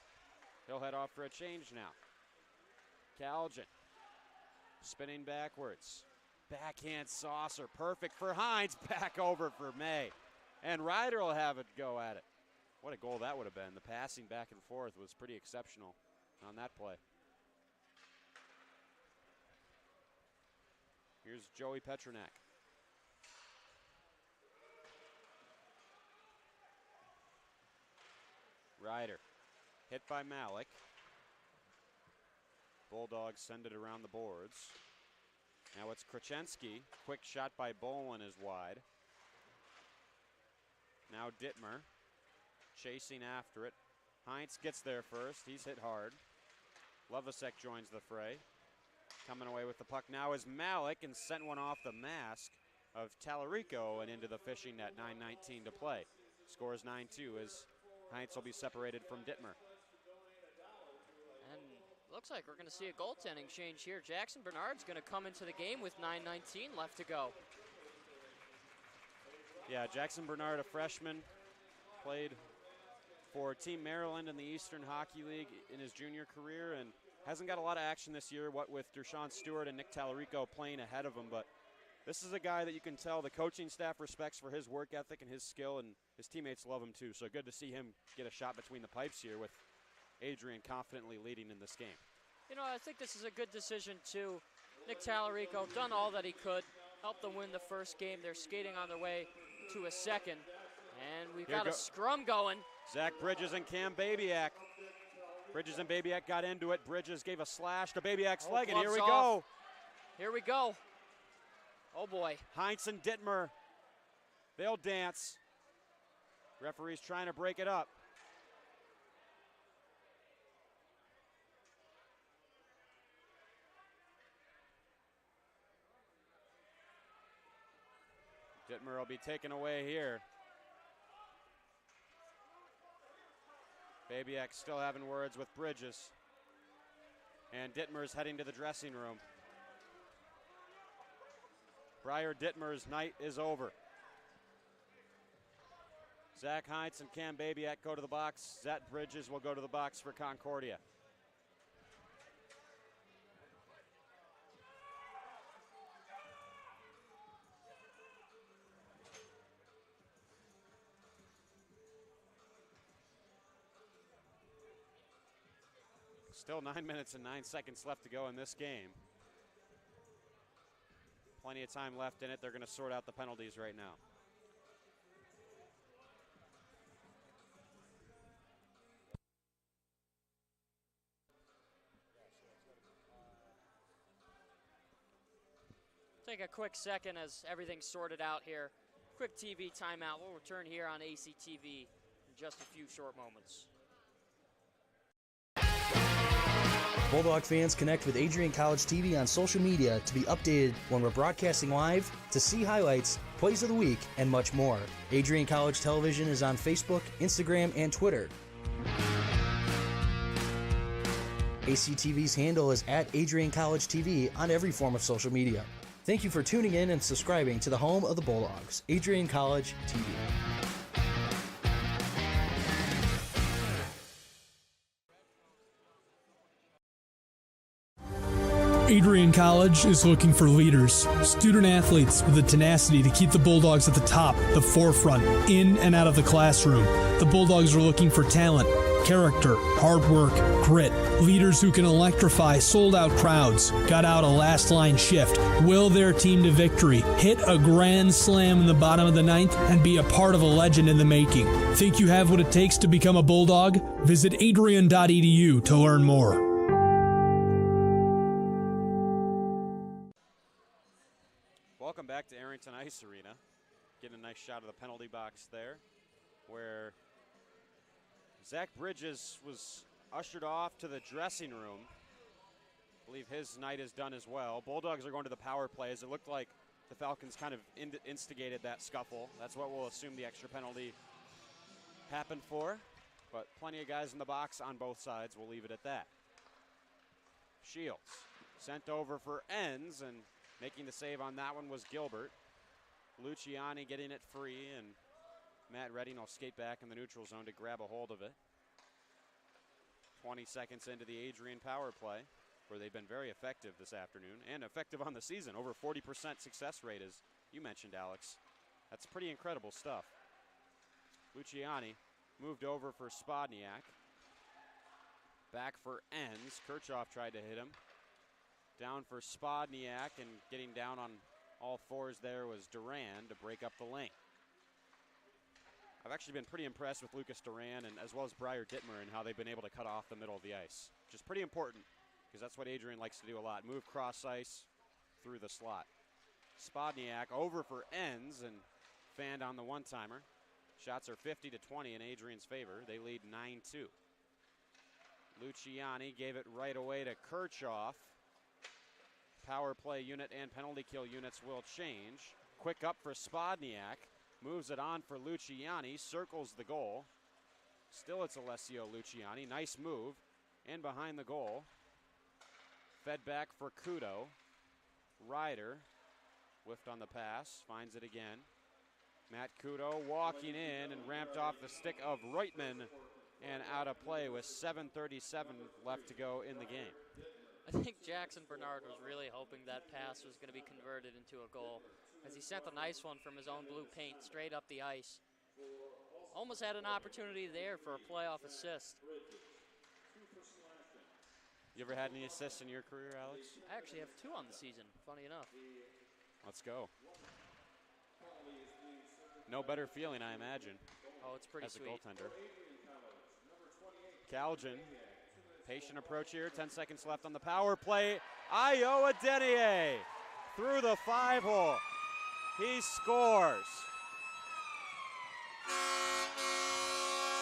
He'll head off for a change now. Kaljan. Spinning backwards. Backhand saucer. Perfect for Hines. Back over for May. And Ryder will have it go at it. What a goal that would have been. The passing back and forth was pretty exceptional on that play. Here's Joey Petronak. Ryder, hit by Malik. Bulldogs send it around the boards. Now it's Krachensky. Quick shot by Bolin is wide. Now Dittmer chasing after it. Heinz gets there first. He's hit hard. Lovasek joins the fray. Coming away with the puck now is Malik and sent one off the mask of Tallarico and into the fishing net. 9:19 to play. Scores 9-2 as Heinz will be separated from Dittmer. And looks like we're going to see a goaltending change here. Jackson Bernard's going to come into the game with 9:19 left to go. Yeah, Jackson Bernard, a freshman, played for Team Maryland in the Eastern Hockey League in his junior career and hasn't got a lot of action this year, what with Dershawn Stewart and Nick Tallarico playing ahead of him. But this is a guy that you can tell the coaching staff respects for his work ethic and his skill, and his teammates love him too. So good to see him get a shot between the pipes here with Adrian confidently leading in this game. You know, I think this is a good decision too. Nick Tallarico done all that he could, helped them win the first game. They're skating on their way to a second, and we've got a scrum going. Zach Bridges and Cam Babiak. Bridges and Babiak got into it. Bridges gave a slash to Babiak's leg, and here we go. Here we go. Oh boy. Heinz and Dittmer, they'll dance. Referee's trying to break it up. Dittmer will be taken away here. Babiak still having words with Bridges. And Dittmer's heading to the dressing room. Briar Dittmer's night is over. Zach Heinz and Cam Babiak go to the box. Zach Bridges will go to the box for Concordia. Still 9 minutes and 9 seconds left to go in this game. Plenty of time left in it. They're going to sort out the penalties right now. Take a quick second as everything's sorted out here. Quick TV timeout. We'll return here on ACTV in just a few short moments. Bulldog fans, connect with Adrian College TV on social media to be updated when we're broadcasting live, to see highlights, plays of the week, and much more. Adrian College Television is on Facebook, Instagram, and Twitter. ACTV's handle is at Adrian College TV on every form of social media. Thank you for tuning in and subscribing to the home of the Bulldogs, Adrian College TV. Adrian College is looking for leaders, student athletes with the tenacity to keep the Bulldogs at the top, the forefront, in and out of the classroom. The Bulldogs are looking for talent, character, hard work, grit, leaders who can electrify sold-out crowds, got out a last-line shift, will their team to victory, hit a grand slam in the bottom of the ninth, and be a part of a legend in the making. Think you have what it takes to become a Bulldog? Visit adrian.edu to learn more. Welcome back to Arrington Ice Arena. Getting a nice shot of the penalty box there, where Zach Bridges was ushered off to the dressing room. I believe his night is done as well. Bulldogs are going to the power plays. It looked like the Falcons kind of instigated that scuffle. That's what we'll assume the extra penalty happened for. But plenty of guys in the box on both sides. We'll leave it at that. Shields sent over for ends, and making the save on that one was Gilbert. Luciani getting it free, and Matt Redding will skate back in the neutral zone to grab a hold of it. 20 seconds into the Adrian power play, where they've been very effective this afternoon, and effective on the season. Over 40% success rate, as you mentioned, Alex. That's pretty incredible stuff. Luciani moved over for Spodniak. Back for Enns. Kirchhoff tried to hit him. Down for Spodniak, and getting down on all fours there was Duran to break up the lane. I've actually been pretty impressed with Lucas Duran and as well as Breyer Dittmer and how they've been able to cut off the middle of the ice, which is pretty important because that's what Adrian likes to do a lot. Move cross ice through the slot. Spodniak over for Enns and fanned on the one-timer. Shots are 50-20 in Adrian's favor. They lead 9-2. Luciani gave it right away to Kirchhoff. Power play unit and penalty kill units will change. Quick up for Spodniak. Moves it on for Luciani. Circles the goal. Still it's Alessio Luciani. Nice move. In behind the goal. Fed back for Kudo. Ryder whiffed on the pass. Finds it again. Matt Kudo walking in and ramped off the stick of Reutman and out of play with 7:37 left to go in the game. I think Jackson Bernard was really hoping that pass was going to be converted into a goal, as he sent a nice one from his own blue paint straight up the ice. Almost had an opportunity there for a playoff assist. You ever had any assists in your career, Alex? I actually have 2 on the season, funny enough. Let's go. No better feeling, I imagine. Oh, it's pretty sweet. As a goaltender. Calgin, patient approach here. 10 seconds left on the power play. Iowa Denier through the 5-hole. He scores.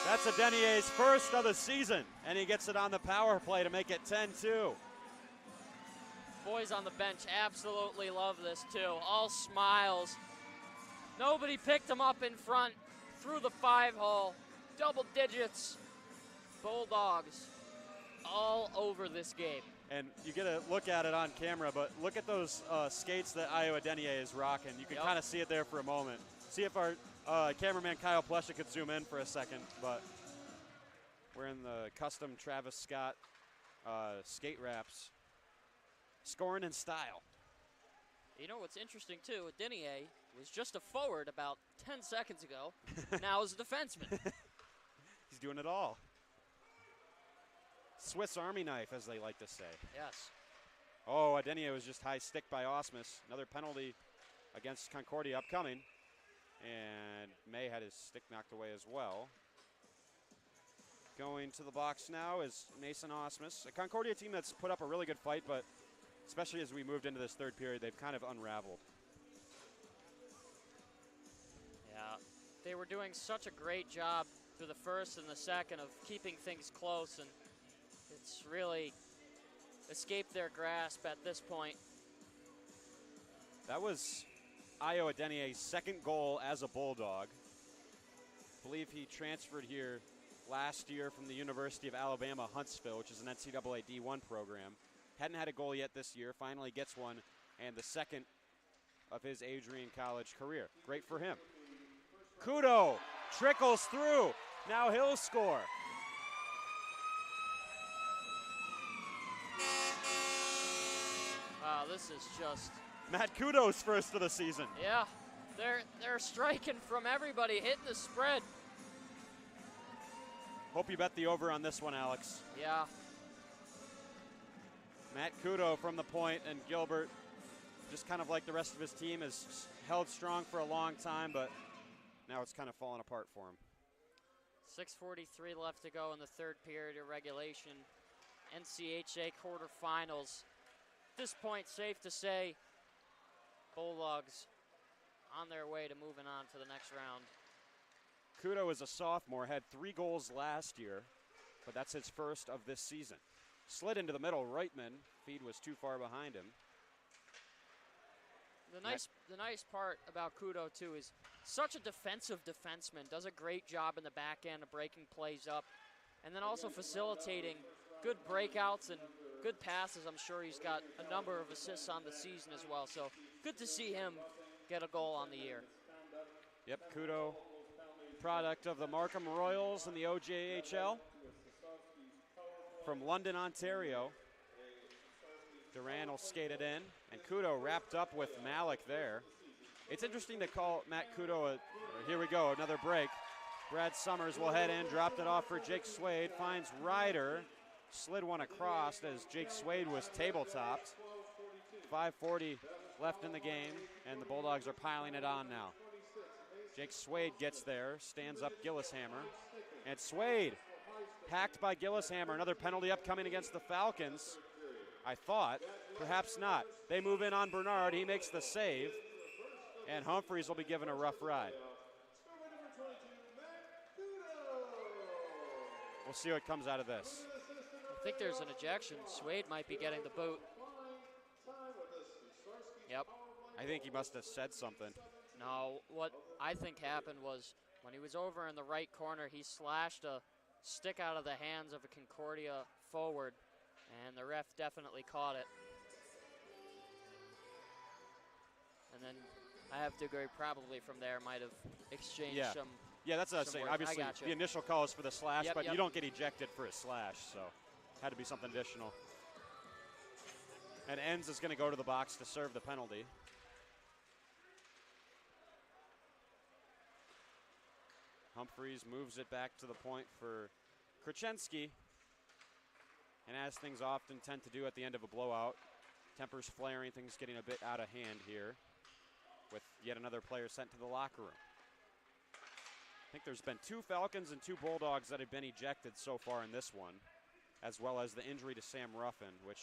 That's a Denier's first of the season, and he gets it on the power play to make it 10-2. Boys on the bench absolutely love this too. All smiles. Nobody picked him up in front through the 5-hole. Double digits. Bulldogs all over this game. And you get a look at it on camera, but look at those skates that Iowa Denier is rocking. You can kind of see it there for a moment. See if our cameraman Kyle Plesha could zoom in for a second, but wearing the custom Travis Scott skate wraps. Scoring in style. You know what's interesting too, Denier was just a forward about 10 seconds ago. Now is a defenseman. He's doing it all. Swiss Army knife, as they like to say. Yes. Oh, Denier was just high stick by Osmus. Another penalty against Concordia upcoming. And May had his stick knocked away as well. Going to the box now is Mason Osmus. A Concordia team that's put up a really good fight, but especially as we moved into this third period, they've kind of unraveled. Yeah, they were doing such a great job through the first and the second of keeping things close, and it's really escaped their grasp at this point. That was Iowa Denier's second goal as a Bulldog. I believe he transferred here last year from the University of Alabama, Huntsville, which is an NCAA D1 program. Hadn't had a goal yet this year, finally gets one, and the second of his Adrian College career. Great for him. Kudo trickles through. Now he'll score. Wow, this is just... Matt Kudo's first of the season. Yeah, they're striking from everybody, hitting the spread. Hope you bet the over on this one, Alex. Yeah. Matt Kudo from the point, and Gilbert, just kind of like the rest of his team, has held strong for a long time, but now it's kind of falling apart for him. 6:43 left to go in the third period of regulation. NCHA quarterfinals. At this point, safe to say, Bulldogs on their way to moving on to the next round. Kudo is a sophomore, had 3 goals last year, but that's his first of this season. Slid into the middle, Reutman. Feed was too far behind him. The nice part about Kudo, too, is such a defensive defenseman. Does a great job in the back end of breaking plays up, and then also facilitating good breakouts and good passes. I'm sure he's got a number of assists on the season as well. So good to see him get a goal on the year. Yep, Kudo, product of the Markham Royals and the OJHL. From London, Ontario. Duran will skate it in, and Kudo wrapped up with Malik there. It's interesting to call Matt Kudo here we go, another break. Brad Summers will head in, dropped it off for Jake Swade, finds Ryder, slid one across as Jake Swade was tabletopped. 5:40 left in the game, and the Bulldogs are piling it on now. Jake Swade gets there, stands up Gillishammer, and Swade hacked by Gillishammer. Another penalty upcoming against the Falcons. I thought, perhaps not. They move in on Bernard, he makes the save, and Humphreys will be given a rough ride. We'll see what comes out of this. I think there's an ejection. Swade might be getting the boot. Yep. I think he must have said something. No, what I think happened was when he was over in the right corner, he slashed a stick out of the hands of a Concordia forward, and the ref definitely caught it. And then I have to agree, probably from there might have exchanged some. Yeah, that's what I was saying. words. Obviously, the initial call is for the slash, Yep, but yep. you don't get ejected for a slash, so had to be something additional. And Enns is going to go to the box to serve the penalty. Humphreys moves it back to the point for Krachenski. And as things often tend to do at the end of a blowout, tempers flaring, things getting a bit out of hand here with yet another player sent to the locker room. I think there's been 2 Falcons and 2 Bulldogs that have been ejected so far in this one, as well as the injury to Sam Ruffin, which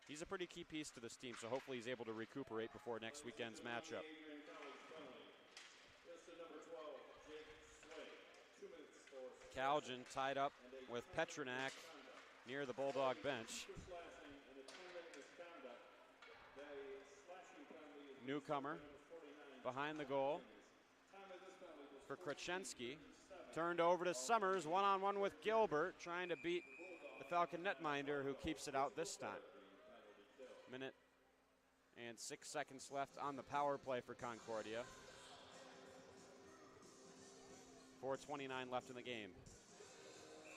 he's a pretty key piece to this team, so hopefully he's able to recuperate before next weekend's matchup. Calgin tied up with Petronak near the Bulldog bench. Newcomer behind the goal for Krachenski. Turned over to Summers, one-on-one with Gilbert, trying to beat the Falcon netminder, who keeps it out this time. Minute and 6 seconds left on the power play for Concordia. 4:29 left in the game.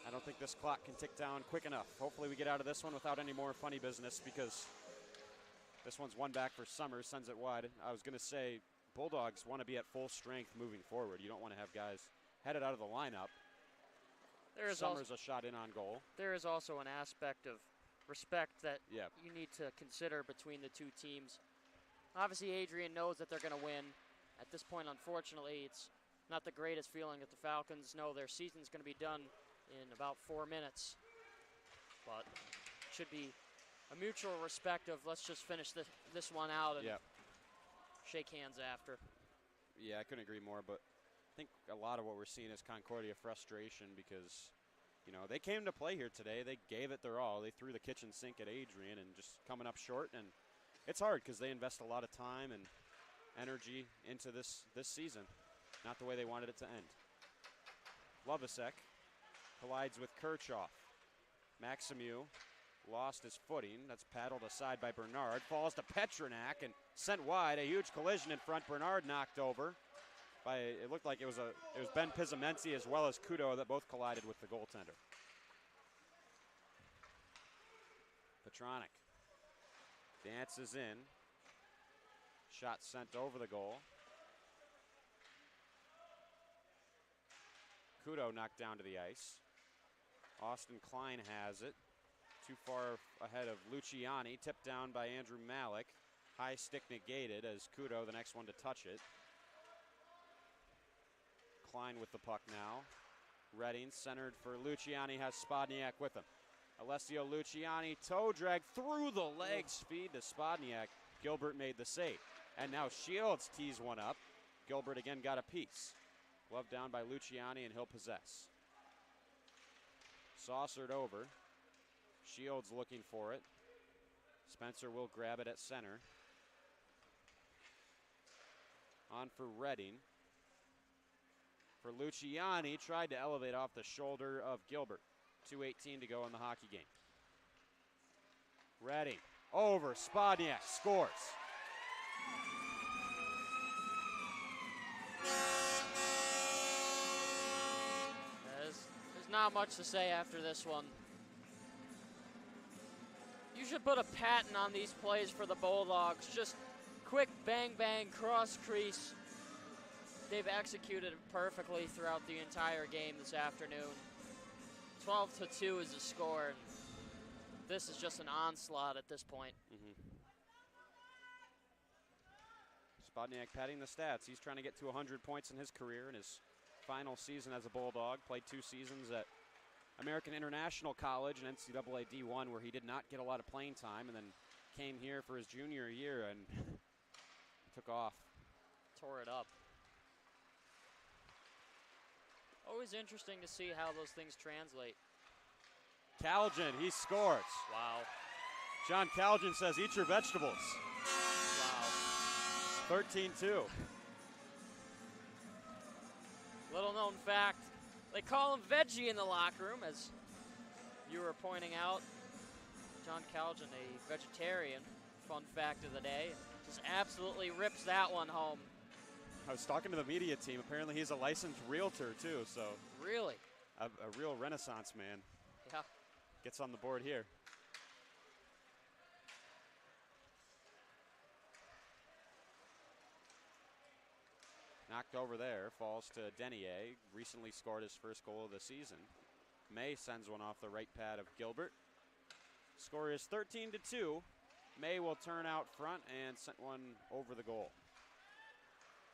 I don't think this clock can tick down quick enough. Hopefully we get out of this one without any more funny business, because this one's one back for Summers, sends it wide. I was going to say Bulldogs want to be at full strength moving forward. You don't want to have guys headed out of the lineup. There is Summers a shot in on goal. There is also an aspect of respect that Yep. you need to consider between the two teams. Obviously, Adrian knows that they're going to win. At this point, unfortunately, it's not the greatest feeling that the Falcons know their season's going to be done in about 4 minutes. But it should be a mutual respect of let's just finish this one out and shake hands after. Yeah, I couldn't agree more, but I think a lot of what we're seeing is Concordia frustration because, you know, they came to play here today. They gave it their all. They threw the kitchen sink at Adrian and just coming up short. And it's hard because they invest a lot of time and energy into this season. Not the way they wanted it to end. Lovasek collides with Kirchhoff. Maximiu lost his footing. That's paddled aside by Bernard. Falls to Petronak and sent wide. A huge collision in front. Bernard knocked over by, it looked like it was Ben Pizzamenti as well as Kudo that both collided with the goaltender. Petronak dances in. Shot sent over the goal. Kudo knocked down to the ice. Austin Klein has it. Too far ahead of Luciani. Tipped down by Andrew Malik. High stick negated as Kudo, the next one to touch it. Klein with the puck now. Redding centered for Luciani, has Spodniak with him. Alessio Luciani toe drag through the legs. Speed to Spodniak. Gilbert made the save. And now Shields tees one up. Gilbert again got a piece. Glove down by Luciani, and he'll possess. Saucered over. Shields looking for it. Spencer will grab it at center. On for Redding. For Luciani, tried to elevate off the shoulder of Gilbert. 2:18 to go in the hockey game. Redding over. Spodniak scores. There's not much to say after this one. You should put a patent on these plays for the Bulldogs. Just quick bang bang cross crease. they've executed it perfectly throughout the entire game this afternoon. 12-2 is the score, and this is just an onslaught at this point. Spodniak padding the stats. He's trying to get to 100 points in his career in his final season as a Bulldog. Played 2 seasons at American International College and NCAA D1, where he did not get a lot of playing time, and then came here for his junior year and took off. Tore it up. Always interesting to see how those things translate. Calgin, he scores. Wow. John Calgin says, eat your vegetables. Wow. 13-2. Little known fact, they call him Veggie in the locker room, as you were pointing out. John Calgin, a vegetarian. Fun fact of the day. Just absolutely rips that one home. I was talking to the media team. Apparently he's a licensed realtor too, so. Really? A real Renaissance man. Yeah. Gets on the board here. Knocked over there, falls to Denier. Recently scored his first goal of the season. May sends one off the right pad of Gilbert. Score is 13-2. May will turn out front and sent one over the goal.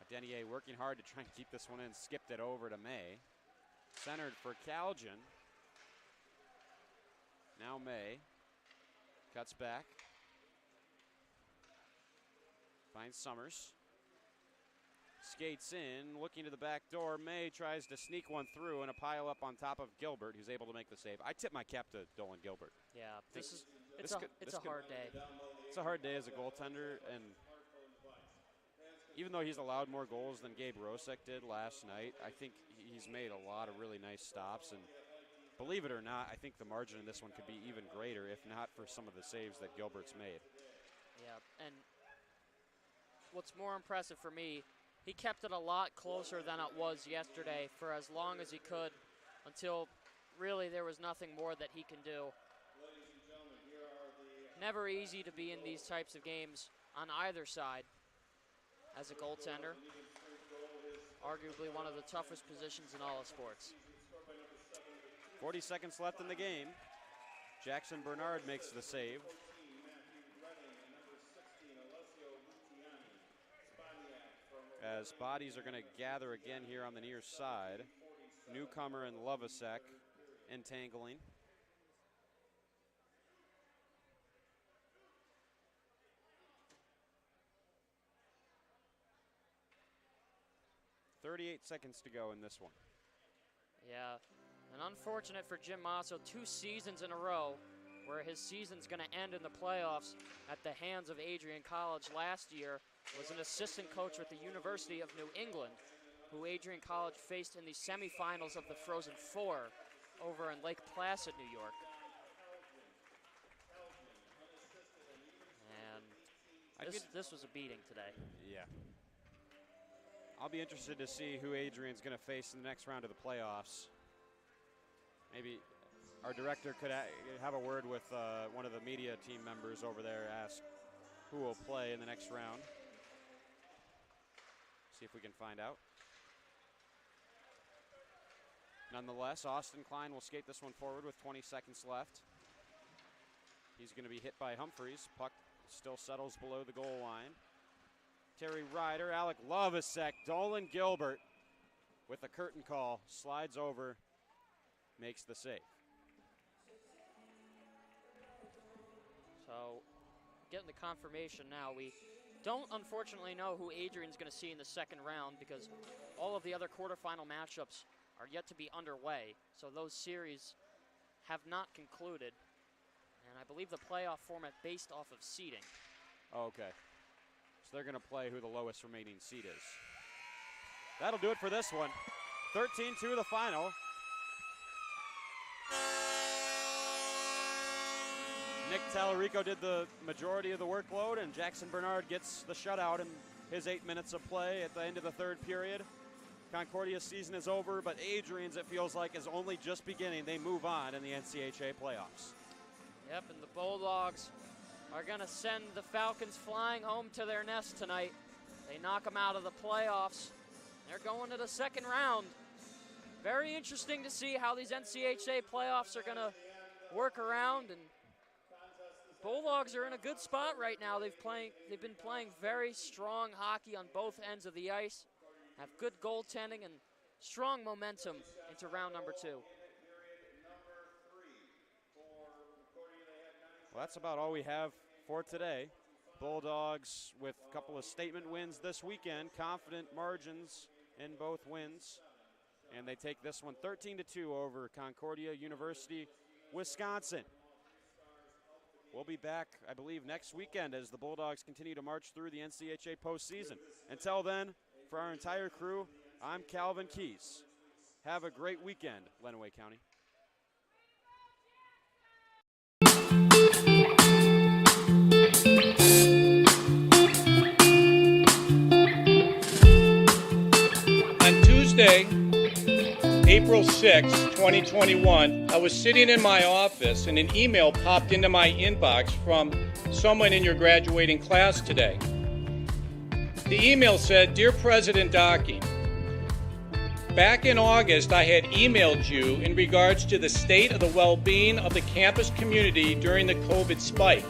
Denier working hard to try and keep this one in. Skipped it over to May. Centered for Calgin. Now May. Cuts back. Finds Summers. Skates in, looking to the back door. May tries to sneak one through and a pile up on top of Gilbert, who's able to make the save. I tip my cap to Dolan Gilbert. Yeah, it's a hard day. It's a hard day as a goaltender, and even though he's allowed more goals than Gabe Rosek did last night, I think he's made a lot of really nice stops. And believe it or not, I think the margin in this one could be even greater, if not for some of the saves that Gilbert's made. Yeah, and what's more impressive for me, he kept it a lot closer than it was yesterday for as long as he could, until really there was nothing more that he can do. Never easy to be in these types of games on either side as a goaltender. Arguably one of the toughest positions in all of sports. 40 seconds left in the game. Jackson Bernard makes the save. As bodies are going to gather again here on the near side. Newcomer and Lovasek entangling. .38 seconds to go in this one. Yeah, and unfortunate for Jim Masso, 2 seasons in a row where his season's going to end in the playoffs at the hands of Adrian College. Last year was an assistant coach with the University of New England, who Adrian College faced in the semifinals of the Frozen Four over in Lake Placid, New York. And this was a beating today. Yeah. I'll be interested to see who Adrian's going to face in the next round of the playoffs. Maybe our director could have a word with one of the media team members over there, ask who will play in the next round. See if we can find out. Nonetheless, Austin Klein will skate this one forward with 20 seconds left. He's going to be hit by Humphreys. Puck still settles below the goal line. Terry Ryder, Alec Lovasek, Dolan Gilbert with a curtain call, slides over, makes the save. So, getting the confirmation now. We don't unfortunately know who Adrian's going to see in the second round, because all of the other quarterfinal matchups are yet to be underway. So those series have not concluded. And I believe the playoff format based off of seeding. Okay. So they're going to play who the lowest remaining seed is. That'll do it for this one. 13-2 the final. Nick Tallarico did the majority of the workload, and Jackson Bernard gets the shutout in his 8 minutes of play at the end of the third period. Concordia's season is over, but Adrian's, it feels like, is only just beginning. They move on in the NCAA playoffs. Yep, and the Bulldogs are going to send the Falcons flying home to their nest tonight. They knock them out of the playoffs. They're going to the second round. Very interesting to see how these NCAA playoffs are going to work around. And Bulldogs are in a good spot right now. They've been playing very strong hockey on both ends of the ice, have good goaltending and strong momentum into round number 2. Well, that's about all we have for today. Bulldogs with a couple of statement wins this weekend, confident margins in both wins. And they take this one 13-2 over Concordia University, Wisconsin. We'll be back, I believe, next weekend as the Bulldogs continue to march through the NCAA postseason. Until then, for our entire crew, I'm Calvin Keys. Have a great weekend, Lenawee County. On Tuesday, April 6, 2021, I was sitting in my office and an email popped into my inbox from someone in your graduating class today. The email said, "Dear President Docking, back in August I had emailed you in regards to the state of the well-being of the campus community during the COVID spike.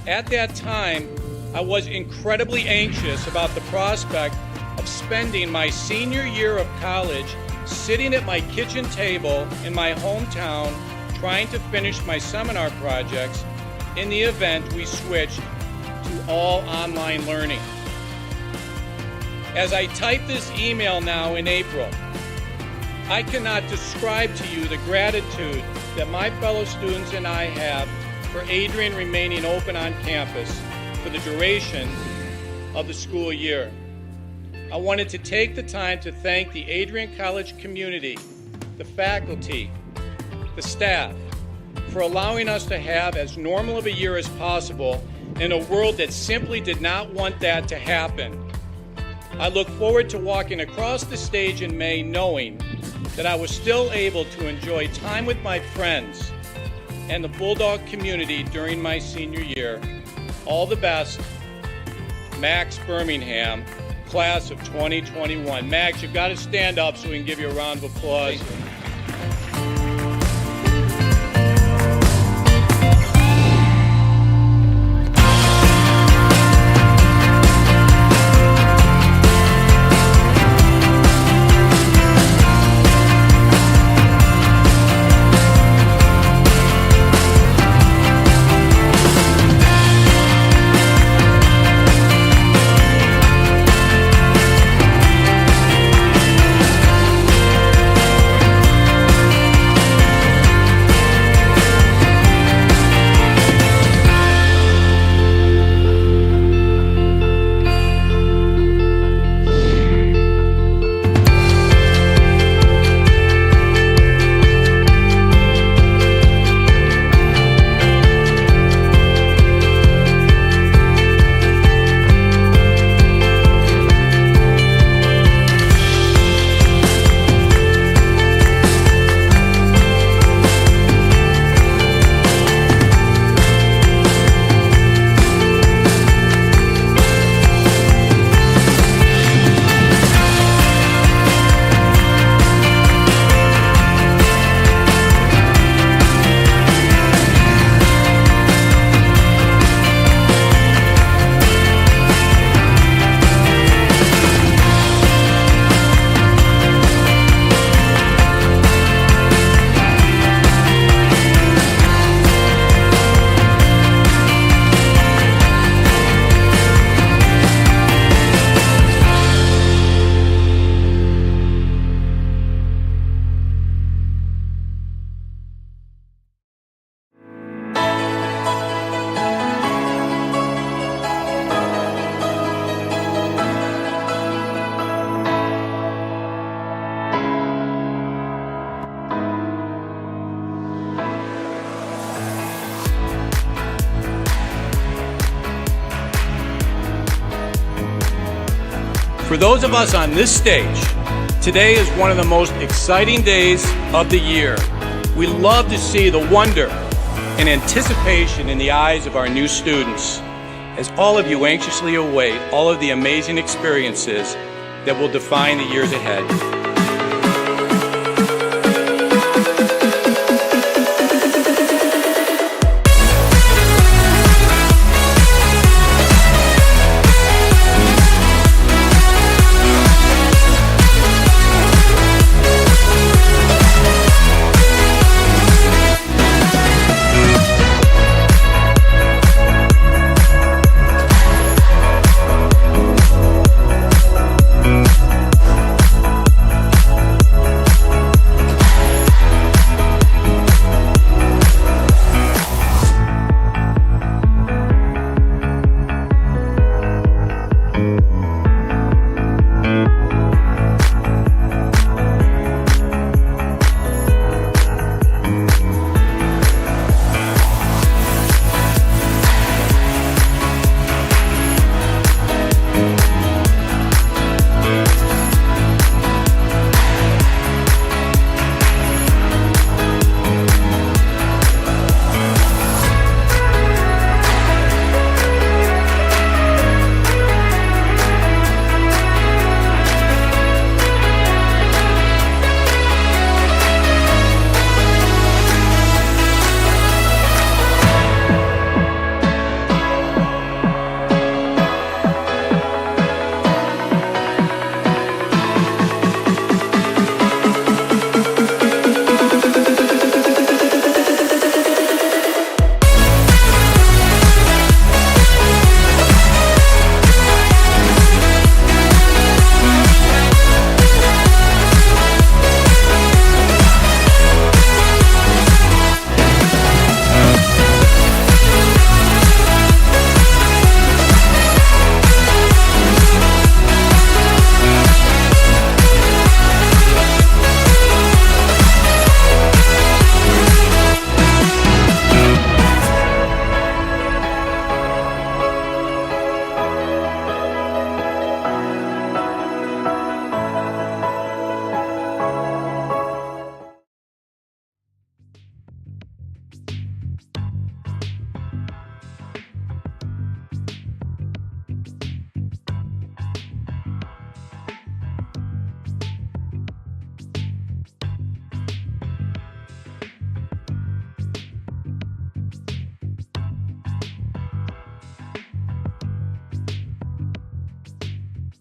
At that time, I was incredibly anxious about the prospect of spending my senior year of college sitting at my kitchen table in my hometown trying to finish my seminar projects in the event we switched to all online learning. As I type this email now in April, I cannot describe to you the gratitude that my fellow students and I have for Adrian remaining open on campus for the duration of the school year. I wanted to take the time to thank the Adrian College community, the faculty, the staff, for allowing us to have as normal of a year as possible in a world that simply did not want that to happen. I look forward to walking across the stage in May knowing that I was still able to enjoy time with my friends and the Bulldog community during my senior year. All the best, Max Birmingham, class of 2021. Max, you've got to stand up so we can give you a round of applause. For those of us on this stage, today is one of the most exciting days of the year. We love to see the wonder and anticipation in the eyes of our new students as all of you anxiously await all of the amazing experiences that will define the years ahead.